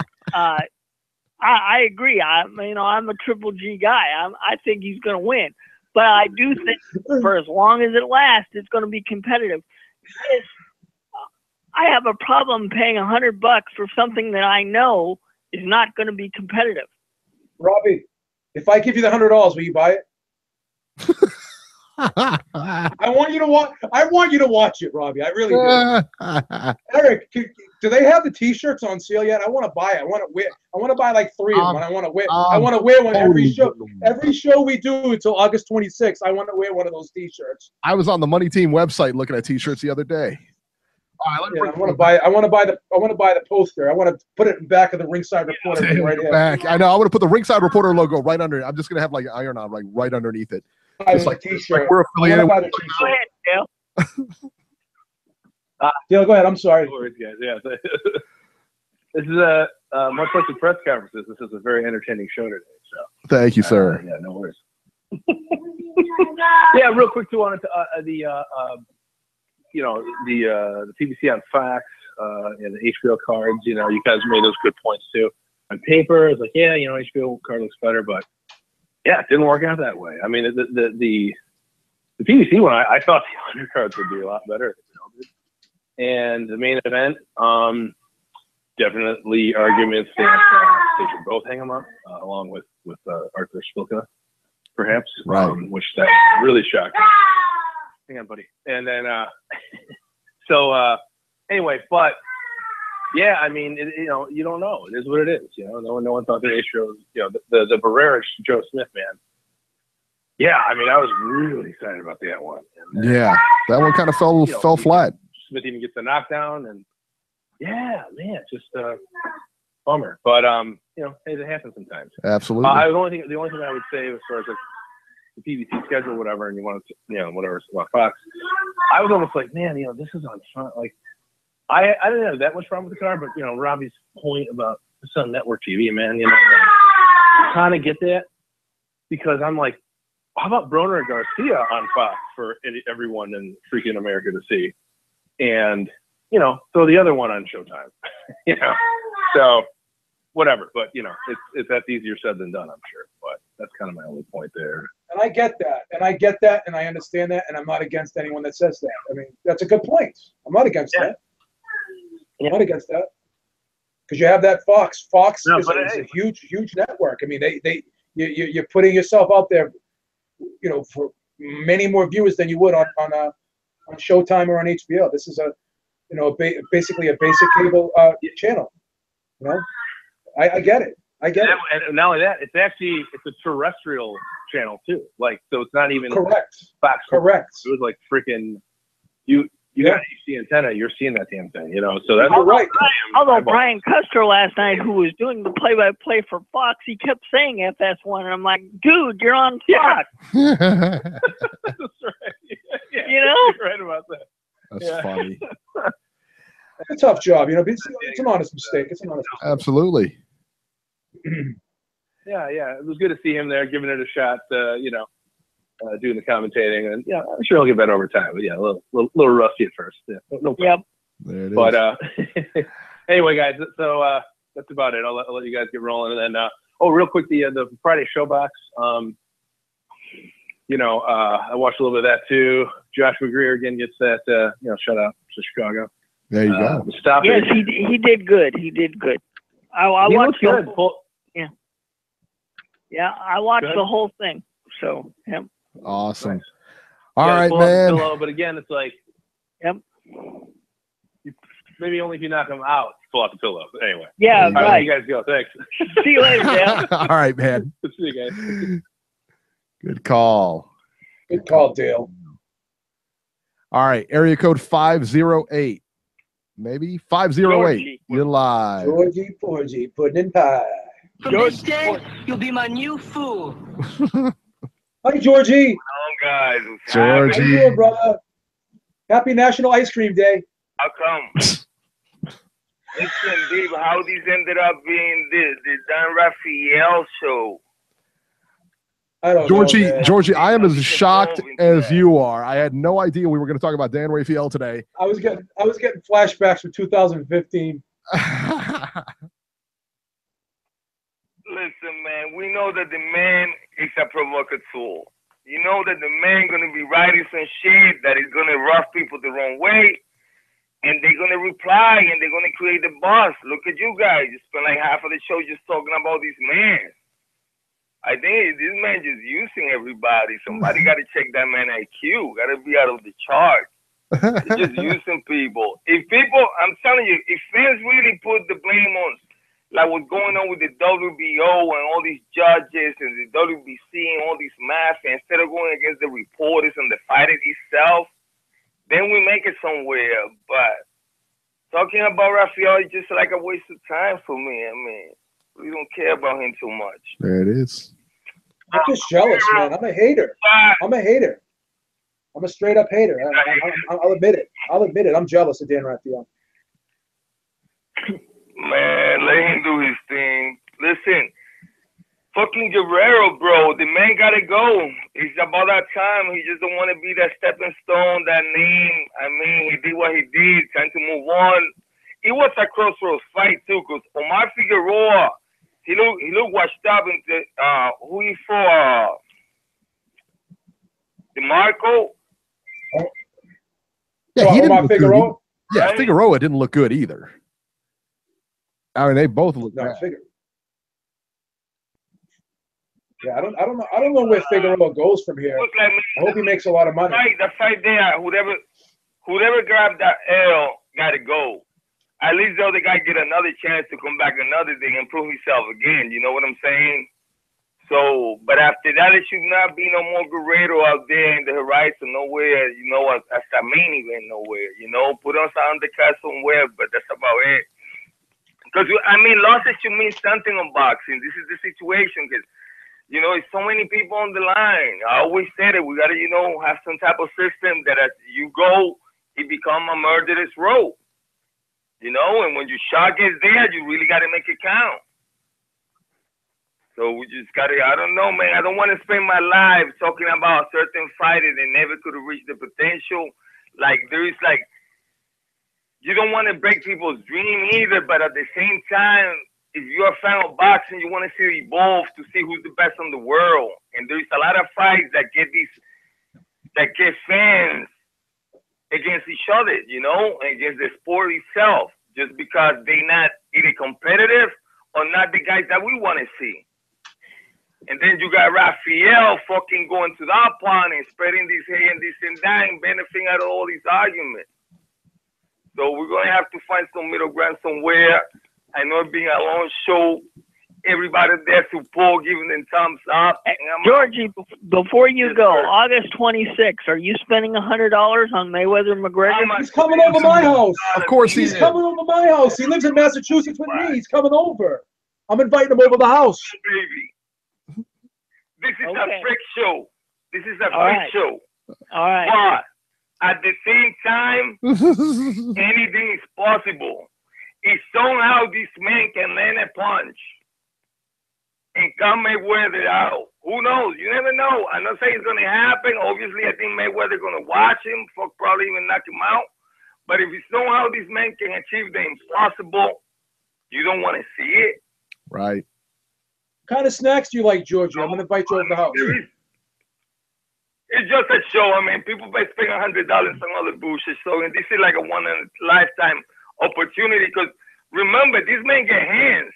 I agree. I'm a Triple G guy. I think he's going to win. But I do think for as long as it lasts, it's going to be competitive. I have a problem paying $100 for something that I know is not going to be competitive. Robbie, if I give you the $100, will you buy it? I want you to watch it, Robbie. I really do. Eric, do they have the T-shirts on sale yet? I want to buy it. I want to buy like 3 of them. And I want to wear. I want to wear one every show. Every show we do until August 26th. I want to wear one of those T-shirts. I was on the Money Team website looking at T-shirts the other day. I want to buy. I want to buy the poster. I want to put it in back of the Ringside Reporter right here. I know. I want to put the Ringside Reporter logo right under it. I'm just gonna have like iron on right underneath it. Just like T-shirt. Like we're affiliated with. Go ahead, Dale. Dale, go ahead. I'm sorry. No worries, guys. Yeah. This is much like the press conferences. This is a very entertaining show today. So thank you, sir. Yeah, no worries. Yeah, real quick too on the PBC on Fox and the HBO cards. You guys made those good points too. On paper, it's like, yeah, HBO card looks better, but yeah, it didn't work out that way. I mean, the PBC one, I thought the undercards would be a lot better. And the main event, definitely arguments that they should both hang them up, along with Arthur Spilka, perhaps, right? Which that really shocked me. Hang on, buddy. And then, anyway, but yeah, I mean, you don't know. It is what it is. No one thought the ratio, the Barrera Joe Smith, man. Yeah, I mean, I was really excited about that one. And, yeah, that one kind of fell flat. Smith even gets the knockdown, and yeah, man, just bummer. But hey, it happens sometimes. Absolutely. The only thing I would say as far as like the PBC schedule, whatever, and you want to, whatever about Fox, I was almost like, man, this is on front. Like, I didn't have that much problem with the card, but Robbie's point about it's on network TV, man, I kind of get that, because I'm like, how about Broner and Garcia on Fox for everyone in freaking America to see, and throw the other one on Showtime, so whatever. But it's that's easier said than done, I'm sure. But that's kind of my only point there. And I get that, and I understand that, and I'm not against anyone that says that. I mean, that's a good point. I'm not against that. I'm not against that, because you have that Fox. Fox is a huge network. I mean, you're putting yourself out there, for many more viewers than you would on Showtime or on HBO. This is basically a basic cable channel. I get it. I get it. And not only that, it's a terrestrial channel too. Like, so it's not even correct. Fox. Correct. It was like freaking you got an HD antenna, you're seeing that damn thing, So that's right. Although Brian Custer last night, who was doing the play-by-play for Fox, he kept saying FS1, and I'm like, dude, you're on Fox. That's right. Yeah, you're right about that. That's funny. It's a tough job, it's an honest mistake. It's an honest mistake. Absolutely. Yeah. It was good to see him there, giving it a shot, doing the commentating, and I'm sure he'll get better over time. But yeah, a little rusty at first. Yeah, no problem. Yep. There it is. But anyway, guys, so that's about it. I'll let you guys get rolling, and then Oh, real quick, the Friday Showbox. I watched a little bit of that too. Josh McGreer again gets that, shout out to Chicago. There you go. Yes, he did good. He did good. I watched good. Yeah, I watched the whole thing. So, yeah. Awesome. Nice. All right, man. Pillow, but again, it's like, maybe only if you knock him out, pull out the pillow. But anyway. Yeah, right. Right. You guys go. Thanks. See you later, Dale. All right, man. See you guys. Good call. Good call, Dale. All right, area code 508. Maybe 508. You're live. Georgie Porgy, pudding and pie. From this day, you'll be my new fool. Hi, Georgie. Hello, guys. Georgie. How you doing, brother? Happy National Ice Cream Day. How come? Listen, Beeb, how these ended up being the Dan Raphael show? I don't Georgie, know, man. Georgie, I am as shocked as you are. I had no idea we were going to talk about Dan Raphael today. I was getting flashbacks from 2015. Listen, man, we know that the man is a provocateur. You know that the man going to be writing some shit that is going to rough people the wrong way, and they're going to reply, and they're going to create the buzz. Look at you guys. You spend like half of the show just talking about these men. I think this man just using everybody. Somebody got to check that man IQ. Got to be out of the chart. He's just using people. If people, I'm telling you, if fans really put the blame on like what's going on with the WBO and all these judges and the WBC and all these mafia, instead of going against the reporters and the fight itself, then we make it somewhere. But talking about Raphael is just like a waste of time for me. I mean, we don't care about him too much. There it is. I'm just jealous, man. I'm a hater. I'm a hater. I'm a straight up hater. I'll admit it. I'll admit it. I'm jealous of Dan Raphael. Man, let him do his thing. Listen, fucking Guerrero, bro. The man gotta go. It's about that time. He just don't want to be that stepping stone, that name. I mean, he did what he did, trying to move on. It was a crossroads fight too, because Omar Figueroa, he looked washed up into who he fought. DeMarco. Yeah, he didn't look Figueroa. Good. Yeah, right? Figueroa didn't look good either. I mean, they both look bad. Yeah, I don't know where Figueroa goes from here. Like, I hope he makes a lot of money. The fight there, whoever grabbed that L got to go. At least the other guy get another chance to come back another day and prove himself again. You know what I'm saying? So, but after that, it should not be no more Guerrero out there in the horizon, nowhere, you know, as a main event, nowhere, you know. Put on some undercut somewhere, but that's about it. Because, I mean, losses should mean something on boxing. This is the situation because, you know, it's so many people on the line. I always said it. We got to, you know, have some type of system that as you go, it become a murderous road. You know, and when your shot gets there, you really got to make it count. So we just got to, I don't know, man. I don't want to spend my life talking about a certain fighter that never could have reached the potential. Like, there is like, you don't want to break people's dream either, but at the same time, if you're a fan of boxing, you want to see it evolve to see who's the best in the world. And there's a lot of fights that get fans against each other, you know, against the sport itself, just because they're not either competitive or not the guys that we want to see. And then you got Raphael fucking going to that pond and spreading this here and this and that and benefiting out of all these arguments. So we're going to have to find some middle ground somewhere. I know it being a long show, everybody there support, giving them thumbs up. Georgie, before you go, August 26th, are you spending $100 on Mayweather McGregor? He's coming over my house. Of course he's coming over my house. He lives in Massachusetts with me. He's coming over. I'm inviting him over the house. Baby. This is a freak show. This is a freak show. All right. But at the same time, anything is possible. If somehow this man can land a punch and come Mayweather out, who knows? You never know. I'm not saying it's going to happen. Obviously, I think Mayweather going to watch him, probably even knock him out. But if somehow this man can achieve the impossible, you don't want to see it. Right. What kind of snacks do you like, Georgie? I'm gonna invite you over the house. It's just a show. I mean, people may spend $100 on other bullshit. So and this is like a one-in-a-lifetime opportunity. Because remember, these men get hands.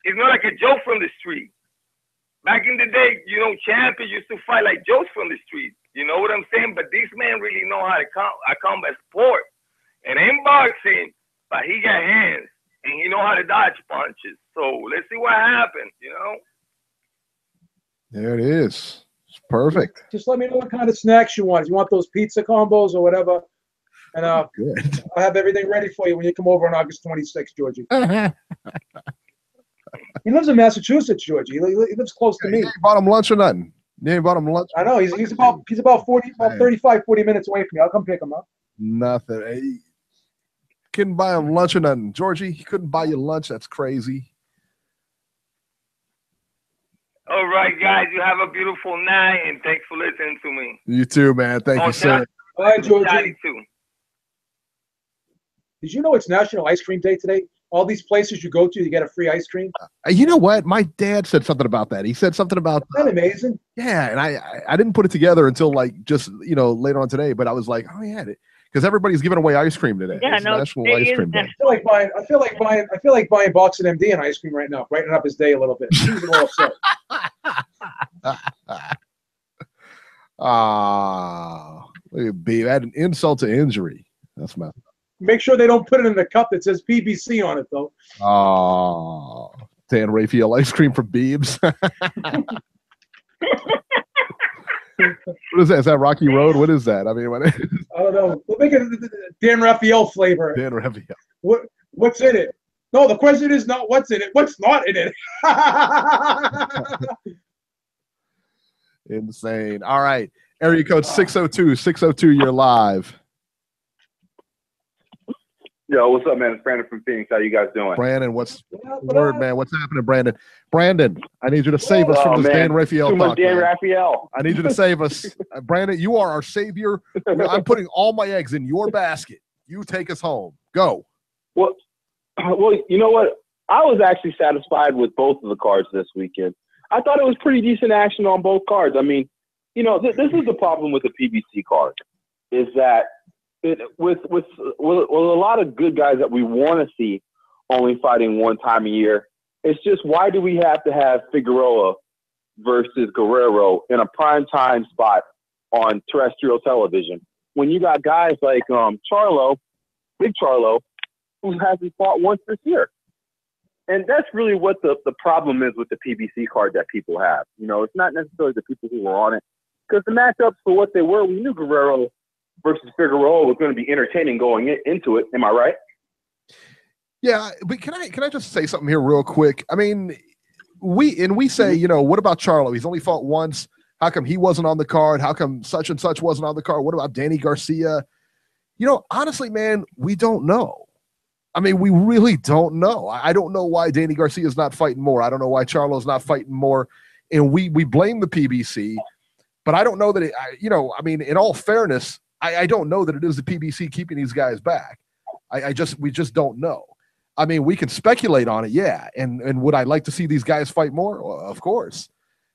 It's not like a Joe from the street. Back in the day, you know, champions used to fight like Joes from the street. You know what I'm saying? But these men really know how to combat sport. It ain't boxing, but he got hands. And he know how to dodge punches. So let's see what happens, you know? There it is. It's perfect. Just let me know what kind of snacks you want. If you want those pizza combos or whatever. And Good. I'll have everything ready for you when you come over on August 26th, Georgie. He lives in Massachusetts, Georgie. He lives close to me. You ain't bought him lunch or nothing? You ain't bought him lunch? I know. He's about 35, 40 minutes away from me. I'll come pick him up. Nothing. He couldn't buy him lunch or nothing. Georgie, he couldn't buy you lunch. That's crazy. All right, guys. You have a beautiful night, and thanks for listening to me. You too, man. Thank you, sir. All right, Georgie. Daddy too. Did you know it's National Ice Cream Day today? All these places you go to, you get a free ice cream. You know what? My dad said something about that. He said something about Isn't that amazing? Yeah, and I didn't put it together until like just later on today. But I was like, oh yeah, because everybody's giving away ice cream today. Yeah, it's no, National Ice Cream Day. I feel like buying Boxing MD and ice cream right now, brightening up his day a little bit. He's a little upset. Look at Beeb. Add an insult to injury. That's my. Make sure they don't put it in the cup that says PBC on it, though. Oh, Dan Raphael ice cream for Beebs. What is that? Is that Rocky Road? What is that? I mean, what? I don't know. We'll make it Dan Raphael flavor. Dan Raphael. What's in it? No, the question is not what's in it. What's not in it? Insane. All right. Area code 602. 602, you're live. Yo, what's up, man? It's Brandon from Phoenix. How you guys doing? Brandon, what's the word, man? What's happening, Brandon? Brandon, I need you to save us from this Dan Raphael Too much talk. Dan man. Raphael. I need you to save us. Brandon, you are our savior. I'm putting all my eggs in your basket. You take us home. Go. Well, you know what? I was actually satisfied with both of the cards this weekend. I thought it was pretty decent action on both cards. I mean, you know, this is the problem with the PBC card, is that with a lot of good guys that we want to see only fighting one time a year, it's just why do we have to have Figueroa versus Guerrero in a primetime spot on terrestrial television when you got guys like Charlo, Big Charlo, who hasn't fought once this year? And that's really what the problem is with the PBC card that people have. You know, it's not necessarily the people who were on it, because the matchups for what they were, we knew Guerrero versus Figueroa was going to be entertaining going into it. Am I right? Yeah, but can I just say something here real quick? I mean, we say, you know, what about Charlo? He's only fought once. How come he wasn't on the card? How come such and such wasn't on the card? What about Danny Garcia? You know, honestly, man, we don't know. I mean, we really don't know. I don't know why Danny Garcia is not fighting more. I don't know why Charlo's not fighting more. And we blame the PBC, but I don't know that it, I mean, in all fairness, I don't know that it is the PBC keeping these guys back. We just don't know. I mean, we can speculate on it, yeah. And would I like to see these guys fight more? Well, of course.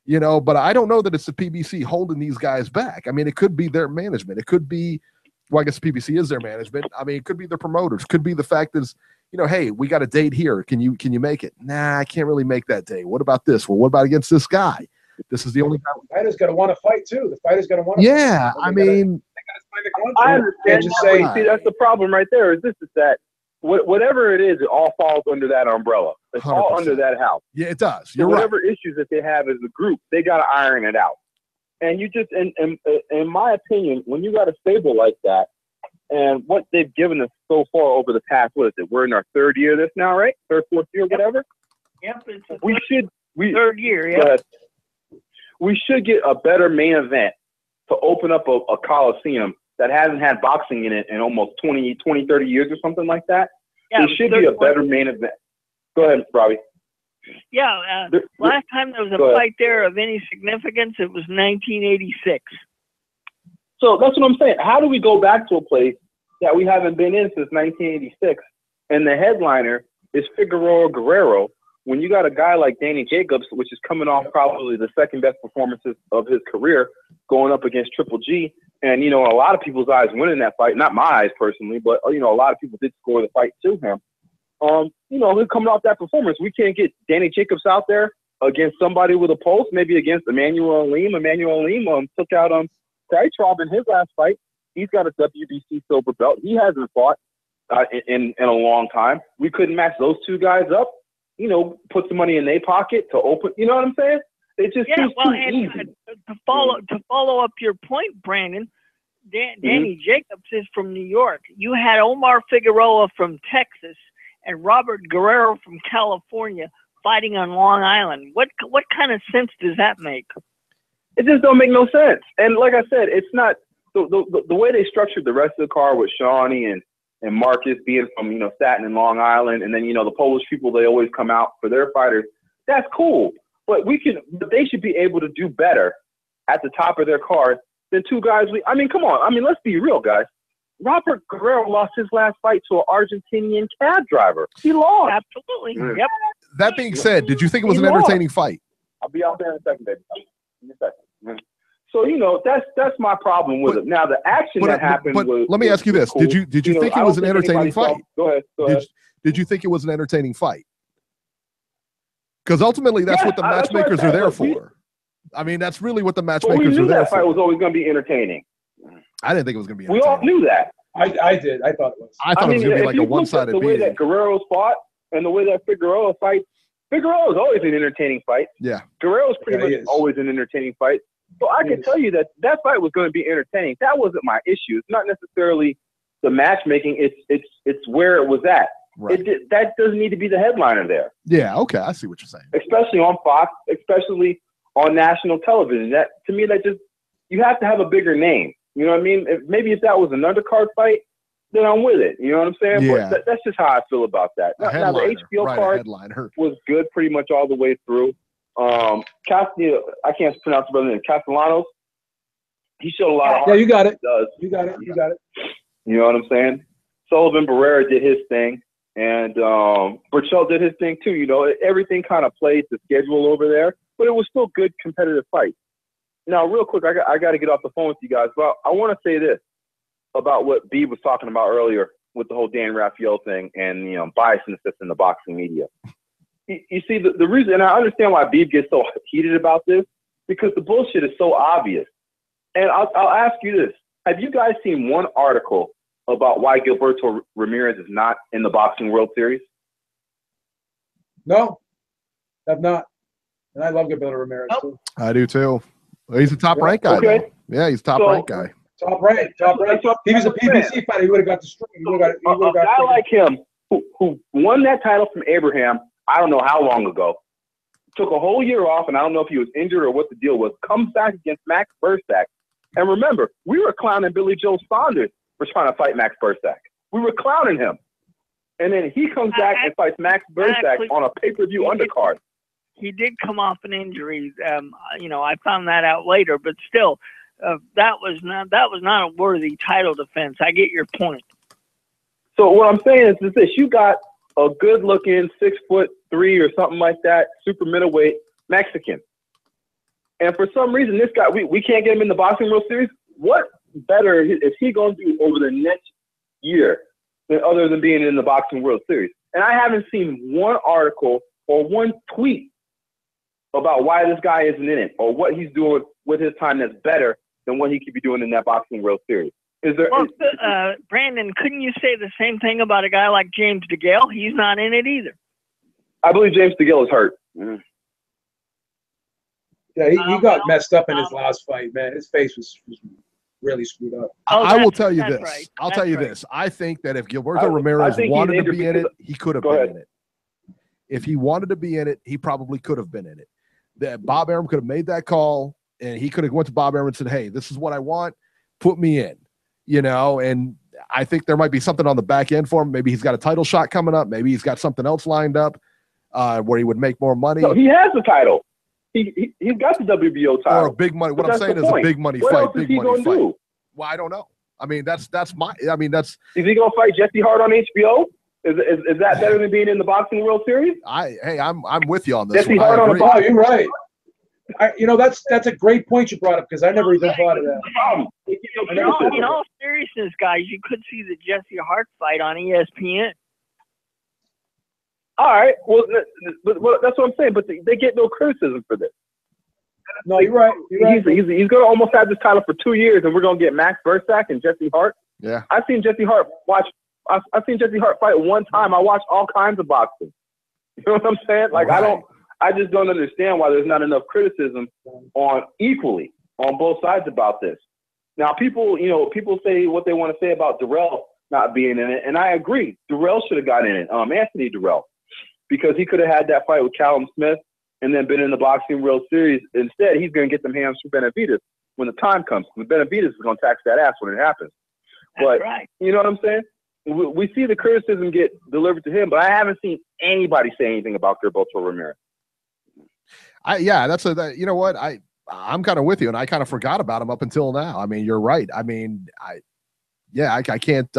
You know, but I don't know that it's the PBC holding these guys back. I mean, it could be their management. It could be, well, I guess the PBC is their management. I mean, it could be their promoters. Could be the fact is, you know, hey, we got a date here. Can you make it? Nah, I can't really make that day. What about this? Well, what about against this guy? This is the only guy. The fighter's going to want to fight too. The fighter's going to want to fight. I mean, I understand. See, that's the problem right there. Is that whatever it is, it all falls under that umbrella. It's 100%. All under that house. Yeah, it does. So whatever issues that they have as a group, they got to iron it out. And you just, in my opinion, when you got a stable like that, and what they've given us so far over the past, what is it? We're in our third year of this now, right? Third, fourth year, whatever. Yep, it's third year. Yeah. We should get a better main event to open up a coliseum that hasn't had boxing in it in almost 20, 30 years or something like that. Yeah, it should be a better main event. Go ahead, Robbie. Yeah, last time there was a fight there of any significance, it was 1986. So that's what I'm saying. How do we go back to a place that we haven't been in since 1986, and the headliner is Figueroa Guerrero, when you got a guy like Danny Jacobs, which is coming off probably the second best performances of his career, going up against Triple G, and, you know, a lot of people's eyes winning that fight, not my eyes personally, but, you know, a lot of people did score the fight to him. You know, he's coming off that performance. We can't get Danny Jacobs out there against somebody with a pulse, maybe against Emmanuel Aleem. Emmanuel Aleem took out Krytrov in his last fight. He's got a WBC silver belt. He hasn't fought in a long time. We couldn't match those two guys up. You know, put some money in their pocket to open. You know what I'm saying? It just seems too easy. To follow up your point, Brandon, Danny Jacobs is from New York. You had Omar Figueroa from Texas and Robert Guerrero from California fighting on Long Island. What kind of sense does that make? It just don't make no sense. And like I said, it's not the way they structured the rest of the card with Shawnee and Marcus being from, you know, Staten and Long Island, and then, you know, the Polish people, they always come out for their fighters. That's cool. But they should be able to do better at the top of their card than two guys. I mean, come on. I mean, let's be real, guys. Robert Guerrero lost his last fight to an Argentinian cab driver. He lost. Absolutely. Yep. That being said, did you think it was an entertaining fight? I'll be out there in a second, baby. In a second. So, you know, that's my problem with it. Now, the action that happened was. Let me ask you this: cool. Did you think it was an entertaining fight? Go ahead. Did you think it was an entertaining fight? Because ultimately, that's what the matchmakers are there for. I mean, that's really what the matchmakers are there for. We knew that fight was always going to be entertaining. I didn't think it was going to be entertaining. We all knew that. I did. I thought it was. I thought it was going to be like a one-sided beating. The way that Guerrero's fought and the way that Figueroa fights, Figueroa is always an entertaining fight. Yeah. Guerrero's pretty much always an entertaining fight. So I can tell you that fight was going to be entertaining. That wasn't my issue. It's not necessarily the matchmaking. It's where it was at. Right. That doesn't need to be the headliner there. Yeah. Okay. I see what you're saying. Especially on Fox, especially on national television. That to me, you have to have a bigger name. You know what I mean? Maybe if that was an undercard fight, then I'm with it. You know what I'm saying? Yeah. But that's just how I feel about that. Now the HBO card was good pretty much all the way through. I can't pronounce the brother's name. Castellanos. He showed a lot of heart. Yeah, you got it. You got it. You know what I'm saying? Sullivan Barrera did his thing, and Burchell did his thing too. You know, everything kind of played the schedule over there, but it was still good competitive fights. Now, real quick, I got to get off the phone with you guys, but I want to say this about what Beeb was talking about earlier with the whole Dan Raphael thing and, you know, biasness that's in the boxing media. You see, the reason, and I understand why Beeb gets so heated about this, because the bullshit is so obvious. And I'll ask you this. Have you guys seen one article about why Gilberto Ramirez is not in the Boxing World Series? No, have not. And I love Gilberto Ramirez, too. I do, too. He's a top-ranked guy. Okay. Yeah, he's a top-ranked guy. Top ranked. He was a PBC fighter. He would have got destroyed. A guy like him who won that title from Abraham, I don't know how long ago, took a whole year off, and I don't know if he was injured or what the deal was, comes back against Max Bursak. And remember, we were clowning Billy Joe Saunders for trying to fight Max Bursak. We were clowning him. And then he comes back and fights Max Bursak on a pay-per-view undercard. He did come off an injury. You know, I found that out later, but still, that was not a worthy title defense. I get your point. So what I'm saying is this: you got a good-looking 6'3" or something like that, super middleweight Mexican, and for some reason this guy we can't get him in the Boxing World Series. What better is he going to do over the next year other than being in the Boxing World Series? And I haven't seen one article or one tweet about why this guy isn't in it or what he's doing with his time that's better than what he could be doing in that Boxing World Series. Is there? Well, Brandon, couldn't you say the same thing about a guy like James DeGale? He's not in it either. I believe James DeGale is hurt. Yeah, he got messed up in his last fight, man. His face was really screwed up. I will tell you this. Right. I'll tell you this. I think that if Gilberto Ramirez wanted to be in it, he could have been in it. If he wanted to be in it, he probably could have been in it. That Bob Arum could have made that call, and he could have went to Bob Arum and said, "Hey, this is what I want. Put me in." You know, and I think there might be something on the back end for him. Maybe he's got a title shot coming up. Maybe he's got something else lined up where he would make more money. No, he has the title. He's got the WBO title. Or a big money. What I'm saying is a big money fight. What else is he going to do? Well, I don't know. I mean, that's my. I mean, that's. Is he going to fight Jesse Hart on HBO? Is that better than being in the Boxing World Series? I'm with you on this. Jesse Hart on the Oh, you're right. That's a great point you brought up because I never even thought of that. In all seriousness, guys, you could see the Jesse Hart fight on ESPN. All right, well, that's what I'm saying. But they get no criticism for this. No, you're right. He's going to almost have this title for 2 years, and we're going to get Max Bursak and Jesse Hart. Yeah, I've seen Jesse Hart fight one time. I watch all kinds of boxing. You know what I'm saying? Like right. I just don't understand why there's not enough criticism equally on both sides about this. Now, people say what they want to say about Darrell not being in it, and I agree. Darrell should have got in it. Anthony Darrell, because he could have had that fight with Callum Smith and then been in the Boxing World Series. Instead, he's going to get them hands for Benavidez when the time comes. Benavidez is going to tax that ass when it happens. But right. You know what I'm saying? We see the criticism get delivered to him, but I haven't seen anybody say anything about Gilberto Ramirez. You know what? I'm kind of with you, and I kind of forgot about him up until now. I mean, you're right. I mean, I can't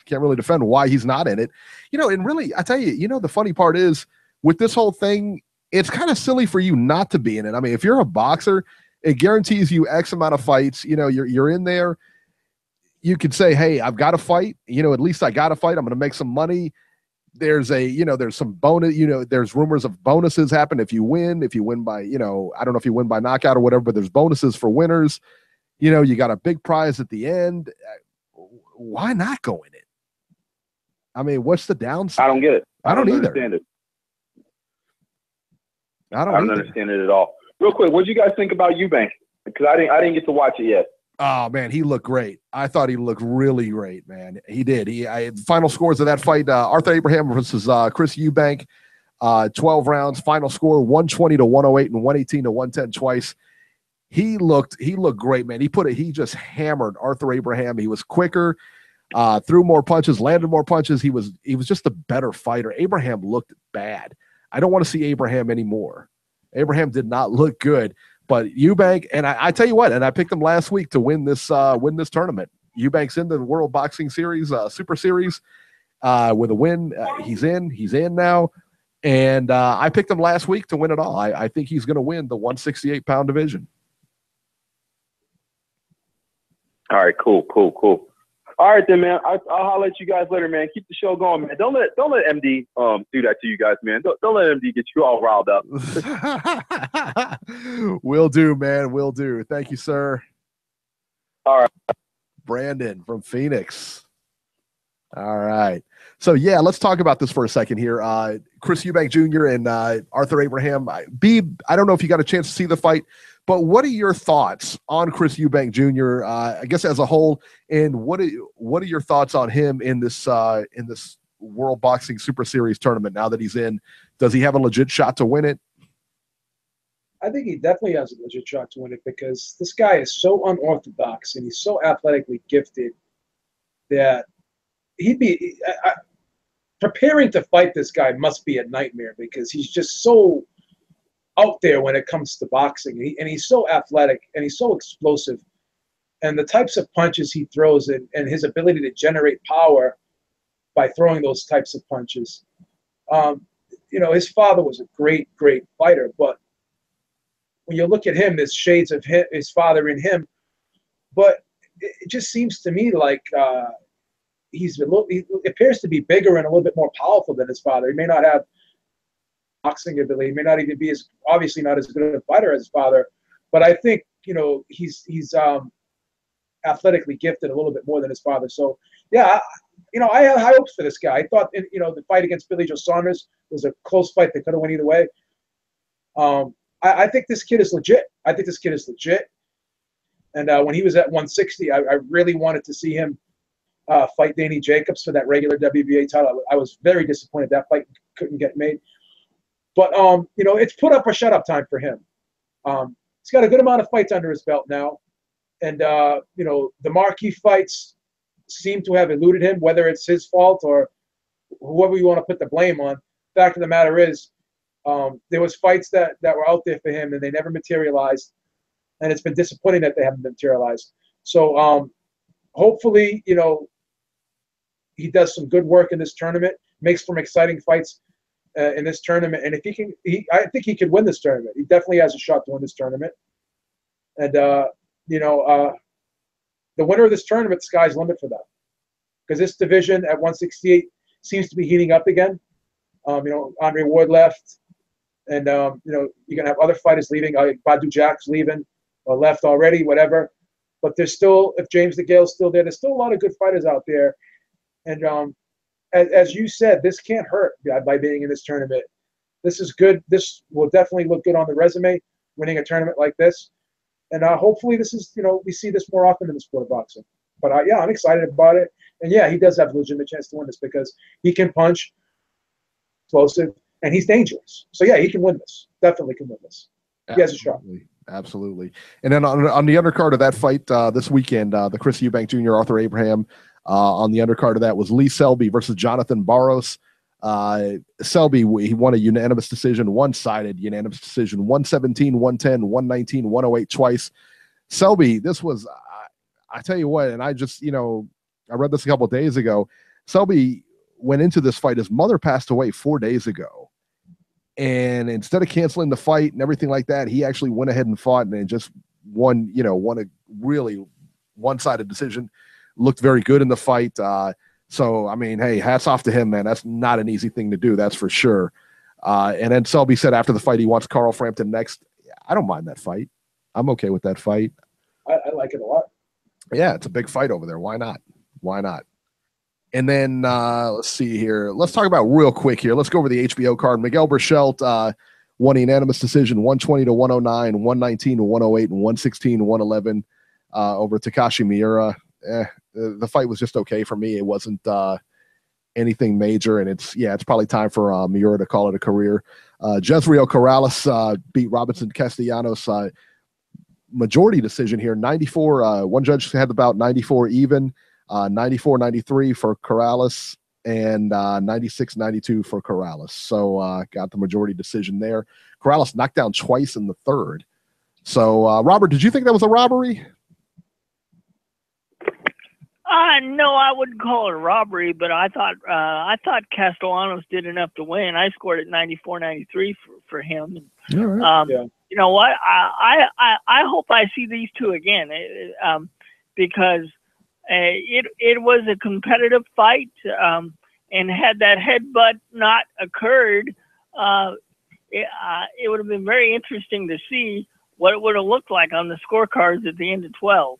really defend why he's not in it. You know, and really, I tell you, the funny part is with this whole thing, it's kind of silly for you not to be in it. I mean, if you're a boxer, it guarantees you X amount of fights. You know, you're in there. You could say, hey, I've got to fight. At least I got to fight. I'm going to make some money. There's some bonus, there's rumors of bonuses happen if you win by, I don't know if you win by knockout or whatever, but there's bonuses for winners. You got a big prize at the end. Why not go in it? I mean, what's the downside? I don't get it. I don't either. Understand it. I don't understand it at all. Real quick, what did you guys think about Eubank? Because I didn't get to watch it yet. Oh man, he looked great. I thought he looked really great, man. He did. Final scores of that fight: Arthur Abraham versus Chris Eubank, 12 rounds. Final score: 120 to 108 and 118 to 110 twice. He looked great, man. He just hammered Arthur Abraham. He was quicker, threw more punches, landed more punches. He was just a better fighter. Abraham looked bad. I don't want to see Abraham anymore. Abraham did not look good. But Eubank, and I tell you what, and I picked him last week to win this tournament. Eubank's in the World Boxing Series, Super Series, with a win. He's in now, and I picked him last week to win it all. I think he's going to win the 168-pound division. All right, cool. All right, then, man. I'll holler at you guys later, man. Keep the show going, man. Don't let MD do that to you guys, man. Don't let MD get you all riled up. Will do, man. Will do. Thank you, sir. All right. Brandon from Phoenix. All right. So, yeah, let's talk about this for a second here. Chris Eubank Jr. and Arthur Abraham. Beeb, I don't know if you got a chance to see the fight, but what are your thoughts on Chris Eubank Jr., I guess as a whole, and what are your thoughts on him in this World Boxing Super Series tournament now that he's in? Does he have a legit shot to win it? I think he definitely has a legit shot to win it because this guy is so unorthodox and he's so athletically gifted that he'd be preparing to fight this guy must be a nightmare because he's just so out there when it comes to boxing. And he's so athletic and he's so explosive. And the types of punches he throws and his ability to generate power by throwing those types of punches. His father was a great fighter, but when you look at him, there's shades of his father in him. But it just seems to me like he appears to be bigger and a little bit more powerful than his father. He may not have boxing ability. He may not even be obviously not as good a fighter as his father, but I think he's athletically gifted a little bit more than his father. So yeah, I had high hopes for this guy. I thought the fight against Billy Joe Saunders was a close fight that could have went either way. I think this kid is legit. And when he was at 160, I really wanted to see him fight Danny Jacobs for that regular WBA title. I was very disappointed that fight couldn't get made. But, it's put up or shut up time for him. He's got a good amount of fights under his belt now. And, the marquee fights seem to have eluded him, whether it's his fault or whoever you want to put the blame on. Fact of the matter is, there was fights that were out there for him and they never materialized. And it's been disappointing that they haven't materialized. So hopefully, he does some good work in this tournament. makes for exciting fights in this tournament. And if he can, I think he could win this tournament. He definitely has a shot to win this tournament. And you know, the winner of this tournament, the sky's the limit for them, because this division at 168 seems to be heating up again. You know, Andre Ward left, and you know, you're gonna have other fighters leaving. Badu Jack's leaving or left already, whatever. But there's still, if James DeGale's still there, there's still a lot of good fighters out there. And as you said, this can't hurt by being in this tournament. This is good. This will definitely look good on the resume, winning a tournament like this. And hopefully this is, you know, we see this more often in the sport of boxing. But yeah, I'm excited about it. And yeah, he does have a legitimate chance to win this because he can punch, explosive, and he's dangerous. So yeah, he can win this. Definitely can win this. He has a shot. Absolutely. And then on the undercard of that fight this weekend, the Chris Eubank Jr., Arthur Abraham, on the undercard of that was Lee Selby versus Jonathan Barros. Selby, he won a unanimous decision, one-sided unanimous decision, 117, 110, 119, 108 twice. Selby, this was, I tell you what, and I just, you know, I read this a couple of days ago. Selby went into this fight. His mother passed away 4 days ago. And instead of canceling the fight and everything like that, he actually went ahead and fought and just won, you know, won a really one-sided decision. Looked very good in the fight. So, I mean, hey, hats off to him, man. That's not an easy thing to do, that's for sure. And then Selby said after the fight he wants Carl Frampton next. I don't mind that fight. I'm okay with that fight. I like it a lot. Yeah, it's a big fight over there. Why not? Why not? And then let's see here. Let's talk about real quick here. Let's go over the HBO card. Miguel Berchelt won a unanimous decision, 120 to 109, 119 to 108, and 116 to 111 over Takashi Miura. The fight was just okay for me. It wasn't anything major, and it's probably time for Miura to call it a career. Jezreel Corrales beat Robinson Castellanos. Majority decision here, 94. One judge had about 94 even. 94-93 for Corrales and 96-92 for Corrales. So got the majority decision there. Corrales knocked down twice in the third. So Robert, did you think that was a robbery? No, I wouldn't call it a robbery, but I thought Castellanos did enough to win. I scored at 94-93 for him. Right. You know what? I hope I see these two again, because it was a competitive fight, and had that headbutt not occurred, it would have been very interesting to see what it would have looked like on the scorecards at the end of 12.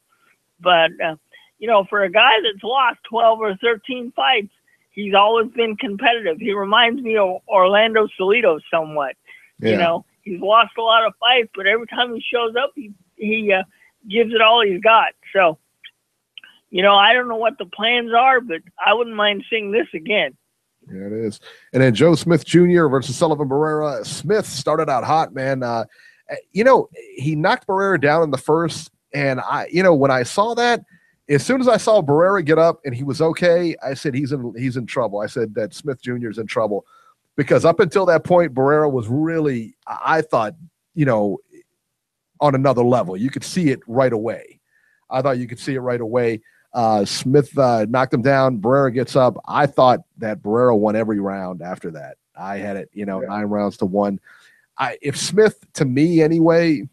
But you know, for a guy that's lost 12 or 13 fights, he's always been competitive. He reminds me of Orlando Salido somewhat. Yeah. You know, he's lost a lot of fights, but every time he shows up, he gives it all he's got. So, you know, I don't know what the plans are, but I wouldn't mind seeing this again. Yeah, it is. And then Joe Smith Jr. versus Sullivan Barrera. Smith started out hot, man. You know, he knocked Barrera down in the first, and when I saw that, as soon as I saw Barrera get up and he was okay, I said he's in trouble. I said that Smith Jr. is in trouble, because up until that point, Barrera was really, I thought, you know, on another level. You could see it right away. I thought you could see it right away. Smith knocked him down. Barrera gets up. I thought that Barrera won every round after that. I had it, 9 rounds to 1. If Smith, to me anyway,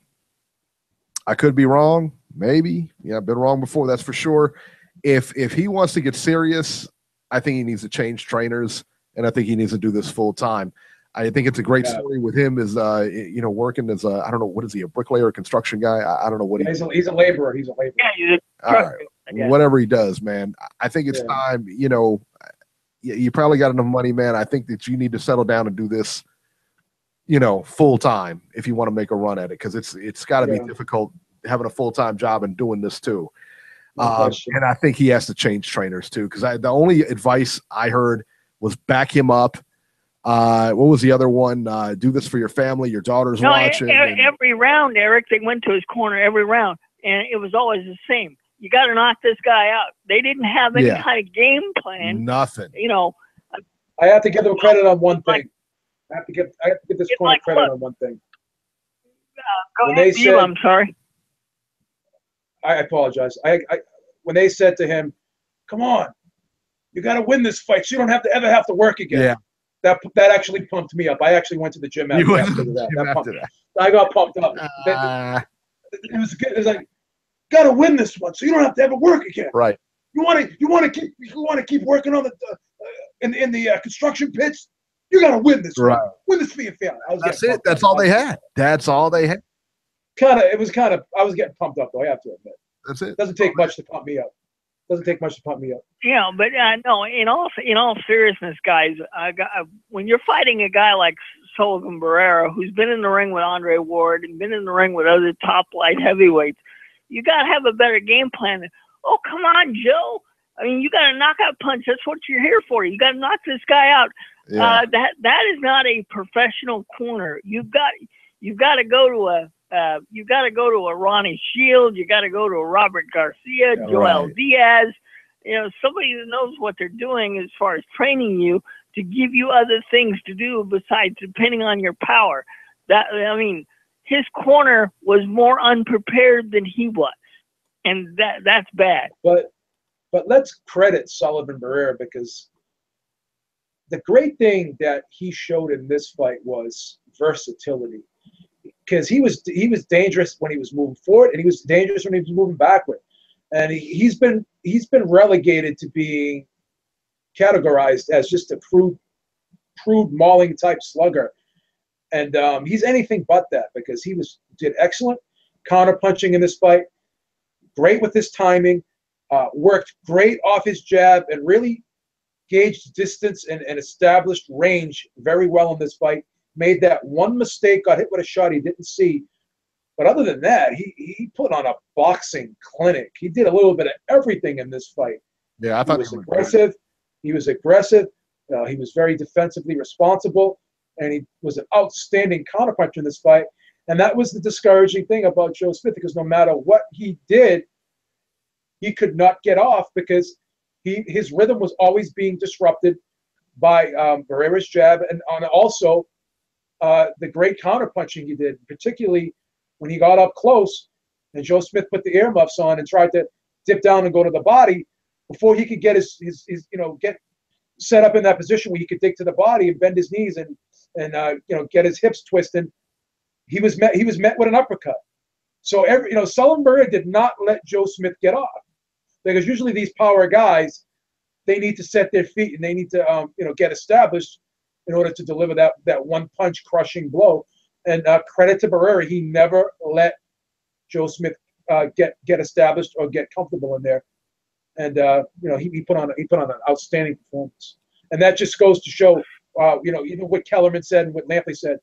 I could be wrong. Maybe. Yeah, I've been wrong before, that's for sure. If he wants to get serious, I think he needs to change trainers, and I think he needs to do this full time. I think it's a great story with him as working as I don't know, what is he, a bricklayer or construction guy? I don't know what he's a laborer. He's a laborer. Yeah, he's a all right. Whatever he does, man. I think it's time, you probably got enough money, man. I think that you need to settle down and do this, full time if you want to make a run at it, because it's got to be difficult having a full-time job and doing this too. And I think he has to change trainers too, because the only advice I heard was back him up. What was the other one? Do this for your family, your daughter's watching. Every round, Eric, they went to his corner every round, and it was always the same. You got to knock this guy out. They didn't have any kind of game plan. Nothing. I have to give them credit on one thing. I have to give this corner credit on one thing. Go ahead, Beeb, I'm sorry. I apologize. When they said to him, "Come on, You got to win this fight so you don't have to ever have to work again. Yeah. That actually pumped me up. I actually went to the gym after that. I got pumped up. It was good. It was like, got to win this one so you don't have to ever work again. Right. You want to keep working on the in the construction pits. You got to win this one. Win this for your family. That's it. That's all they had. That's all they had. I was getting pumped up though. I have to admit. That's it. It doesn't take much to pump me up. Yeah, but no. In all seriousness, guys, when you're fighting a guy like Sullivan Barrera, who's been in the ring with Andre Ward and been in the ring with other top light heavyweights, you got to have a better game plan. Oh, come on, Joe. I mean, you got a knockout punch. That's what you're here for. You got to knock this guy out. Yeah. That is not a professional corner. You've got to go to a Ronnie Shields. You got to go to a Robert Garcia, Joel Diaz. Somebody that knows what they're doing as far as training you to give you other things to do besides depending on your power. His corner was more unprepared than he was, and that's bad. But let's credit Sullivan Barrera, because the great thing that he showed in this fight was versatility. Because he was dangerous when he was moving forward, and he was dangerous when he was moving backward. And he's been relegated to being categorized as just a crude mauling type slugger. And he's anything but that, because he did excellent counterpunching in this fight, great with his timing, worked great off his jab, and really gauged distance and established range very well in this fight. Made that one mistake, got hit with a shot he didn't see. But other than that, he put on a boxing clinic. He did a little bit of everything in this fight. Yeah, I thought he was aggressive. He was aggressive. He was very defensively responsible, and he was an outstanding counterpuncher in this fight. And that was the discouraging thing about Joe Smith, because no matter what he did, he could not get off, because his rhythm was always being disrupted by Barrera's jab, and also the great counterpunching he did, particularly when he got up close and Joe Smith put the earmuffs on and tried to dip down and go to the body. Before he could get his get set up in that position where he could dig to the body and bend his knees and get his hips twisted, he was met with an uppercut. So Sullivan Barrera did not let Joe Smith get off, because usually these power guys, they need to set their feet and they need to get established in order to deliver that one punch crushing blow. And credit to Barrera, he never let Joe Smith get established or get comfortable in there. And he put on an outstanding performance. And that just goes to show even what Kellerman said and what Lampley said,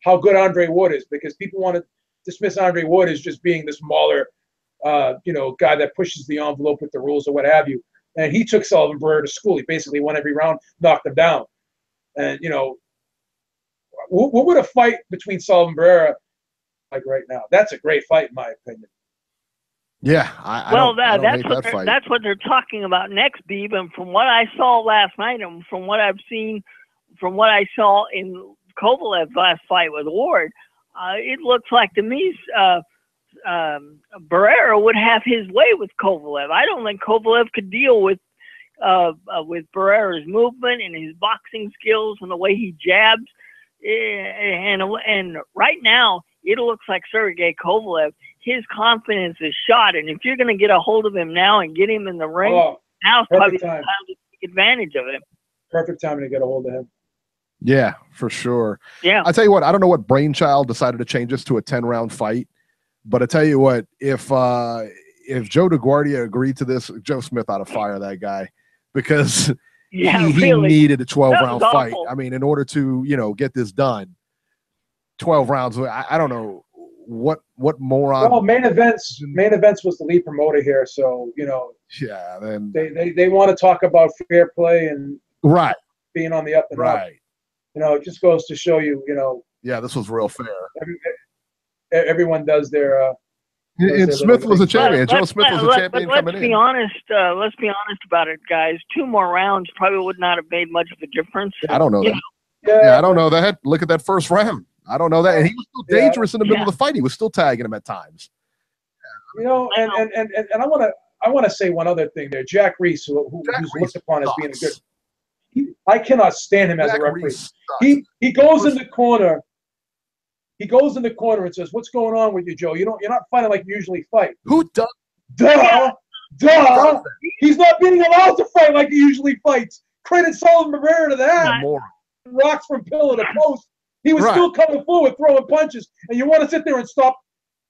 how good Andre Ward is, because people want to dismiss Andre Ward as just being this mauler, guy that pushes the envelope with the rules or what have you. And he took Sullivan Barrera to school. He basically won every round, knocked him down. And, what would a fight between Sullivan Barrera like right now? That's a great fight, in my opinion. Yeah. That's what they're talking about next, Beeb. And from what I saw last night, and from what I saw in Kovalev's last fight with Ward, it looks like to me Barrera would have his way with Kovalev. I don't think Kovalev could deal with Barrera's movement and his boxing skills and the way he jabs. And right now, it looks like Sergey Kovalev, his confidence is shot. And if you're going to get a hold of him now and get him in the ring, now's probably the time to take advantage of him. Perfect time to get a hold of him. Yeah, for sure. Yeah. I tell you what, I don't know what brainchild decided to change this to a 10-round fight, but I tell you what, if Joe DeGuardia agreed to this, Joe Smith ought to fire that guy, because he needed a 12-round fight. I mean, in order to get this done, 12 rounds. I don't know what moron. Well, main events was the lead promoter here, so yeah. Then they want to talk about fair play and being on the up and up. It just goes to show you, yeah, this was real fair. Everyone does their. And Smith was a champion. Joe Smith was a champion coming in. Let's be honest about it, guys. 2 more rounds probably would not have made much of a difference. I don't know that. Yeah, I don't know that. Look at that first round. I don't know that. And he was still dangerous in the middle of the fight. He was still tagging him at times. And I want I want to say one other thing there. Jack Reese, who's looked upon as being a good. I cannot stand him as a referee. He goes in the corner. He goes in the corner and says, "What's going on with you, Joe? You're not fighting like you usually fight." Who does? Duh. He's not being allowed to fight like he usually fights. Credit Sullivan Rivera to that. Rocks from pillar to post. He was still coming forward, throwing punches, and you want to sit there and stop.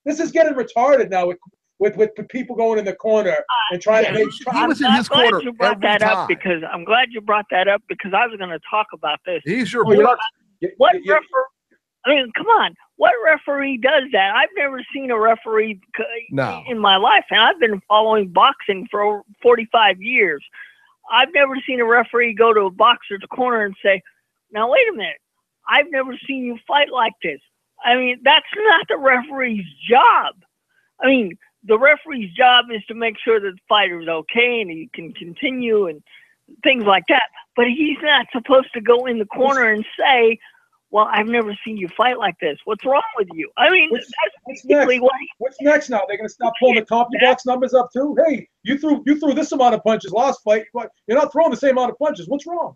This is getting retarded now with people going in the corner and trying to make. He was in his corner every time. I'm glad you brought that up because I was going to talk about this. He's your what referee? I mean, come on. What referee does that? I've never seen a referee in my life, and I've been following boxing for 45 years. I've never seen a referee go to a boxer's corner and say, "Now, wait a minute. I've never seen you fight like this." I mean, that's not the referee's job. I mean, the referee's job is to make sure that the fighter's okay and he can continue and things like that. But he's not supposed to go in the corner and say, "Well, I've never seen you fight like this. What's wrong with you?" I mean, that's basically what's next now? They're going to stop pulling the CompuBox numbers up too? Hey, you threw this amount of punches last fight, but you're not throwing the same amount of punches. What's wrong?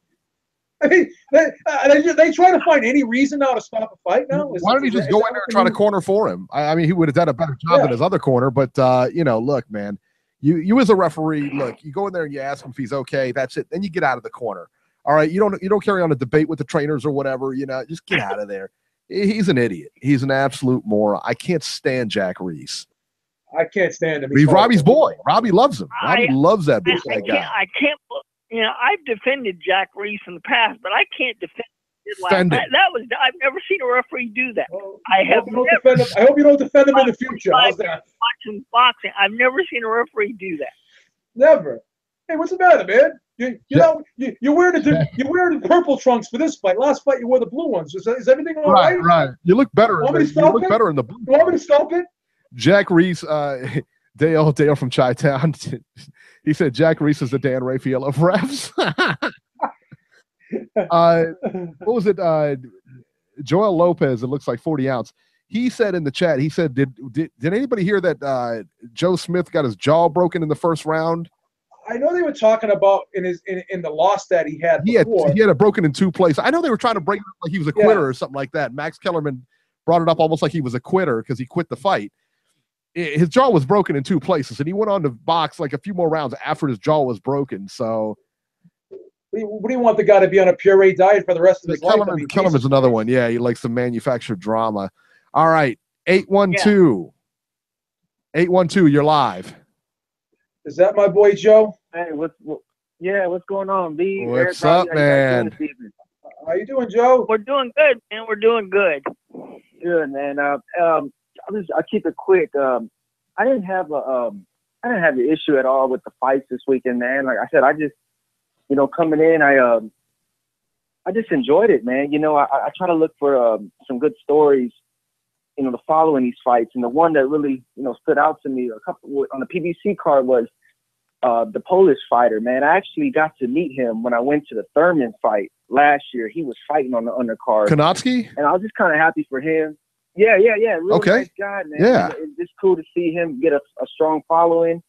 I mean, they try to find any reason now to stop a fight now? Why don't he just go in there and try to corner for him? I mean, he would have done a better job than his other corner, but, look, man, you as a referee, look, you go in there and you ask him if he's okay, that's it. Then you get out of the corner. All right, you don't carry on a debate with the trainers or whatever, just get out of there. He's an idiot. He's an absolute moron. I can't stand Jack Reese. I can't stand him. He's Robbie's boy. Robbie loves him. Robbie loves that big guy. I can't. I've defended Jack Reese in the past, but I can't defend him. I've never seen a referee do that. Well, I hope you don't defend him in the future. How's that? Watching boxing, I've never seen a referee do that. Never. Hey, what's the matter, man? You're wearing the purple trunks for this fight. Last fight, you wore the blue ones. Is everything all right? Right. You look better. You look better in the blue. You want me to stop it? Jack Reese, Dale from Chi-Town. He said Jack Reese is the Dan Raphael of refs. What was it? Joel Lopez, it looks like 40 ounce. He said in the chat, he said, did anybody hear that Joe Smith got his jaw broken in the first round? I know they were talking about in the loss that he had before. He had it broken in 2 places. I know they were trying to break it up like he was a quitter or something like that. Max Kellerman brought it up almost like he was a quitter because he quit the fight. His jaw was broken in 2 places, and he went on to box like a few more rounds after his jaw was broken. So, what do you want the guy to be on a puree diet for the rest of his life? Kellerman's another one. Yeah, he likes to manufacture drama. All right, 812. 812, you're live. Is that my boy Joe? Hey, what's going on, B? What's up, man? How you doing, Joe? We're doing good, man. We're doing good. Good, man. I'll keep it quick. I didn't have the issue at all with the fights this weekend, man. Like I said, I just, coming in, I just enjoyed it, man. I try to look for some good stories, to follow in these fights. And the one that really, stood out to me on the PBC card was the Polish fighter, man. I actually got to meet him when I went to the Thurman fight last year. He was fighting on the undercard. Konotsky? And I was just kind of happy for him. Yeah. Really nice guy, man. Yeah. It's just cool to see him get a strong following.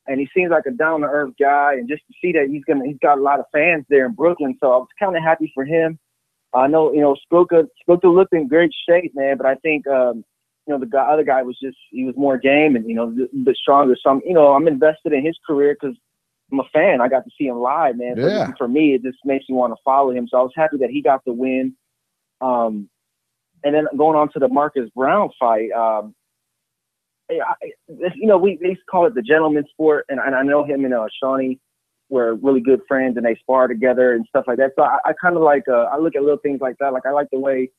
And he seems like a down-to-earth guy. And just to see that he's got a lot of fans there in Brooklyn. So I was kind of happy for him. I know, Skoka looked in great shape, man. But I think, the other guy he was more game and, a bit stronger. So I'm invested in his career because I'm a fan. I got to see him live, man. Yeah. So for me, it just makes me want to follow him. So I was happy that he got the win. And then going on to the Marcus Brown fight, we used to call it the gentleman's sport, and I know him and Shawnee were really good friends, and they spar together and stuff like that. So I kind of like I look at little things like that. Like I like the way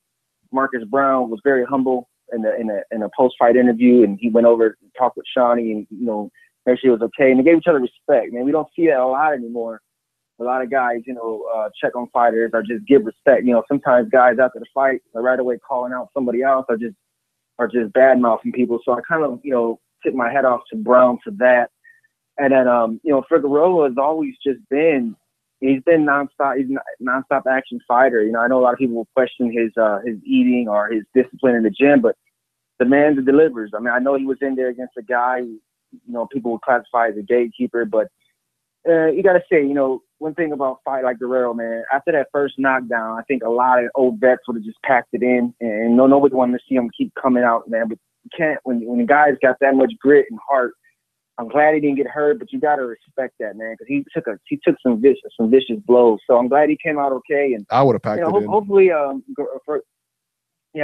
Marcus Brown was very humble in a post-fight interview, and he went over and talked with Shawnee, and made sure he was okay, and they gave each other respect. Man, we don't see that a lot anymore. A lot of guys, check on fighters or just give respect. Sometimes guys after the fight are right away calling out somebody else or just bad mouthing people. So I kind of, tip my hat off to Brown for that. And then, Figueroa has always just been, he's been nonstop. He's a nonstop action fighter. I know a lot of people will question his people would classify as a gatekeeper, but you got to say, one thing about fight like Guerrero, man, after that first knockdown, I think a lot of old vets would have just packed it in, and nobody wanted to see him keep coming out, man. But you can't, when the guy's got that much grit and heart. I'm glad he didn't get hurt, but you got to respect that, man, because he took some vicious blows. So I'm glad he came out okay. And I would have packed it in. Hopefully, I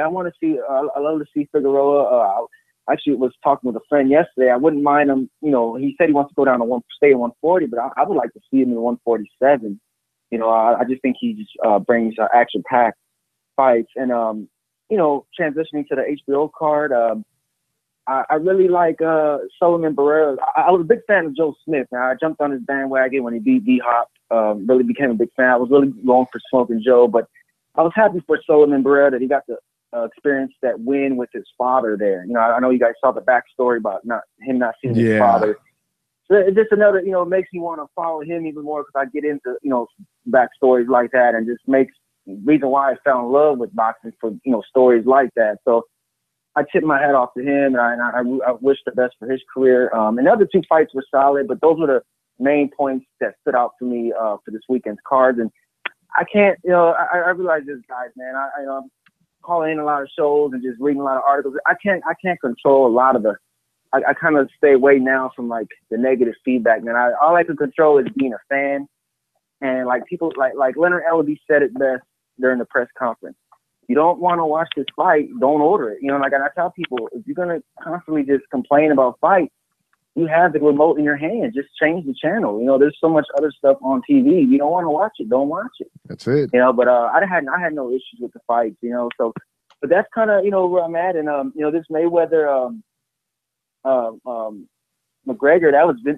want to see. I love to see Figueroa. I actually was talking with a friend yesterday. I wouldn't mind him. He said he wants to go down to stay at 140, but I would like to see him in 147. I just think he just brings action-packed fights. And transitioning to the HBO card. I really like Solomon Barrera. I was a big fan of Joe Smith. Now I jumped on his bandwagon when he beat D-Hop. Really became a big fan. I was really going for Smoking Joe, but I was happy for Solomon Barrera that he got to experience that win with his father there. I know you guys saw the backstory about not seeing his father. So it's just another, it makes me want to follow him even more because I get into, backstories like that, and just makes reason why I fell in love with boxing for, stories like that. So I tip my hat off to him, and I wish the best for his career. And the other two fights were solid, but those were the main points that stood out to me for this weekend's cards. And I can't, I realize this, guys, man. I'm calling in a lot of shows and just reading a lot of articles. I can't control a lot of the. I kind of stay away now from like the negative feedback, man. All I can control is being a fan, and like people like Leonard Ellerby said it best during the press conference. You don't want to watch this fight, don't order it. And I tell people, if you're gonna constantly just complain about fights, you have the remote in your hand. Just change the channel. There's so much other stuff on TV. You don't want to watch it, don't watch it. That's it. But I had no issues with the fights. So, but that's kind of where I'm at. And this Mayweather McGregor,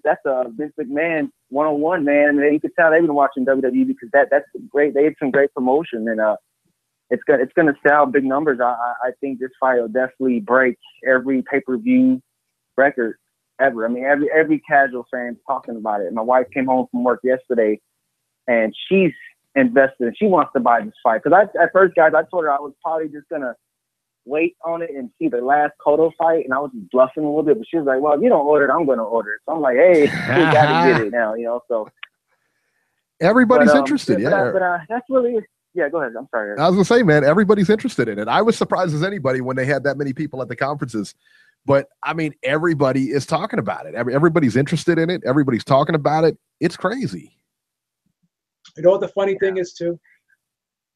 that's Vince McMahon one-on-one, man. And you could tell they've been watching WWE because that's great. They had some great promotion, and it's gonna sell big numbers. I think this fight will definitely break every pay-per-view record ever. I mean, every casual fan talking about it. My wife came home from work yesterday, and she's invested. And she wants to buy this fight because at first, guys, I told her I was probably just gonna wait on it and see the last Cotto fight, and I was just bluffing a little bit. But she was like, "Well, if you don't order it, I'm gonna order it." So I'm like, "Hey, we gotta get it now," So everybody's interested. But that's really it. Yeah, go ahead. I'm sorry. I was gonna say, man, everybody's interested in it. I was surprised as anybody when they had that many people at the conferences. But I mean, everybody is talking about it. Everybody's interested in it. Everybody's talking about it. It's crazy. You know what the funny thing is too?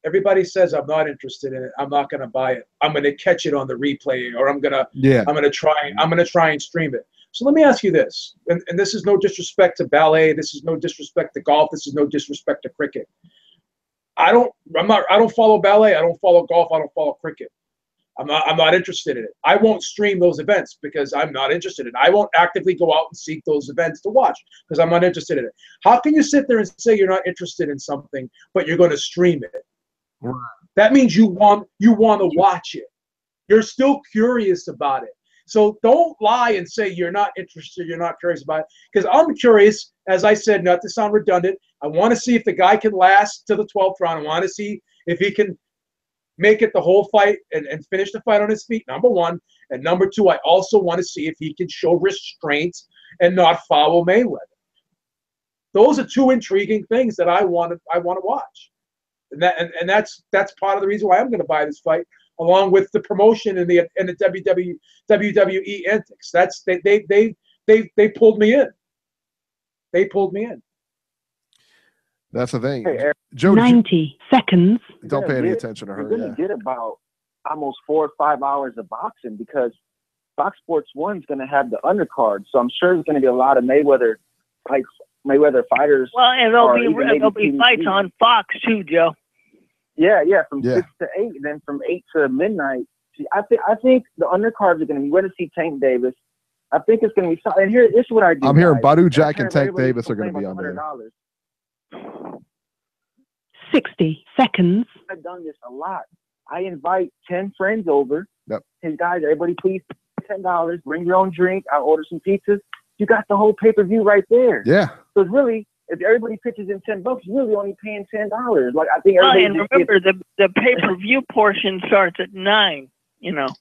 Everybody says I'm not interested in it. I'm not going to buy it. I'm going to catch it on the replay, or I'm going to try and stream it. So let me ask you this, and this is no disrespect to ballet. This is no disrespect to golf. This is no disrespect to cricket. I don't follow ballet. I don't follow golf. I don't follow cricket. I'm not interested in it. I won't stream those events because I'm not interested in it. I won't actively go out and seek those events to watch because I'm not interested in it. How can you sit there and say you're not interested in something, but you're going to stream it? Right. That means you want to watch it. You're still curious about it. So don't lie and say you're not interested, you're not curious about it. Because I'm curious, as I said, not to sound redundant, I want to see if the guy can last to the 12th round. I want to see if he can make it the whole fight and finish the fight on his feet, number one. And number two, I also want to see if he can show restraint and not foul Mayweather. Those are two intriguing things that I want to watch. And that's part of the reason why I'm going to buy this fight, along with the promotion and the WWE antics. That's they pulled me in. They pulled me in. That's the thing. Hey, Joe, 90 seconds. Don't pay any attention to her. You're going to get about almost 4 or 5 hours of boxing because Fox Sports 1 is going to have the undercard. So I'm sure there's going to be a lot of Mayweather fighters. Well, and there'll be fights on Fox too, Joe. Yeah, from 6 to 8, and then from 8 to midnight. See, I think the undercards are going to be. We're going to see Tank Davis. I think it's going to be. And here, this is what I do. I'm hearing Badu Jack and Tank Davis are going to be on there. 60 seconds. I've done this a lot. I invite 10 friends over. Yep. Hey guys, everybody, please $10. Bring your own drink. I'll order some pizzas. You got the whole pay-per-view right there. Yeah. So it's really, if everybody pitches in $10, you're really only paying $10. Like I think everybody. And remember, the pay-per-view portion starts at 9. So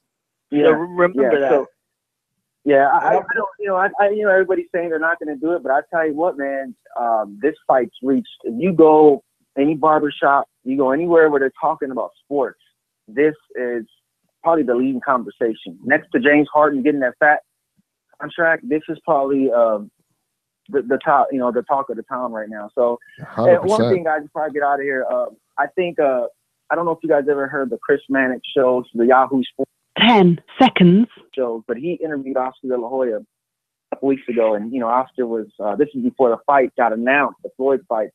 remember that. Yeah, I don't, everybody's saying they're not going to do it, but I tell you what, man, this fight's reached. If you go any barbershop, you go anywhere where they're talking about sports, this is probably the leading conversation. Next to James Harden getting that fat contract, this is probably the top, the talk of the town right now. So, one thing, guys, before I get out of here, I think I don't know if you guys ever heard the Chris Mannix shows, the Yahoo Sports 10 seconds shows, but he interviewed Oscar De La Hoya a couple weeks ago, and Oscar was this is before the fight got announced, the Floyd fight.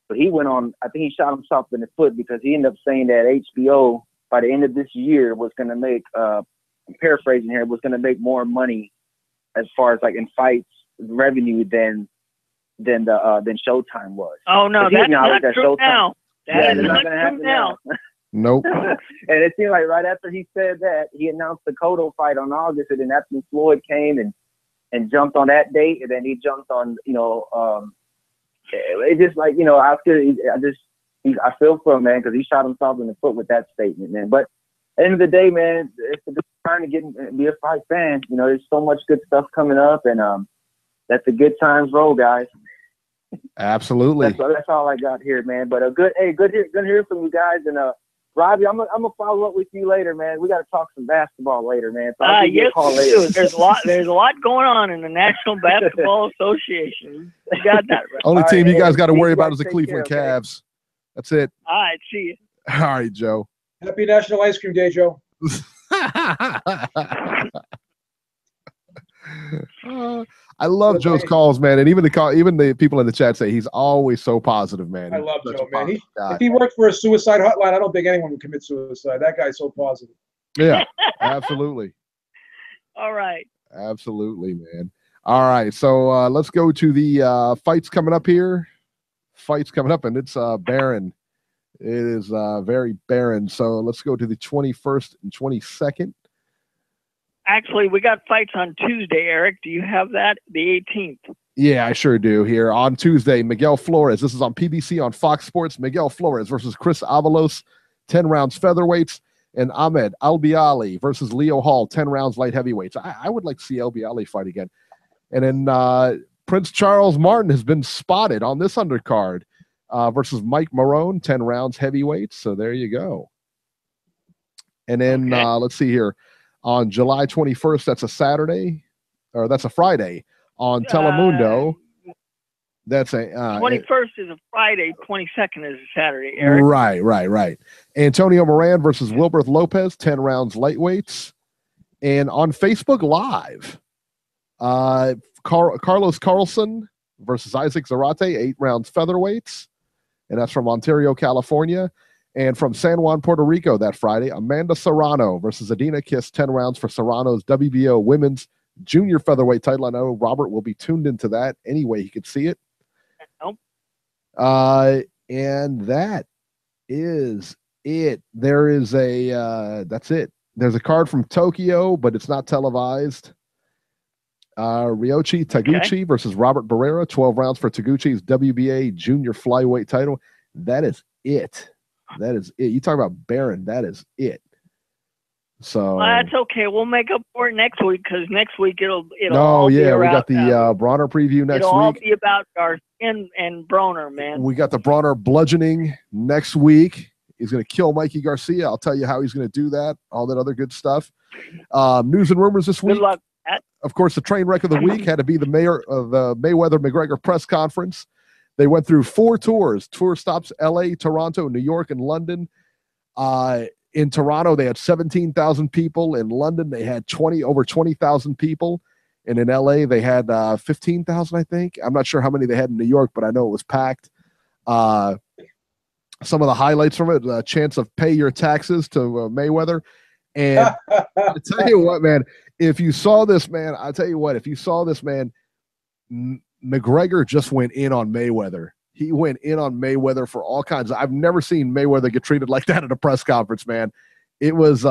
But he went on, I think he shot himself in the foot because he ended up saying that HBO by the end of this year was going to make, I'm paraphrasing here, was going to make more money as far as like in fights revenue than Showtime was. Oh no, that's not true now. That is not going to happen now. Nope. And it seemed like right after he said that, he announced the Cotto fight on August, and then that's when Floyd came and jumped on that date, and then he jumped on, it just like, I feel for him, man, because he shot himself in the foot with that statement, man. But at the end of the day, man, it's a good time to be a fight fan. There's so much good stuff coming up, and that's a good times roll, guys. Absolutely. That's all I got here, man. But good hearing from you guys. And Robbie, I'm gonna follow up with you later, man. We got to talk some basketball later, man. So I'll give you a call later. There's a lot going on in the National Basketball Association. You got that right. Only team you guys got to worry about is the Cleveland Cavs. That's it. All right, see you. All right, Joe. Happy National Ice Cream Day, Joe. I love Joe's calls, man, and even the people in the chat say he's always so positive, man. I love Joe, man. If he worked for a suicide hotline, I don't think anyone would commit suicide. That guy's so positive. Yeah, absolutely. All right. Absolutely, man. All right, so let's go to the fights coming up here. Fights coming up, and it's barren. It is very barren. So let's go to the 21st and 22nd. Actually, we got fights on Tuesday, Eric. Do you have that? The 18th. Yeah, I sure do. Here on Tuesday, Miguel Flores. This is on PBC on Fox Sports. Miguel Flores versus Chris Avalos, 10 rounds featherweights. And Ahmed Albiali versus Leo Hall, 10 rounds light heavyweights. I would like to see Albiali fight again. And then Prince Charles Martin has been spotted on this undercard versus Mike Marone, 10 rounds heavyweights. So there you go. And then let's see here. On July 21st, that's a Saturday, or that's a Friday, on Telemundo. That's a 21st is a Friday, 22nd is a Saturday, Eric. Right. Antonio Moran versus Wilbert Lopez, 10 rounds lightweights. And on Facebook Live, Carlos Carlson versus Isaac Zarate, 8 rounds featherweights. And that's from Ontario, California. And from San Juan, Puerto Rico that Friday, Amanda Serrano versus Adina Kiss, 10 rounds for Serrano's WBO women's junior featherweight title. I know Robert will be tuned into that anyway. He could see it. Nope. And that is it. There is that's it. There's a card from Tokyo, but it's not televised. Ryoichi Taguchi versus Robert Barrera, 12 rounds for Taguchi's WBA junior flyweight title. That is it. That is it. You talk about barren. That is it. So that's okay. We'll make up for it next week because next week it'll. Oh yeah, we got the Bronner preview next week. It'll all be about Garcia and Broner, man. We got the Bronner bludgeoning next week. He's going to kill Mikey Garcia. I'll tell you how he's going to do that. All that other good stuff. News and rumors this week. Good luck. Of course, the train wreck of the week had to be the mayor of the Mayweather-McGregor press conference. They went through 4 tours. Tour stops L.A., Toronto, New York, and London. In Toronto, they had 17,000 people. In London, they had over 20,000 people. And in L.A., they had 15,000, I think. I'm not sure how many they had in New York, but I know it was packed. Some of the highlights from it, the chance of pay your taxes to Mayweather. And I tell you what, man, if you saw this, man, McGregor just went in on Mayweather. He went in on Mayweather for all kinds. I've never seen Mayweather get treated like that at a press conference, man. It was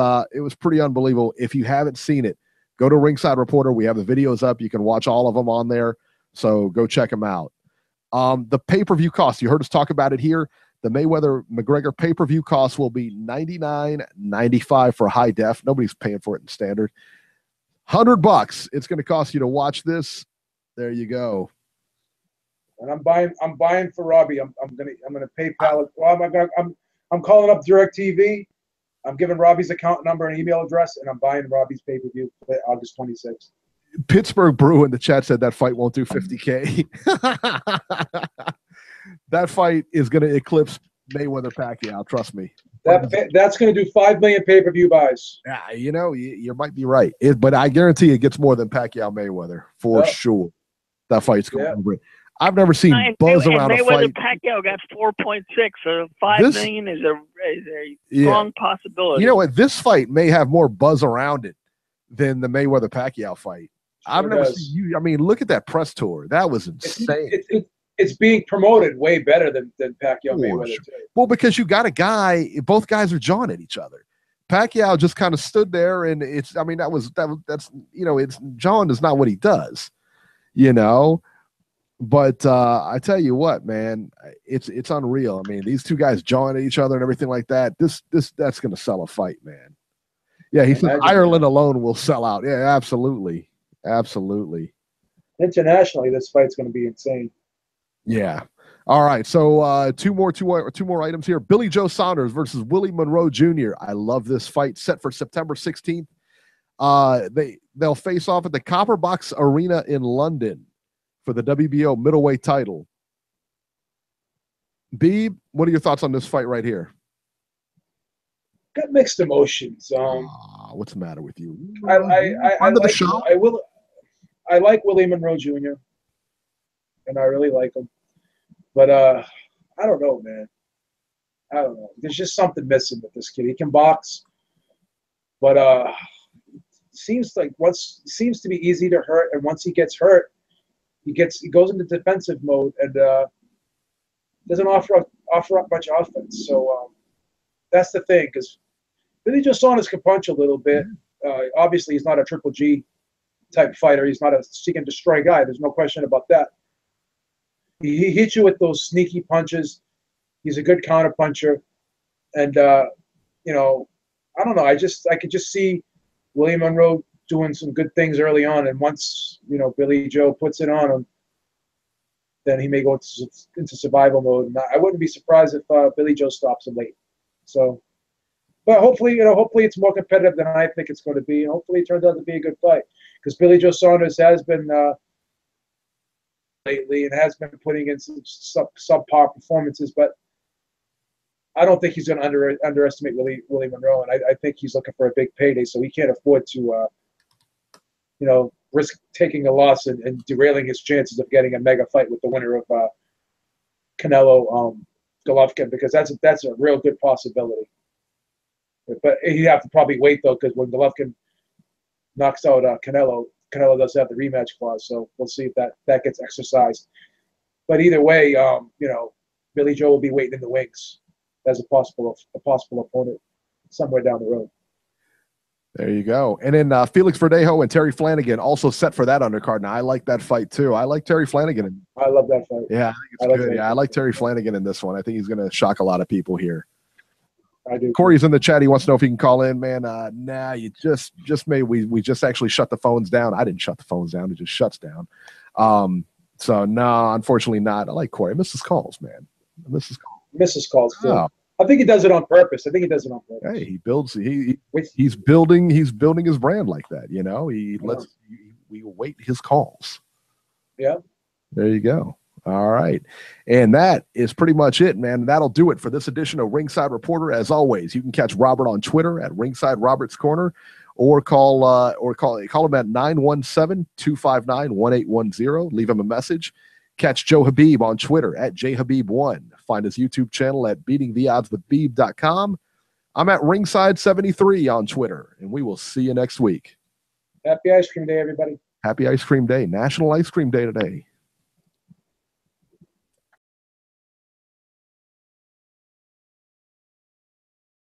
pretty unbelievable. If you haven't seen it, go to Ringside Reporter. We have the videos up. You can watch all of them on there. So go check them out. The pay-per-view cost, you heard us talk about it here. The Mayweather-McGregor pay-per-view cost will be $99.95 for high def. Nobody's paying for it in standard. $100. It's going to cost you to watch this. There you go. And I'm buying for Robbie. I'm gonna PayPal it. Well, I'm calling up DirecTV. I'm giving Robbie's account number and email address, and I'm buying Robbie's pay-per-view for August 26th. Pittsburgh Brew in the chat said that fight won't do 50K. That fight is going to eclipse Mayweather Pacquiao. Trust me. That's going to do 5 million pay-per-view buys. Yeah, you know, you might be right, but I guarantee it gets more than Pacquiao Mayweather for sure. That fight's going over it. I've never seen buzz around a fight. Pacquiao got 4.6, so 5 million is a strong possibility. You know what? This fight may have more buzz around it than the Mayweather Pacquiao fight. I've never seen you. I mean, look at that press tour. That was insane. It's being promoted way better than Pacquiao Mayweather. Well, because you got a guy. Both guys are jawing at each other. Pacquiao just kind of stood there, and it's. I mean, that's you know, it's jawing is not what he does, you know. But I tell you what, man, it's unreal. I mean, these two guys jawing at each other and everything like that. That's going to sell a fight, man. Yeah, he said Ireland alone will sell out. Yeah, absolutely. Internationally, this fight's going to be insane. Yeah. All right. So two more items here. Billy Joe Saunders versus Willie Monroe Jr. I love this fight, set for September 16th. They'll face off at the Copper Box Arena in London for the WBO middleweight title. Beeb, what are your thoughts on this fight right here? Got mixed emotions. What's the matter with you? I like Willie Monroe Jr. and I really like him, but I don't know, man. I don't know. There's just something missing with this kid. He can box, but seems to be easy to hurt, and once he gets hurt, he goes into defensive mode and doesn't offer up much offense. So that's the thing, because Billy Joe Saunders can punch a little bit. Obviously, he's not a Triple G type fighter. He's not a seek and destroy guy. There's no question about that. He hits you with those sneaky punches. He's a good counter puncher, and you know, I don't know. I could just see Willie Monroe doing some good things early on, and once Billy Joe puts it on him, then he may go into survival mode. And I wouldn't be surprised if Billy Joe stops him late. So, but hopefully it's more competitive than I think it's going to be, and hopefully it turns out to be a good fight, because Billy Joe Saunders has been lately and has been putting in some subpar performances, but I don't think he's going to underestimate Willie Monroe, and I think he's looking for a big payday, so he can't afford to risk taking a loss and derailing his chances of getting a mega fight with the winner of Canelo Golovkin, because that's a real good possibility. But he'd have to probably wait, though, because when Golovkin knocks out Canelo does have the rematch clause, so we'll see if that gets exercised. But either way, Billy Joe will be waiting in the wings as a possible opponent somewhere down the road. There you go. And then Felix Verdejo and Terry Flanagan also set for that undercard. Now, I like that fight, too. I like Terry Flanagan. I love that fight. Yeah, I think it's good. Yeah, I like Terry Flanagan in this one. I think he's going to shock a lot of people here. I do. Corey's in the chat. He wants to know if he can call in, man. Nah, you just made we just actually shut the phones down. I didn't shut the phones down. It just shuts down. So, no, unfortunately not. I like Corey. I miss his calls, man. I miss his calls. Miss his calls, too. Oh. I think he does it on purpose. Hey, he builds. He's building his brand like that. We await his calls. Yeah. There you go. All right, and that is pretty much it, man. That'll do it for this edition of Ringside Reporter. As always, you can catch Robert on Twitter at Ringside Robert's Corner, or call him at 917-259-1810. Leave him a message. Catch Joe Habib on Twitter at jhabib1. Find his YouTube channel at beatingtheoddswithbeeb.com. I'm at Ringside73 on Twitter, and we will see you next week. Happy Ice Cream Day, everybody. Happy Ice Cream Day. National Ice Cream Day today.